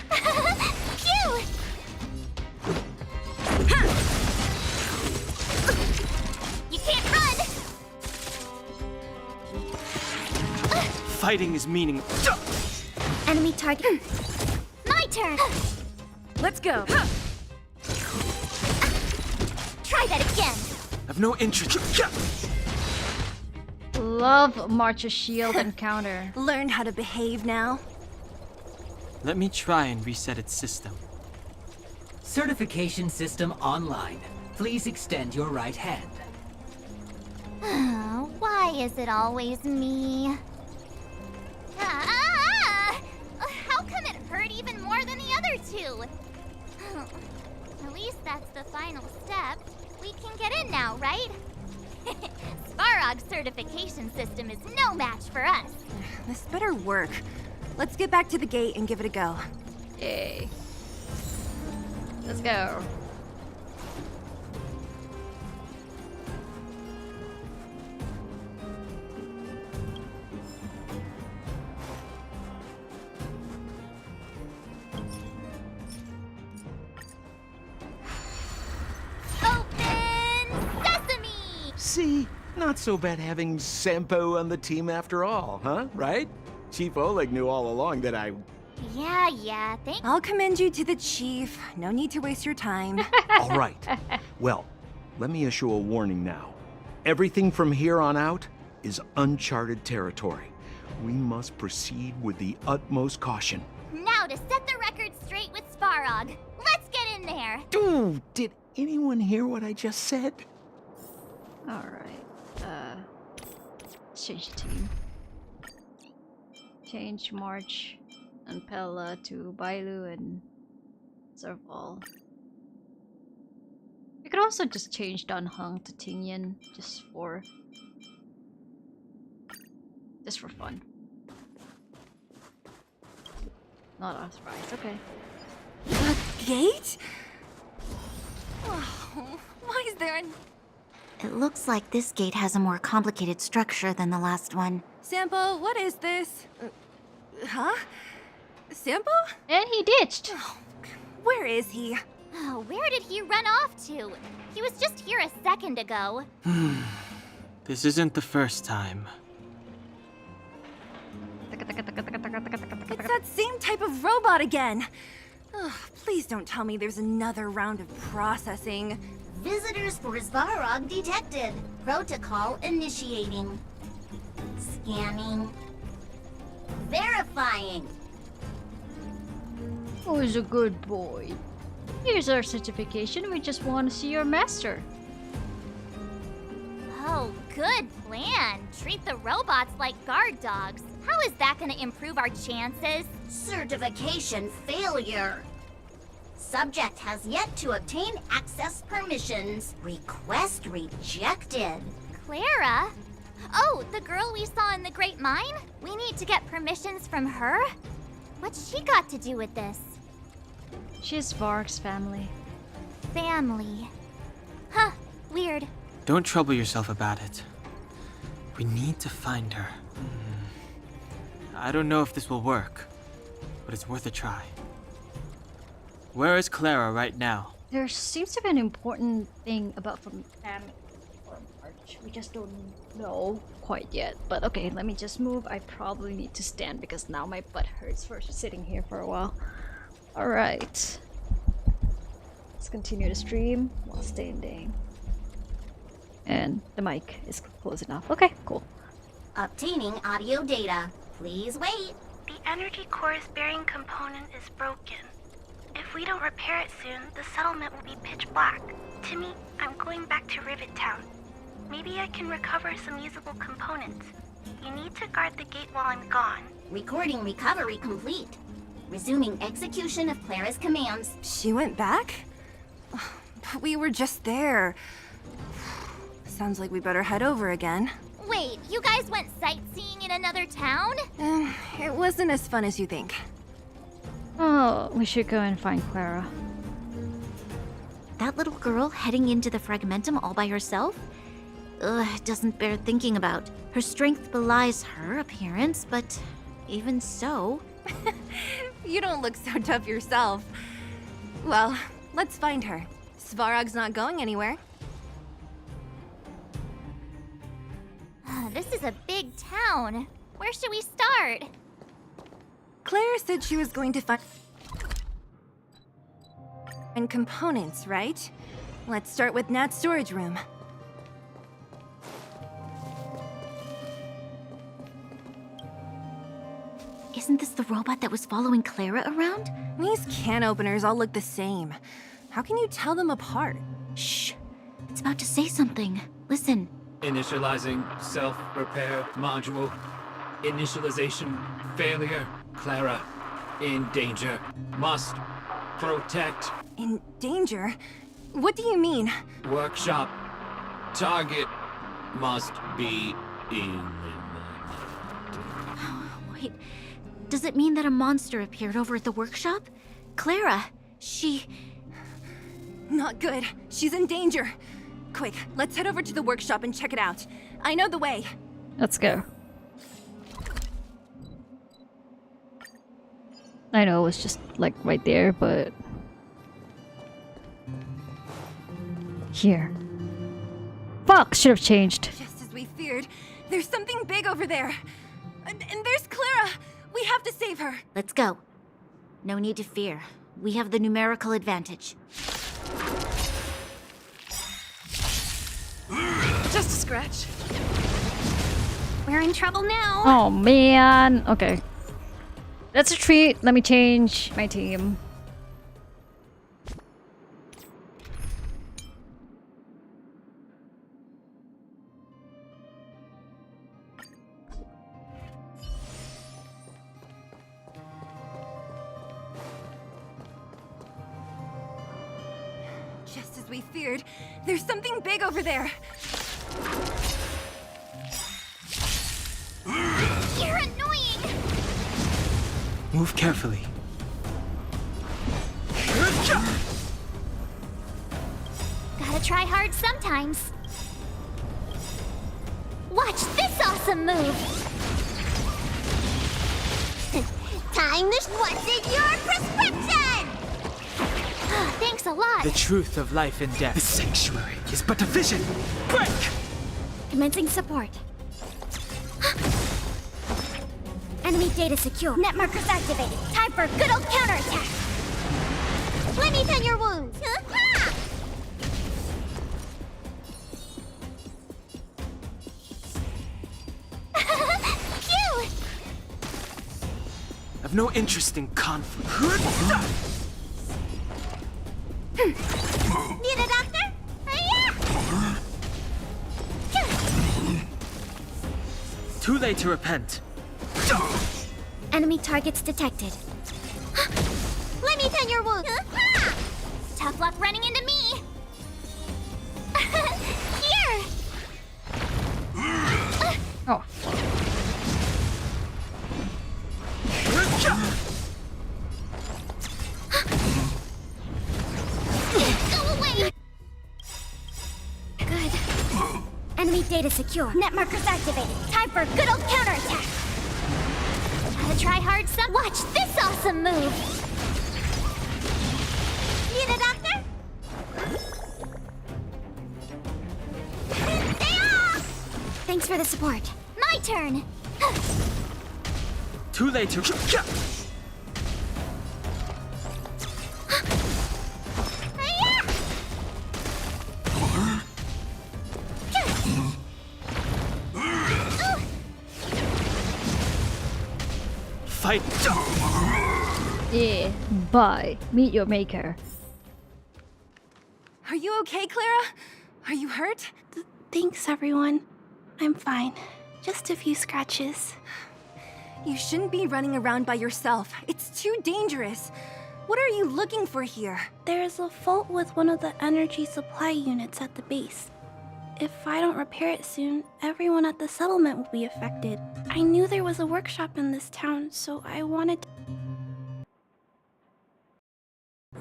Phew! You can't run! Fighting is meaningless. Enemy target. My turn! Let's go! Try that again! I've no interest. Love March's shield and counter. Learned how to behave now. Let me try and reset its system. Certification system online. Please extend your right hand. Why is it always me? How come it hurt even more than the other two? At least that's the final step. We can get in now, right? Svarog's certification system is no match for us. This better work. Let's get back to the gate and give it a go. Yay. Let's go. See? Not so bad having Sampo on the team after all, huh? Right? Chief Oleg knew all along that I... Yeah, thanks. I'll commend you to the chief. No need to waste your time. All right. Well, let me issue a warning now. Everything from here on out is uncharted territory. We must proceed with the utmost caution. Now to set the record straight with Svarog. Let's get in there. Dude, did anyone hear what I just said? Alright. Change team. Change March and Pella to Bailu and Serval. We could also just change Dan Heng to Tingyan just for fun. Not authorized, okay. A gate? Oh, why is there an... It looks like this gate has a more complicated structure than the last one. Sampo, what is this? Huh? Sampo? And he ditched. Oh, where is he? Oh, where did he run off to? He was just here a second ago. This isn't the first time. It's that same type of robot again. Ugh, please don't tell me there's another round of processing. Visitors for Svarog detected. Protocol initiating. Scanning. Verifying. Who's a good boy? Here's our certification. We just want to see your master. Good plan. Treat the robots like guard dogs. How is that gonna improve our chances? Certification failure. Subject has yet to obtain access permissions. Request rejected. Clara? Oh, the girl we saw in the Great Mine? We need to get permissions from her? What's she got to do with this? She's Varg's family. Family. Huh, weird. Don't trouble yourself about it. We need to find her. I don't know if this will work, but it's worth a try. Where is Clara right now? There seems to be an important thing about from family or March. We just don't know quite yet. But okay, let me just move. I probably need to stand because now my butt hurts for sitting here for a while. Alright. Let's continue to stream while standing. And the mic is close enough. Okay, cool. Obtaining audio data. Please wait. The energy core's bearing component is broken. If we don't repair it soon, the settlement will be pitch black. Timmy, I'm going back to Rivet Town. Maybe I can recover some usable components. You need to guard the gate while I'm gone. Recording recovery complete. Resuming execution of Clara's commands. She went back? But we were just there. Sounds like we better head over again. Wait, you guys went sightseeing in another town? It wasn't as fun as you think. Oh, we should go and find Clara. That little girl heading into the Fragmentum all by herself? Ugh, it doesn't bear thinking about. Her strength belies her appearance, but even so... You don't look so tough yourself. Well, let's find her. Svarog's not going anywhere. This is a big town. Where should we start? Claire said she was going to find components, right? Let's start with Nat's storage room. Isn't this the robot that was following Clara around? These can openers all look the same. How can you tell them apart? Shh. It's about to say something. Listen. Initializing self-repair module. Initialization failure. Clara, in danger. Must protect. In danger? What do you mean? Workshop. Target must be eliminated. Wait, does it mean that a monster appeared over at the workshop? Clara, she... Not good. She's in danger. Quick, let's head over to the workshop and check it out. I know the way. Let's go. I know it was just like right there, but... Here. Fuck! Should have changed. Just as we feared, there's something big over there. And there's Clara! We have to save her! Let's go. No need to fear. We have the numerical advantage. Just a scratch. We're in trouble now. Oh man. Okay. Let's retreat. Let me change my team. Just as we feared, there's something big over there. You're annoying. Move carefully. Gotta try hard sometimes. Watch this awesome move. Time to... What's in your prescription? Thanks a lot. The truth of life and death. The sanctuary is but a vision. Break! Commencing support. Enemy data secure. Net markers activated. Time for a good old counterattack. Let me tend your wounds. Cute. I've no interest in conflict. Need a doctor? Too late to repent. Enemy targets detected. Let me tend your wounds. Tough luck running into me. Here. Oh. Go away. Good. Enemy data secure. Net markers activated. Time for a good old counterattack. Gotta try hard some. Watch this awesome move. Need a doctor? Thanks for the support. My turn. Too late to. Fight. Yeah, bye. Meet your maker. Are you okay, Clara? Are you hurt? Thanks, everyone. I'm fine. Just a few scratches. You shouldn't be running around by yourself. It's too dangerous. What are you looking for here? There's a fault with one of the energy supply units at the base. If I don't repair it soon, everyone at the settlement will be affected. I knew there was a workshop in this town, so I wanted to...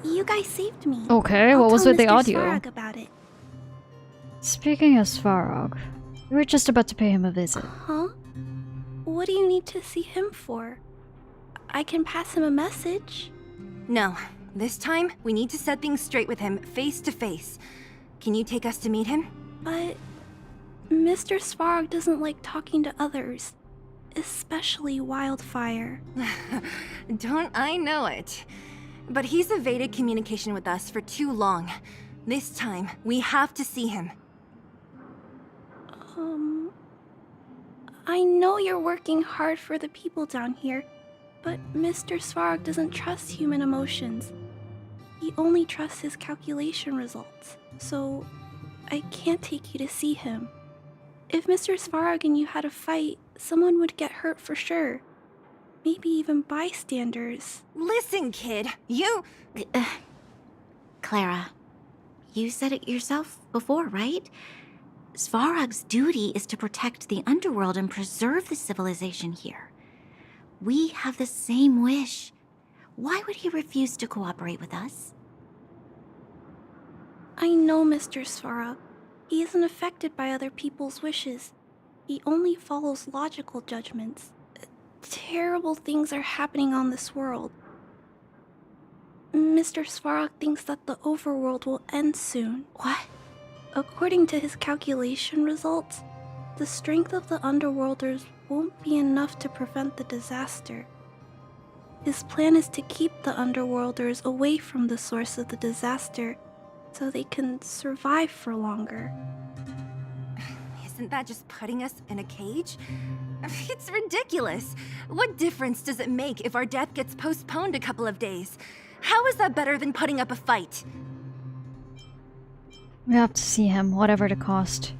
You guys saved me. Okay, I'll what was tell with the Mr. audio? Svarog about it. Speaking of Svarog, we were just about to pay him a visit. Huh? What do you need to see him for? I can pass him a message. No. This time, we need to set things straight with him, face to face. Can you take us to meet him? But Mr. Svarog doesn't like talking to others, especially Wildfire. Don't I know it? But he's evaded communication with us for too long. This time, we have to see him. I know you're working hard for the people down here, but Mr. Svarog doesn't trust human emotions. He only trusts his calculation results, so I can't take you to see him. If Mr. Svarog and you had a fight, someone would get hurt for sure. Maybe even bystanders. Listen, kid, you... Clara, you said it yourself before, right? Svarog's duty is to protect the underworld and preserve the civilization here. We have the same wish. Why would he refuse to cooperate with us? I know Mr. Svarog. He isn't affected by other people's wishes. He only follows logical judgments. Terrible things are happening on this world. Mr. Svarog thinks that the overworld will end soon. What? According to his calculation results, the strength of the Underworlders won't be enough to prevent the disaster. His plan is to keep the Underworlders away from the source of the disaster so they can survive for longer. Isn't that just putting us in a cage? It's ridiculous. What difference does it make if our death gets postponed a couple of days? How is that better than putting up a fight? We have to see him, whatever the cost.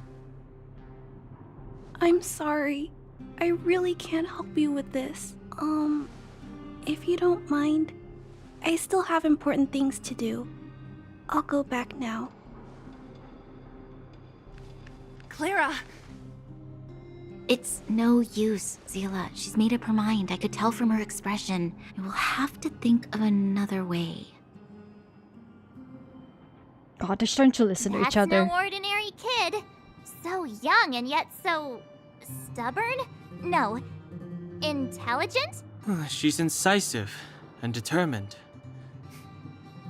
I'm sorry. I really can't help you with this. If you don't mind, I still have important things to do. I'll go back now. Clara! It's no use, Zila. She's made up her mind. I could tell from her expression. We'll have to think of another way. God, they're starting to listen to each other. That's no ordinary kid. So young and yet so... stubborn? No. Intelligent? She's incisive and determined.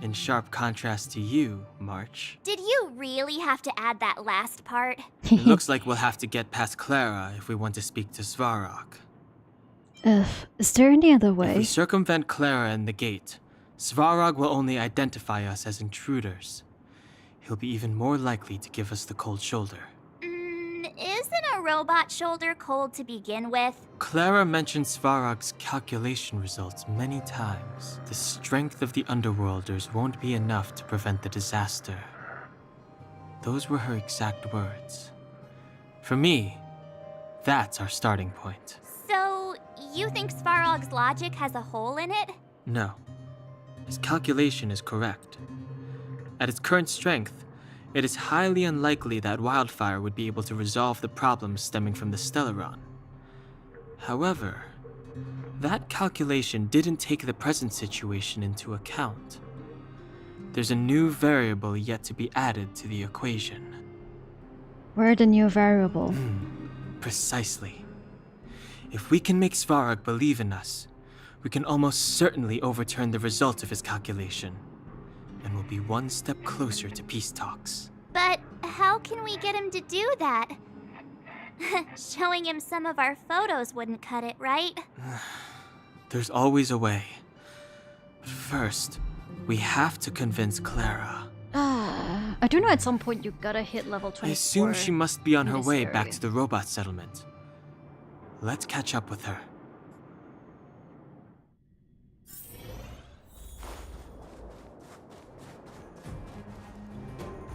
In sharp contrast to you, March. Did you really have to add that last part? It looks like we'll have to get past Clara if we want to speak to Svarog. Is there any other If we way? circumvent Clara and the gate, Svarog will only identify us as intruders. He'll be even more likely to give us the cold shoulder. Isn't a robot shoulder cold to begin with? Clara mentioned Svarog's calculation results many times. The strength of the Underworlders won't be enough to prevent the disaster. Those were her exact words. For me, That's our starting point. So, you think Svarog's logic has a hole in it? No. His calculation is correct. At its current strength, it is highly unlikely that wildfire would be able to resolve the problems stemming from the Stellaron. However, that calculation didn't take the present situation into account. There's a new variable yet to be added to the equation. Where the new variable? Precisely. If we can make Svarog believe in us, we can almost certainly overturn the result of his calculation, and we'll be one step closer to peace talks. But how can we get him to do that? Showing him some of our photos wouldn't cut it, right? There's always a way. But first, we have to convince Clara. I do know at some point you gotta hit level 24. I assume she must be on her in this way area. back to the robot settlement. Let's catch up with her.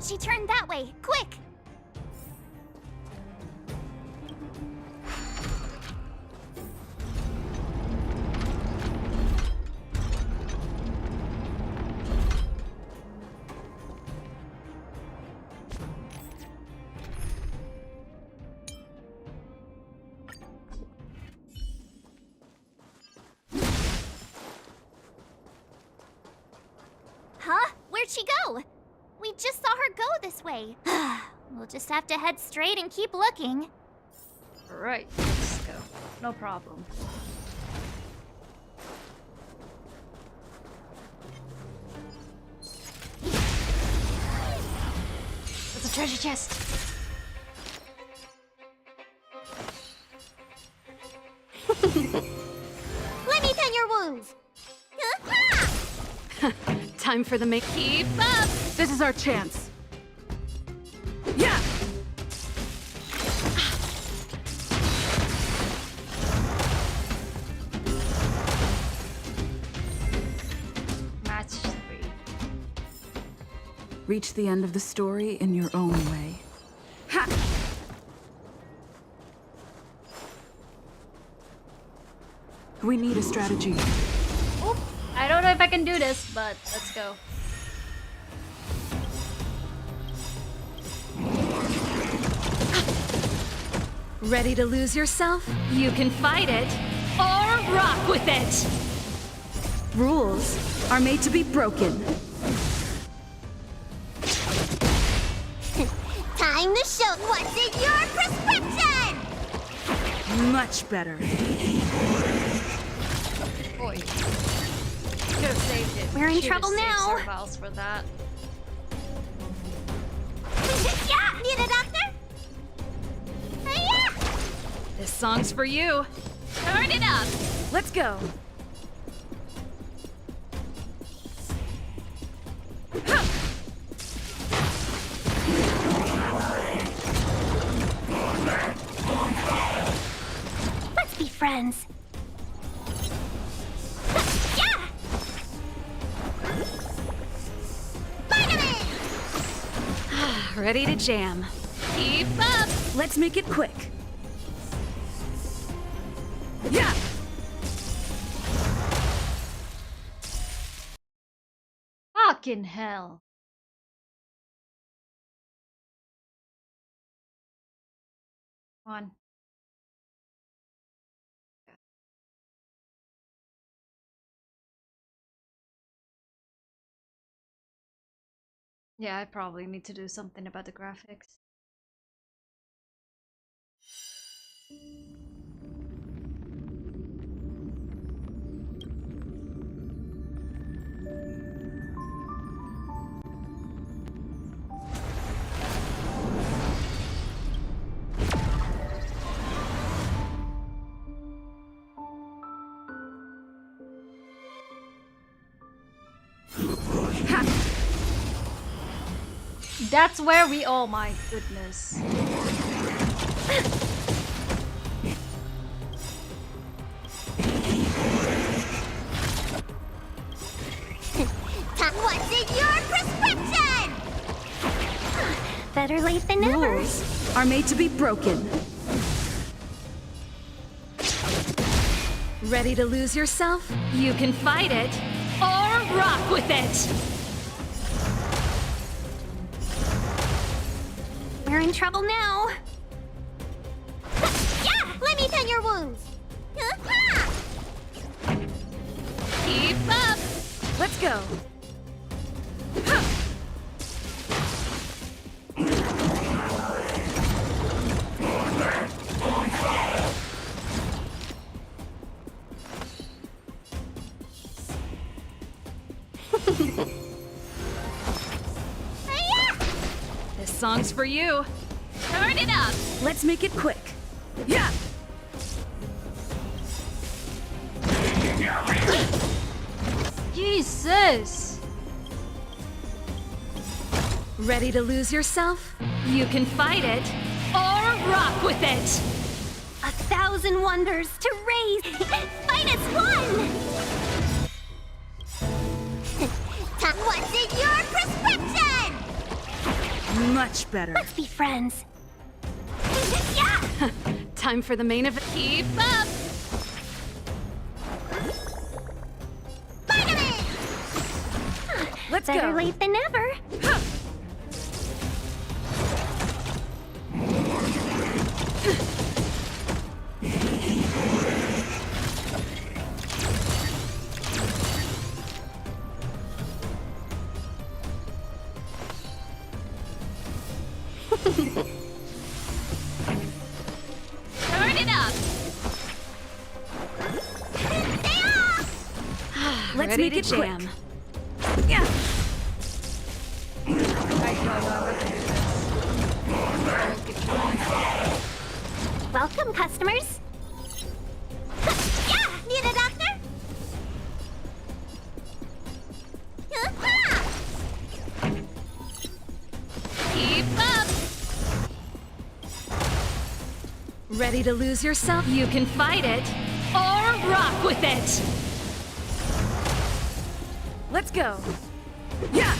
She turned that way, quick! Huh? Where'd she go? We just saw her go this way. We'll just have to head straight and keep looking. Right, let's go. No problem. It's a treasure chest. Let me tend your wounds. Time for the make. Keep up! This is our chance. Yeah! Match 3. Reach the end of the story in your own way. Ha! We need a strategy. Oh, I don't know if I can do this, but let's go. Ready to lose yourself? You can fight it, or rock with it! Rules are made to be broken. Time to show what's in your prescription! Much better. Boy. Could have saved it. We're in Should've trouble saved now. Servals for that. Yeah! Need a doctor? Yeah! This song's for you. Turn it up! Let's go. Let's be friends. Yeah! Ready to jam. Keep up! Let's make it quick. Yeah! Fucking hell. Come on. Yeah, I probably need to do something about the graphics. That's where we. Oh my goodness. What's in your prescription? Better late than never. Rules are made to be broken. Ready to lose yourself? You can fight it or rock with it! We're in trouble now. Yeah! Let me tend your wounds. Keep up! Let's go! This song's for you. Turn it up! Let's make it quick. Yeah! Jesus! Ready to lose yourself? You can fight it or rock with it! 1,000 wonders to raise. Fight as one! What's in your prescription? Much better. Let's be friends. Time for the main event. Keep up! Let's Better go. late than never. Turn it up! Let's Ready make to it jam. quick. Yeah. Welcome, customers. Yeah! Need a doctor? Keep up! Ready to lose yourself? You can fight it or rock with it! Let's go. Yeah!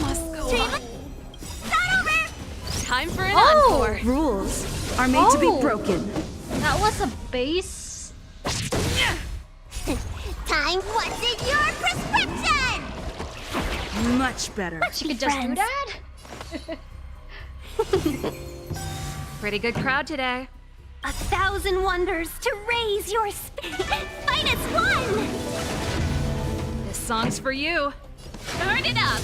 Must go on. Time for an encore. Rules are made to be broken. That was a base. Time, what's in your prescription? Much better. She could just do that? Pretty good crowd today. 1,000 wonders to raise your fight as one! This song's for you. Turn it up!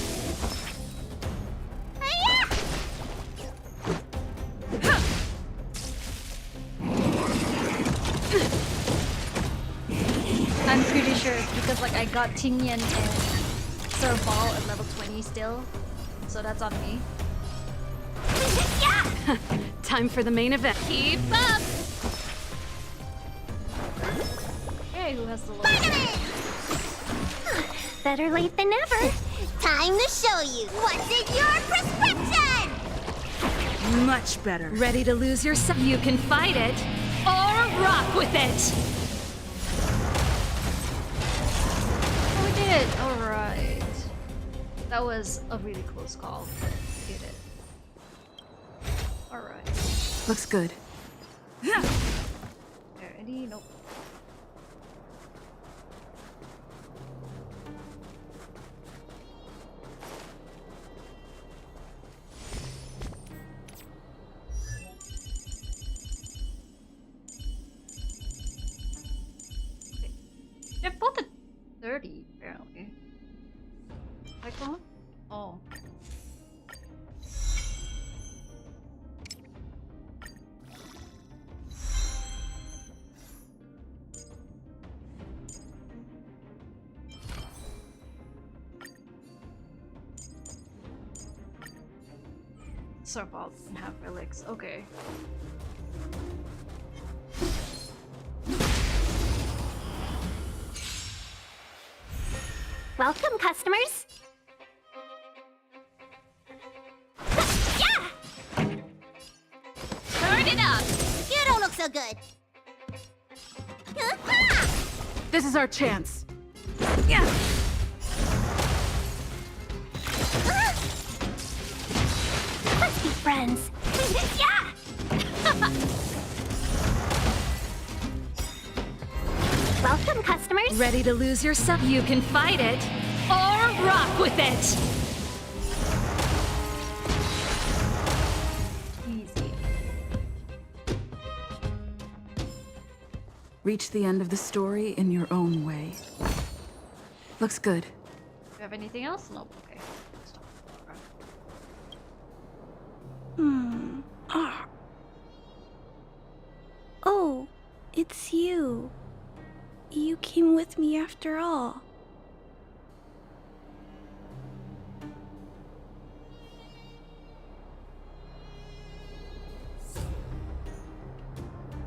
I'm pretty sure it's because like I got Tingyan and Serval at level 20 still. So that's on me. Time for the main event. Keep up! Hey, who has the lowest? Better late than never. Time to show you what's in your prescription! Much better. Ready to lose yourself? You can fight it or rock with it! Oh, we did it! Alright. That was a really close call, but we did it. Alright. Looks good. Ready? Nope. They're both at 30, apparently. Like one? Oh. Serval doesn't have relics. Okay. Welcome, customers. Yeah! Turn it up! You don't look so good. This is our chance. Yeah! Let's be friends. Yeah! Welcome, customers. Ready to lose yourself? You can fight it or rock with it. Reach the end of the story in your own way. Looks good. Do you have anything else? Nope. Okay. Oh, it's you. You came with me after all.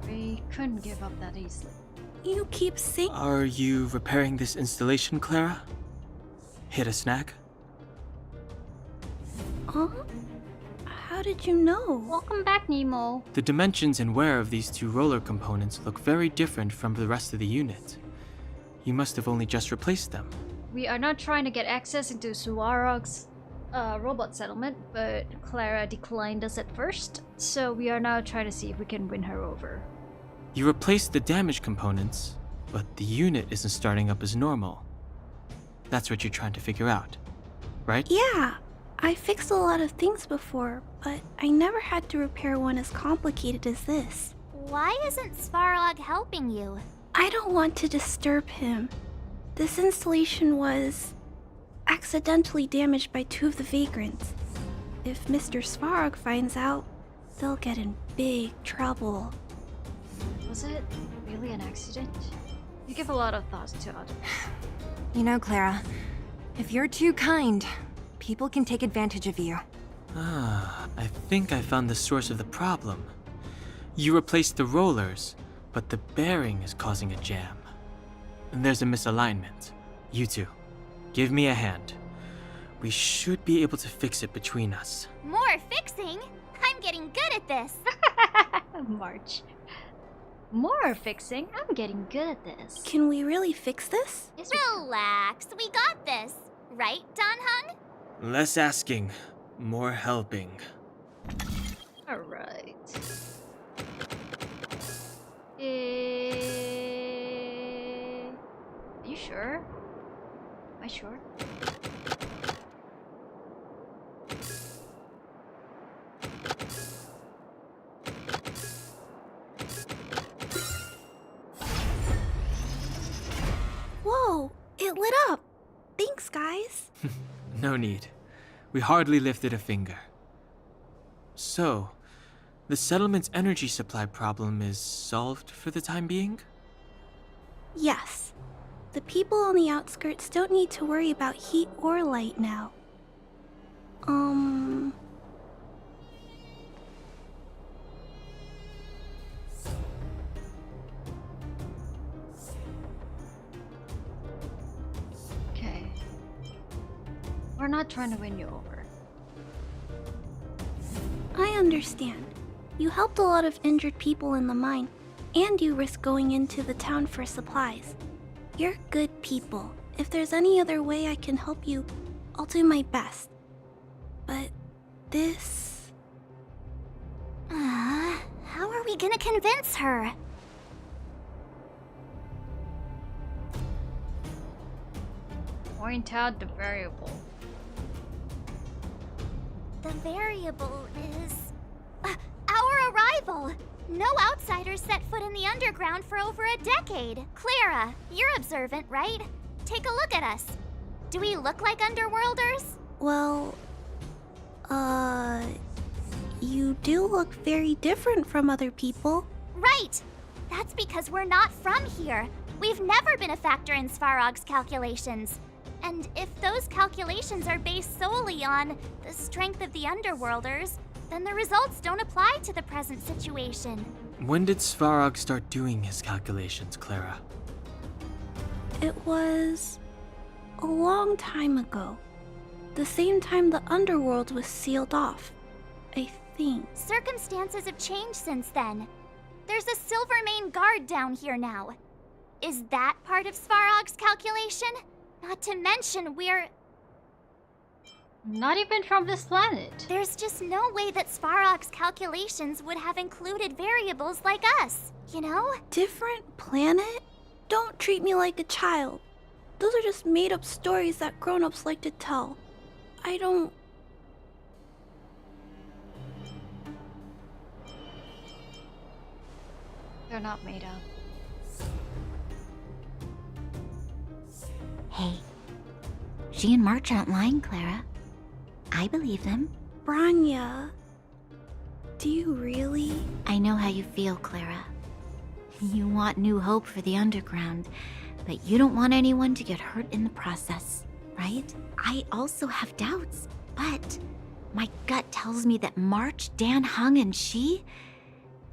We couldn't give up that easily. You keep saying. Are you repairing this installation, Clara? Hit a snag? Huh? How did you know? Welcome back, Nemo. The dimensions and wear of these two roller components look very different from the rest of the unit. You must have only just replaced them. We are not trying to get access into Svarog's robot settlement, but Clara declined us at first, so we are now trying to see if we can win her over. You replaced the damaged components, but the unit isn't starting up as normal. That's what you're trying to figure out, right? Yeah, I fixed a lot of things before, but I never had to repair one as complicated as this. Why isn't Svarog helping you? I don't want to disturb him. This installation was accidentally damaged by two of the vagrants. If Mr. Svarog finds out, they'll get in big trouble. Was it really an accident? You give a lot of thought to it. You know, Clara, if you're too kind, people can take advantage of you. I think I found the source of the problem. You replaced the rollers, but the bearing is causing a jam. And there's a misalignment. You two, give me a hand. We should be able to fix it between us. More fixing? I'm getting good at this. March. More fixing? I'm getting good at this. Can we really fix this? Relax, we got this. Right, Don Hung? Less asking, more helping. Alright. Are you sure? Am I sure? Whoa, it lit up. Thanks, guys. No need. We hardly lifted a finger. So, the settlement's energy supply problem is solved for the time being? Yes. The people on the outskirts don't need to worry about heat or light now. Okay. We're not trying to win you over. I understand. You helped a lot of injured people in the mine, and you risked going into the town for supplies. You're good people. If there's any other way I can help you, I'll do my best. But this... How are we gonna convince her? Point out the variable. The variable is... our arrival! No outsiders set foot in the underground for over a decade. Clara, you're observant, right? Take a look at us. Do we look like underworlders? Well... You do look very different from other people. Right! That's because we're not from here. We've never been a factor in Svarog's calculations. And if those calculations are based solely on the strength of the underworlders, then the results don't apply to the present situation. When did Svarog start doing his calculations, Clara? It was... a long time ago. The same time the underworld was sealed off, I think. Circumstances have changed since then. There's a Silvermane guard down here now. Is that part of Svarog's calculation? Not to mention we're... Not even from this planet. There's just no way that Svarog's calculations would have included variables like us, you know? Different planet? Don't treat me like a child. Those are just made-up stories that grown-ups like to tell. I don't... They're not made up. Hey, she and March aren't lying, Clara. I believe them. Branya... Do you really? I know how you feel, Clara. You want new hope for the underground, but you don't want anyone to get hurt in the process, right? I also have doubts, but my gut tells me that March, Dan Hung, and she,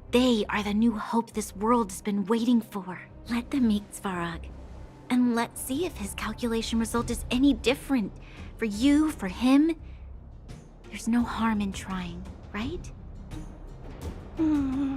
they are the new hope this world has been waiting for. Let them meet Svarog, and let's see if his calculation result is any different. For you, for him, there's no harm in trying, right? Hmm.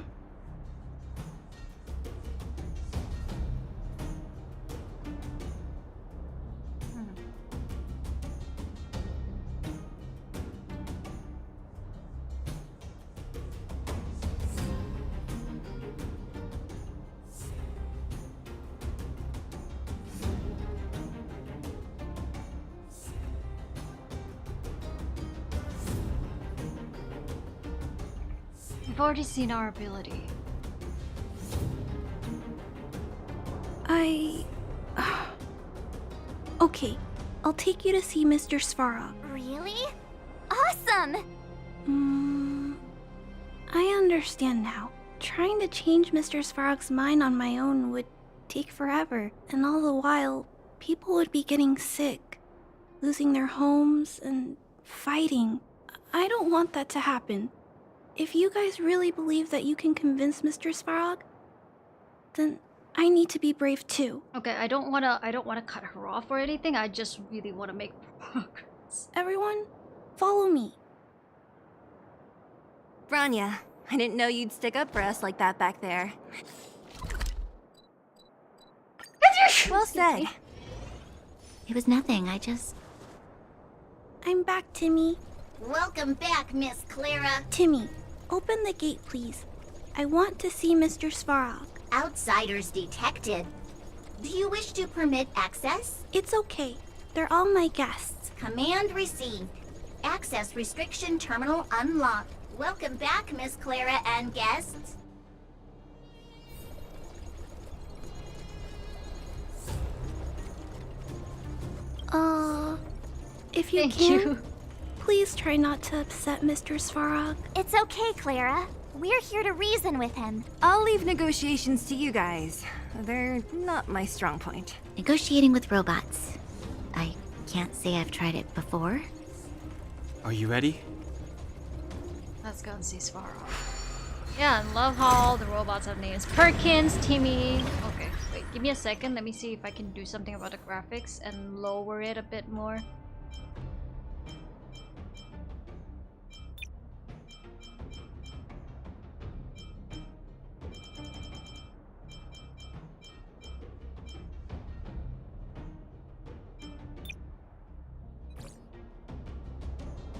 We've already seen our ability. Okay, I'll take you to see Mr. Svarog. Really? Awesome! I understand now. Trying to change Mr. Svarog's mind on my own would take forever, and all the while, people would be getting sick, losing their homes, and fighting. I don't want that to happen. If you guys really believe that you can convince Mr. Svarog, then I need to be brave too. Okay, I don't wanna cut her off or anything. I just really wanna make progress. Everyone, follow me. Branya, I didn't know you'd stick up for us like that back there. Well said. It was nothing, I'm back, Timmy. Welcome back, Miss Clara. Timmy, open the gate, please. I want to see Mr. Svarog. Outsiders detected. Do you wish to permit access? It's okay. They're all my guests. Command received. Access restriction terminal unlocked. Welcome back, Miss Clara and guests. If you can, please try not to upset Mr. Svarog. It's okay, Clara. We're here to reason with him. I'll leave negotiations to you guys. They're not my strong point. Negotiating with robots. I can't say I've tried it before. Are you ready? Let's go and see Svarog. Yeah, and love how all the robots have names. Perkins, Timmy. Okay, wait, give me a second. Let me see if I can do something about the graphics and lower it a bit more.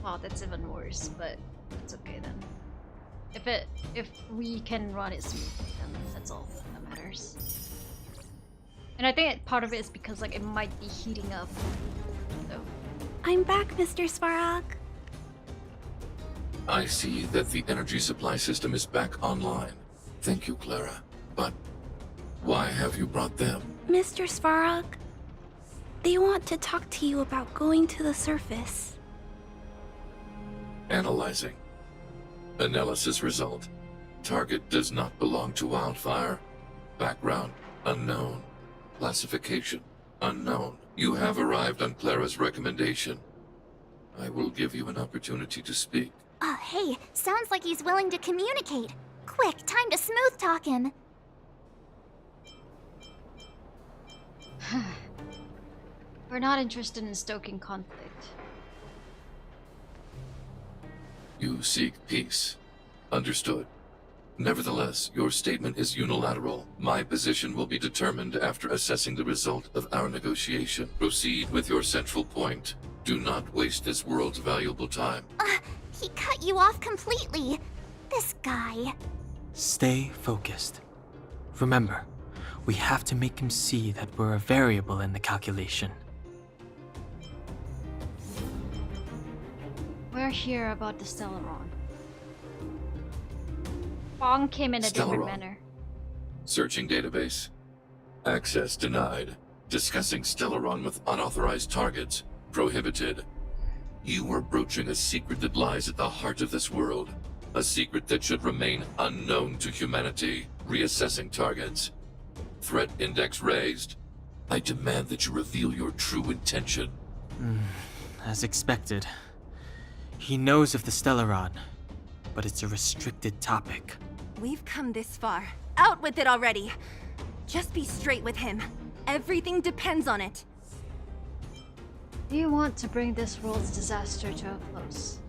Wow, that's even worse, but it's okay then. If we can run it smoothly, then that's all that matters. And I think part of it is because like it might be heating up. So. I'm back, Mr. Svarog. I see that the energy supply system is back online. Thank you, Clara. But why have you brought them? Mr. Svarog, they want to talk to you about going to the surface. Analyzing. Analysis result. Target does not belong to Wildfire. Background unknown. Classification unknown. You have arrived on Clara's recommendation. I will give you an opportunity to speak. Oh, hey, sounds like he's willing to communicate. Quick, time to smooth talk him. We're not interested in stoking conflict. You seek peace. Understood. Nevertheless, your statement is unilateral. My position will be determined after assessing the result of our negotiation. Proceed with your central point. Do not waste this world's valuable time. He cut you off completely. This guy. Stay focused. Remember, We have to make him see that we're a variable in the calculation. We're here about the Stellaron. Bong came in a different Stellaron. manner. Searching database. Access denied. Discussing Stellaron with unauthorized targets. Prohibited. You are broaching a secret that lies at the heart of this world. A secret that should remain unknown to humanity. Reassessing targets. Threat index raised. I demand that you reveal your true intention. As expected. He knows of the Stellaron, but it's a restricted topic. We've come this far. Out with it already! Just be straight with him. Everything depends on it. Do you want to bring this world's disaster to a close?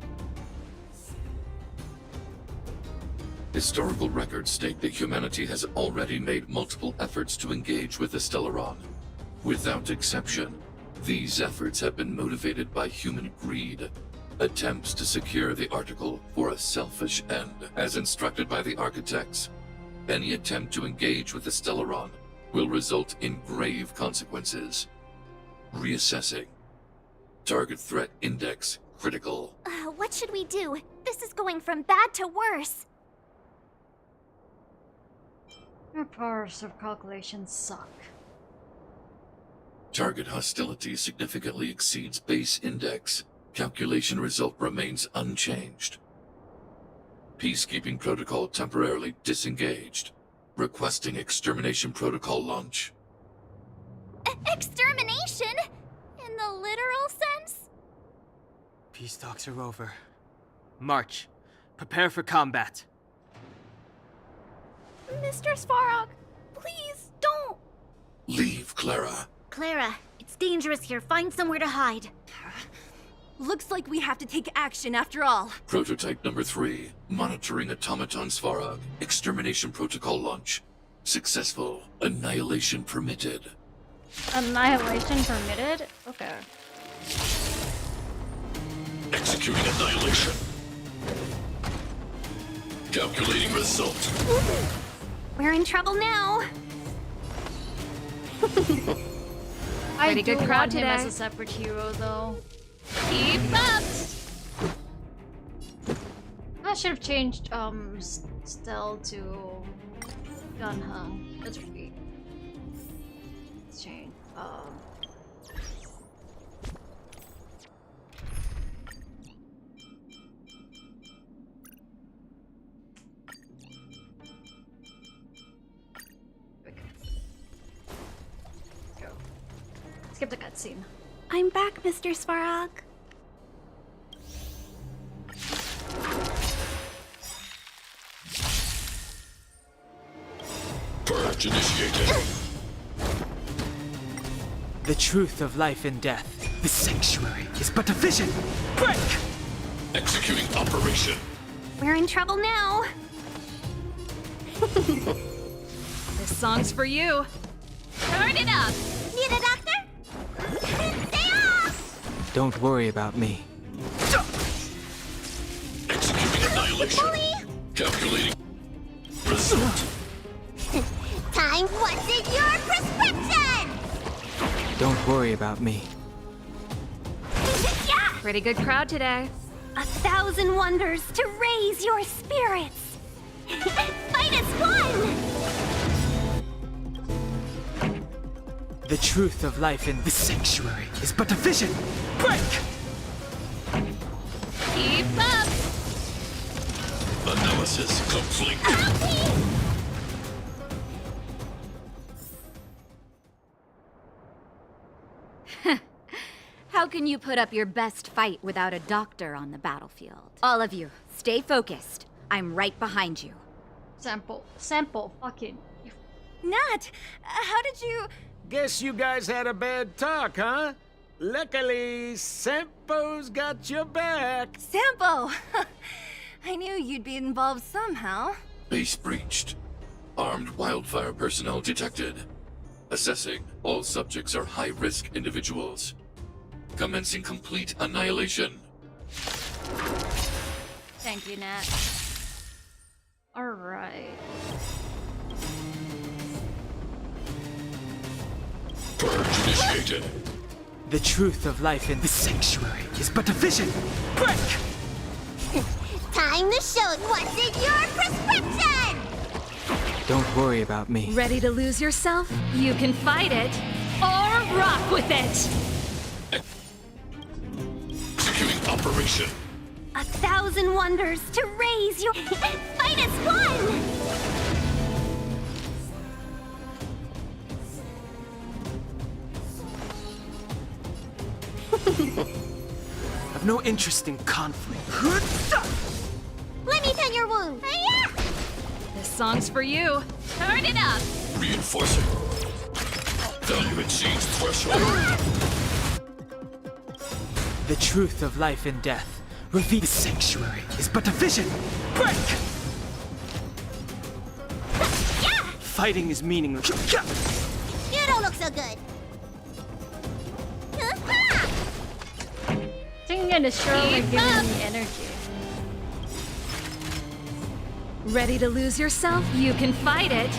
Historical records state that humanity has already made multiple efforts to engage with the Stellaron. Without exception, these efforts have been motivated by human greed. Attempts to secure the article for a selfish end, as instructed by the architects. Any attempt to engage with the Stellaron will result in grave consequences. Reassessing. Target threat index critical. What should we do? This is going from bad to worse. Your powers of calculation suck. Target hostility significantly exceeds base index. Calculation result remains unchanged. Peacekeeping protocol temporarily disengaged. Requesting extermination protocol launch. Extermination? In the literal sense? Peace talks are over. March. Prepare for combat. Mr. Svarog, please don't! Leave, Clara. Clara, it's dangerous here. Find somewhere to hide. Looks like we have to take action after all. Prototype number 3. Monitoring automaton Svarog. Extermination protocol launch. Successful. Annihilation permitted. Annihilation permitted? Okay. Executing annihilation. Calculating result. We're in trouble now. I Pretty do good crowd want him as today. a separate hero, though. Keep up! I should have changed Stell to Gunhung. That's right. Let's change. Go. Skip the cutscene. I'm back, Mr. Svarog. Purge initiated. The truth of life and death. The sanctuary is but a vision. Break! Executing operation. We're in trouble now. This song's for you. Turn it up! Need a doctor? Stay off! Don't worry about me. Executing annihilation. Calculating result. Time, what's in your prescription? Don't worry about me. Yeah! Pretty good crowd today. 1,000 wonders to raise your spirits. Fight as one! The truth of life in the sanctuary is but a vision. Break! Keep up! Analysis complete. How can you put up your best fight without a doctor on the battlefield? All of you, stay focused. I'm right behind you. Sample, fucking. Nat, how did you... Guess you guys had a bad talk, huh? Luckily, Sampo's got your back. Sampo! I knew you'd be involved somehow. Base breached. Armed wildfire personnel detected. Assessing. All subjects are high-risk individuals. Commencing complete annihilation. Thank you, Nat. Alright. Purge initiated. The truth of life in the sanctuary is but a vision. Break! Time to show what's in your prescription! Don't worry about me. Ready to lose yourself? You can fight it or rock with it! Executing operation. 1,000 wonders to raise your... Fight as one! I've no interest in conflict. Let me tend your wound. This song's for you. Turn it up! Reinforcing. Value exceeds threshold. The truth of life and death. Reveal the sanctuary is but a vision. Break! Fighting is meaningless. You don't look so good. Singing and surely giving me energy. Ready to lose yourself? You can fight it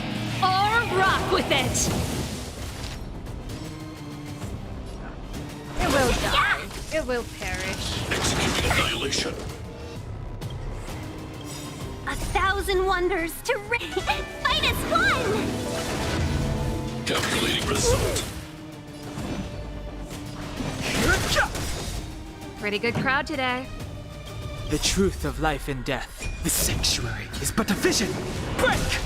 or rock with it! It will die. It will perish. Executing annihilation. 1,000 wonders to fight as one! Calculating result. Pretty good crowd today. The truth of life and death. The sanctuary is but a vision. Break!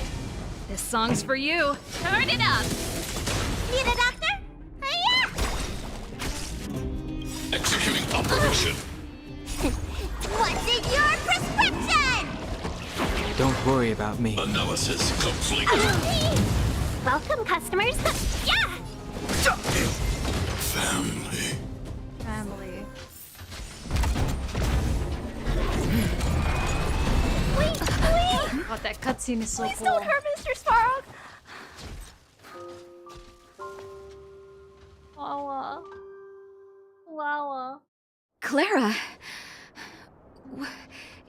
This song's for you. Turn it up! Need a doctor? Executing operation. What's in your prescription? Don't worry about me. Analysis complete. Welcome, customers. Yeah! Family. Family. Wait! God, that cutscene is so Please cool. don't hurt Mr. Svarog! Wow. Clara!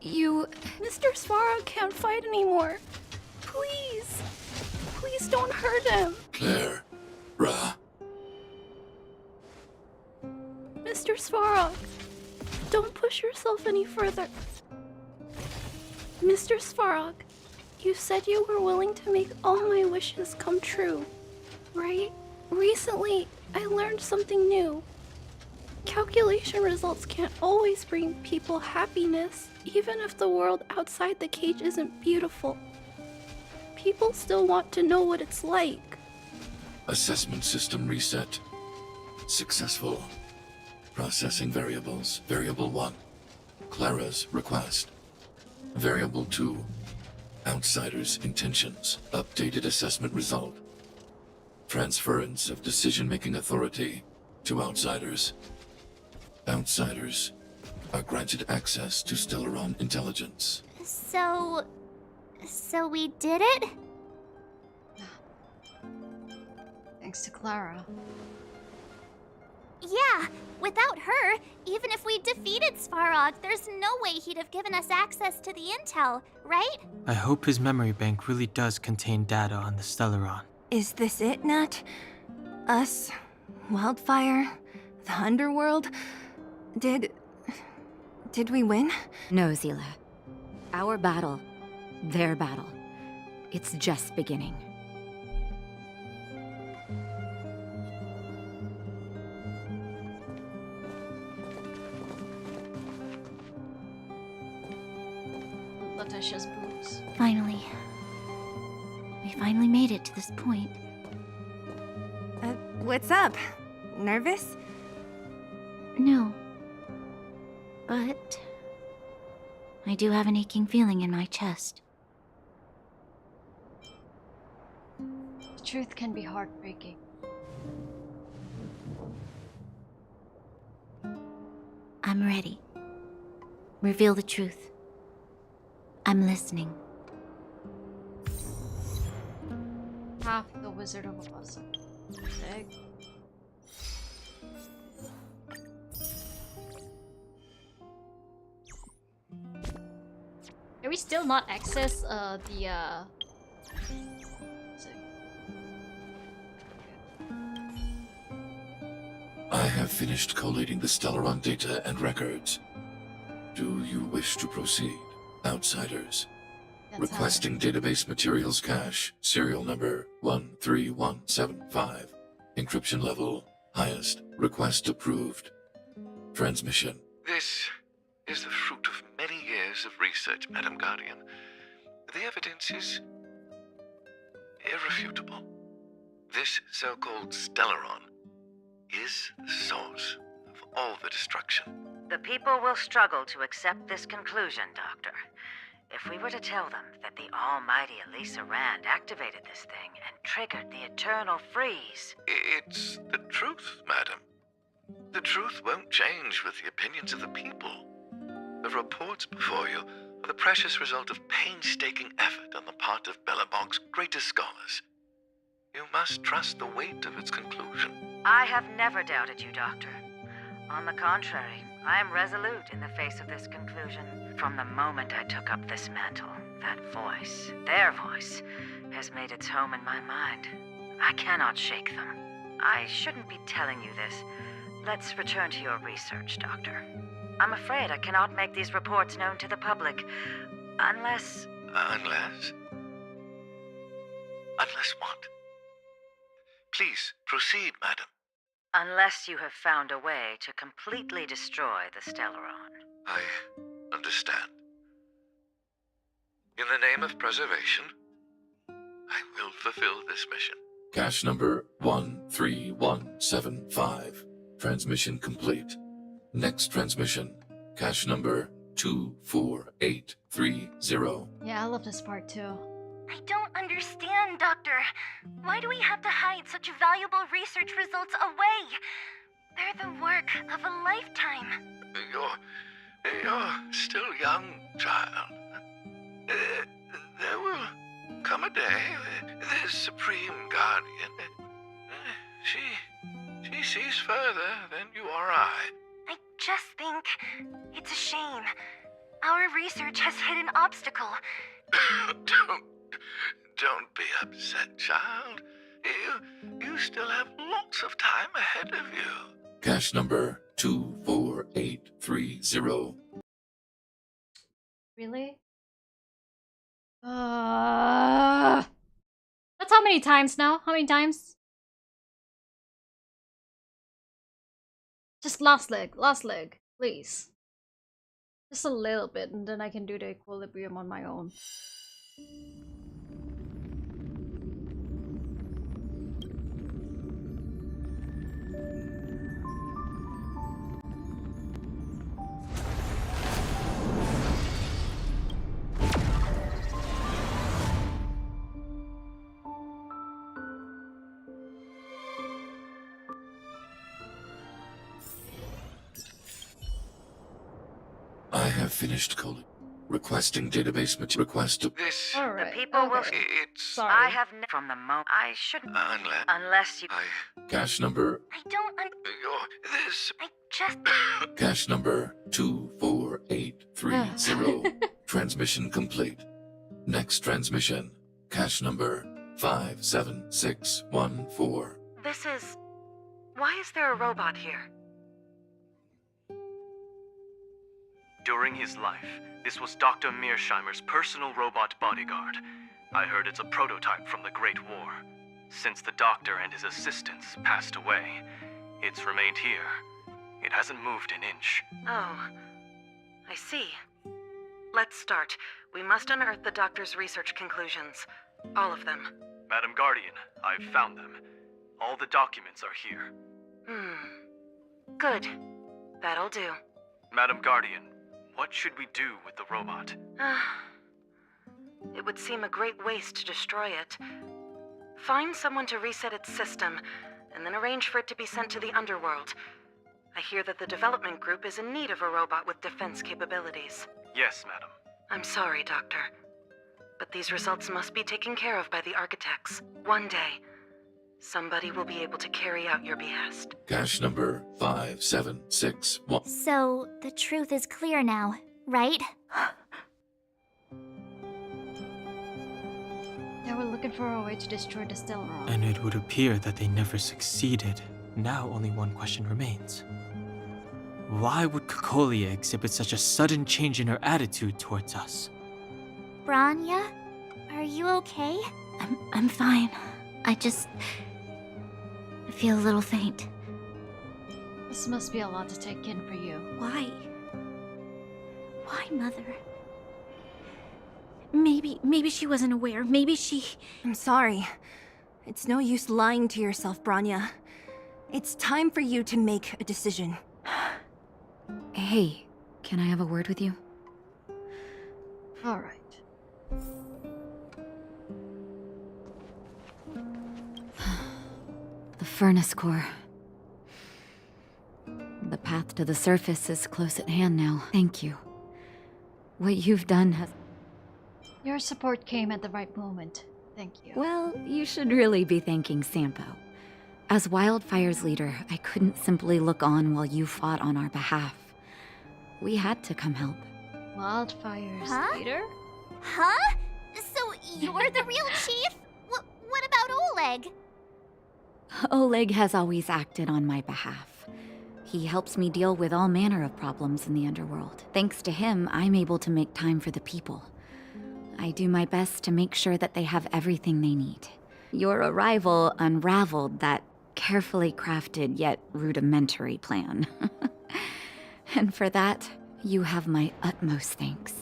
You... Mr. Svarog can't fight anymore. Please. Please don't hurt him. Claire. Ra. Mr. Svarog, don't push yourself any further. Mr. Svarog, you said you were willing to make all my wishes come true, right? Recently, I learned something new. Calculation results can't always bring people happiness, even if the world outside the cage isn't beautiful. People still want to know what it's like. Assessment system reset. Successful. Processing variables. Variable 1. Clara's request. Variable 2. Outsider's intentions. Updated assessment result. Transference of decision-making authority to outsiders. Outsiders are granted access to Stellaron intelligence. So we did it? Thanks to Clara. Yeah, without her, even if we defeated Svarog, there's no way he'd have given us access to the intel, right? I hope his memory bank really does contain data on the Stellaron. Is this it, Nat? Us? Wildfire? The underworld? Did we win? No, Zila. Our battle, their battle. It's just beginning. Letitia's boobs. Finally. We finally made it to this point. What's up? Nervous? No. But I do have an aching feeling in my chest. The truth can be heartbreaking. I'm ready. Reveal the truth. I'm listening. Half the Wizard of Oz. Sick. Can we still not access I have finished collating the Stellaron data and records. Do you wish to proceed, outsiders? Requesting database materials cache, serial number 13175. Encryption level, highest. Request approved. Transmission. This is the fruit of many years of research, Madam Guardian. The evidence is irrefutable. This so-called Stellaron is the source of all the destruction. The people will struggle to accept this conclusion, Doctor. If we were to tell them that the almighty Elisa Rand activated this thing and triggered the eternal freeze... It's the truth, madam. The truth won't change with the opinions of the people. The reports before you are the precious result of painstaking effort on the part of Bellabog's greatest scholars. You must trust the weight of its conclusion. I have never doubted you, Doctor. On the contrary, I am resolute in the face of this conclusion. From the moment I took up this mantle, that voice, their voice, has made its home in my mind. I cannot shake them. I shouldn't be telling you this. Let's return to your research, Doctor. I'm afraid I cannot make these reports known to the public, unless... Unless? Unless what? Please, proceed, madam. Unless you have found a way to completely destroy the Stellaron. I understand. In the name of preservation, I will fulfill this mission. Cache number 13175. Transmission complete. Next transmission. Cache number 24830. Yeah, I love this part too. I don't understand, Doctor. Why do we have to hide such valuable research results away? They're the work of a lifetime. You're still young, child. There will come a day, the Supreme Guardian, she sees further than you or I. I just think it's a shame. Our research has hit an obstacle. Don't be upset, child. You still have lots of time ahead of you. Cache number 24830. Really? That's how many times now? How many times? Just last leg, please. Just a little bit, and then I can do the equilibrium on my own. I have finished calling. Requesting database material. Request to this. The people will. It's. I have from the moment I shouldn't. Unless you. Cache number. I don't. This. I just. Cache number 24830. Transmission complete. Next transmission. Cache number 57614. This is. Why is there a robot here? During his life, this was Dr. Mearsheimer's personal robot bodyguard. I heard it's a prototype from the Great War. Since the doctor and his assistants passed away, it's remained here. It hasn't moved an inch. Oh, I see. Let's start. We must unearth the doctor's research conclusions. All of them. Madam Guardian, I've found them. All the documents are here. Good. That'll do. Madam Guardian, what should we do with the robot? It would seem a great waste to destroy it. Find someone to reset its system, and then arrange for it to be sent to the underworld. I hear that the development group is in need of a robot with defense capabilities. Yes, madam. I'm sorry, Doctor. But these results must be taken care of by the architects. One day, somebody will be able to carry out your behest. Cache number 5761. So, the truth is clear now, right? They were looking for a way to destroy the Stellaron. And it would appear that they never succeeded. Now only one question remains. Why would Cocolia exhibit such a sudden change in her attitude towards us? Branya, are you okay? I'm fine. I feel a little faint. This must be a lot to take in for you. Why? Why, Mother? Maybe she wasn't aware. Maybe she... I'm sorry. It's no use lying to yourself, Branya. It's time for you to make a decision. Hey, can I have a word with you? Alright. The furnace core. The path to the surface is close at hand now. Thank you. What you've done has... Your support came at the right moment. Thank you. Well, you should really be thanking Sampo. As Wildfire's leader, I couldn't simply look on while you fought on our behalf. We had to come help. Wildfire's leader? Huh? So you're the real chief? What about Oleg? Oleg has always acted on my behalf. He helps me deal with all manner of problems in the underworld. Thanks to him, I'm able to make time for the people. I do my best to make sure that they have everything they need. Your arrival unraveled that carefully crafted yet rudimentary plan. And for that, you have my utmost thanks.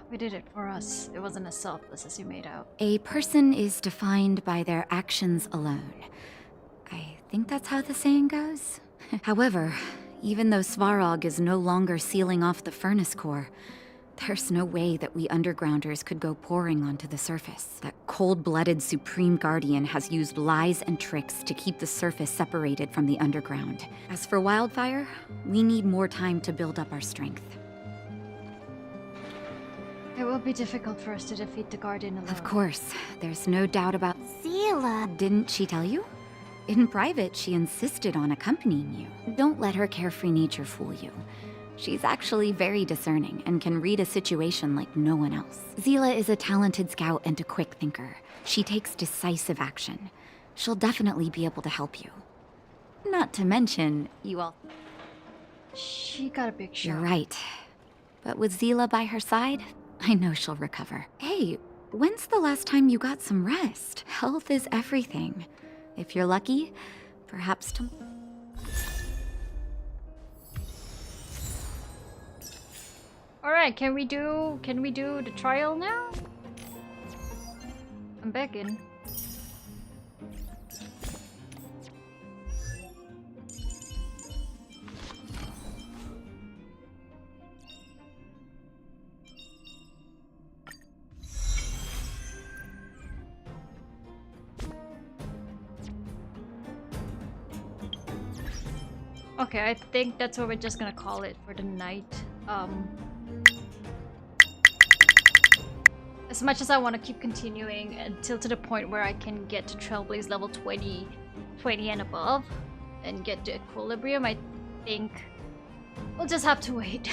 We did it for us. It wasn't as selfless as you made out. A person is defined by their actions alone. I think that's how the saying goes. However, even though Svarog is no longer sealing off the furnace core, there's no way that we undergrounders could go pouring onto the surface. That cold-blooded Supreme Guardian has used lies and tricks to keep the surface separated from the underground. As for Wildfire, we need more time to build up our strength. It will be difficult for us to defeat the Guardian alone. Of course, there's no doubt about... Zila. Didn't she tell you? In private, she insisted on accompanying you. Don't let her carefree nature fool you. She's actually very discerning and can read a situation like no one else. Zila is a talented scout and a quick thinker. She takes decisive action. She'll definitely be able to help you. Not to mention, you all... She got a big shot. You're right. But with Zila by her side, I know she'll recover. Hey, when's the last time you got some rest? Health is everything. If you're lucky, perhaps tomorrow. Alright, can we do the trial now? I'm begging. Okay, I think that's what we're just gonna call it for the night. As much as I want to keep continuing until to the point where I can get to Trailblaze level 20 and above and get to Equilibrium, I think we'll just have to wait.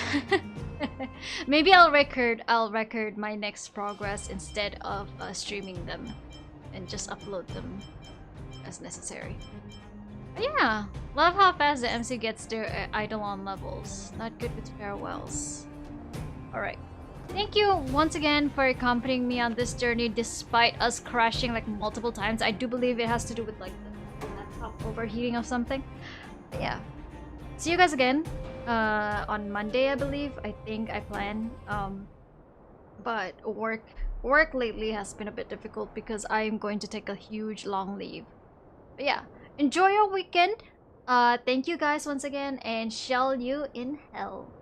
Maybe I'll record my next progress instead of streaming them and just upload them as necessary. But yeah, love how fast the MC gets their Eidolon levels. Not good with farewells. Alright. Thank you once again for accompanying me on this journey despite us crashing like multiple times. I do believe it has to do with like the laptop overheating or something. But yeah. See you guys again on Monday, I believe. I think I plan. But work lately has been a bit difficult because I am going to take a huge long leave. But yeah, enjoy your weekend. Thank you guys once again and shall you in hell.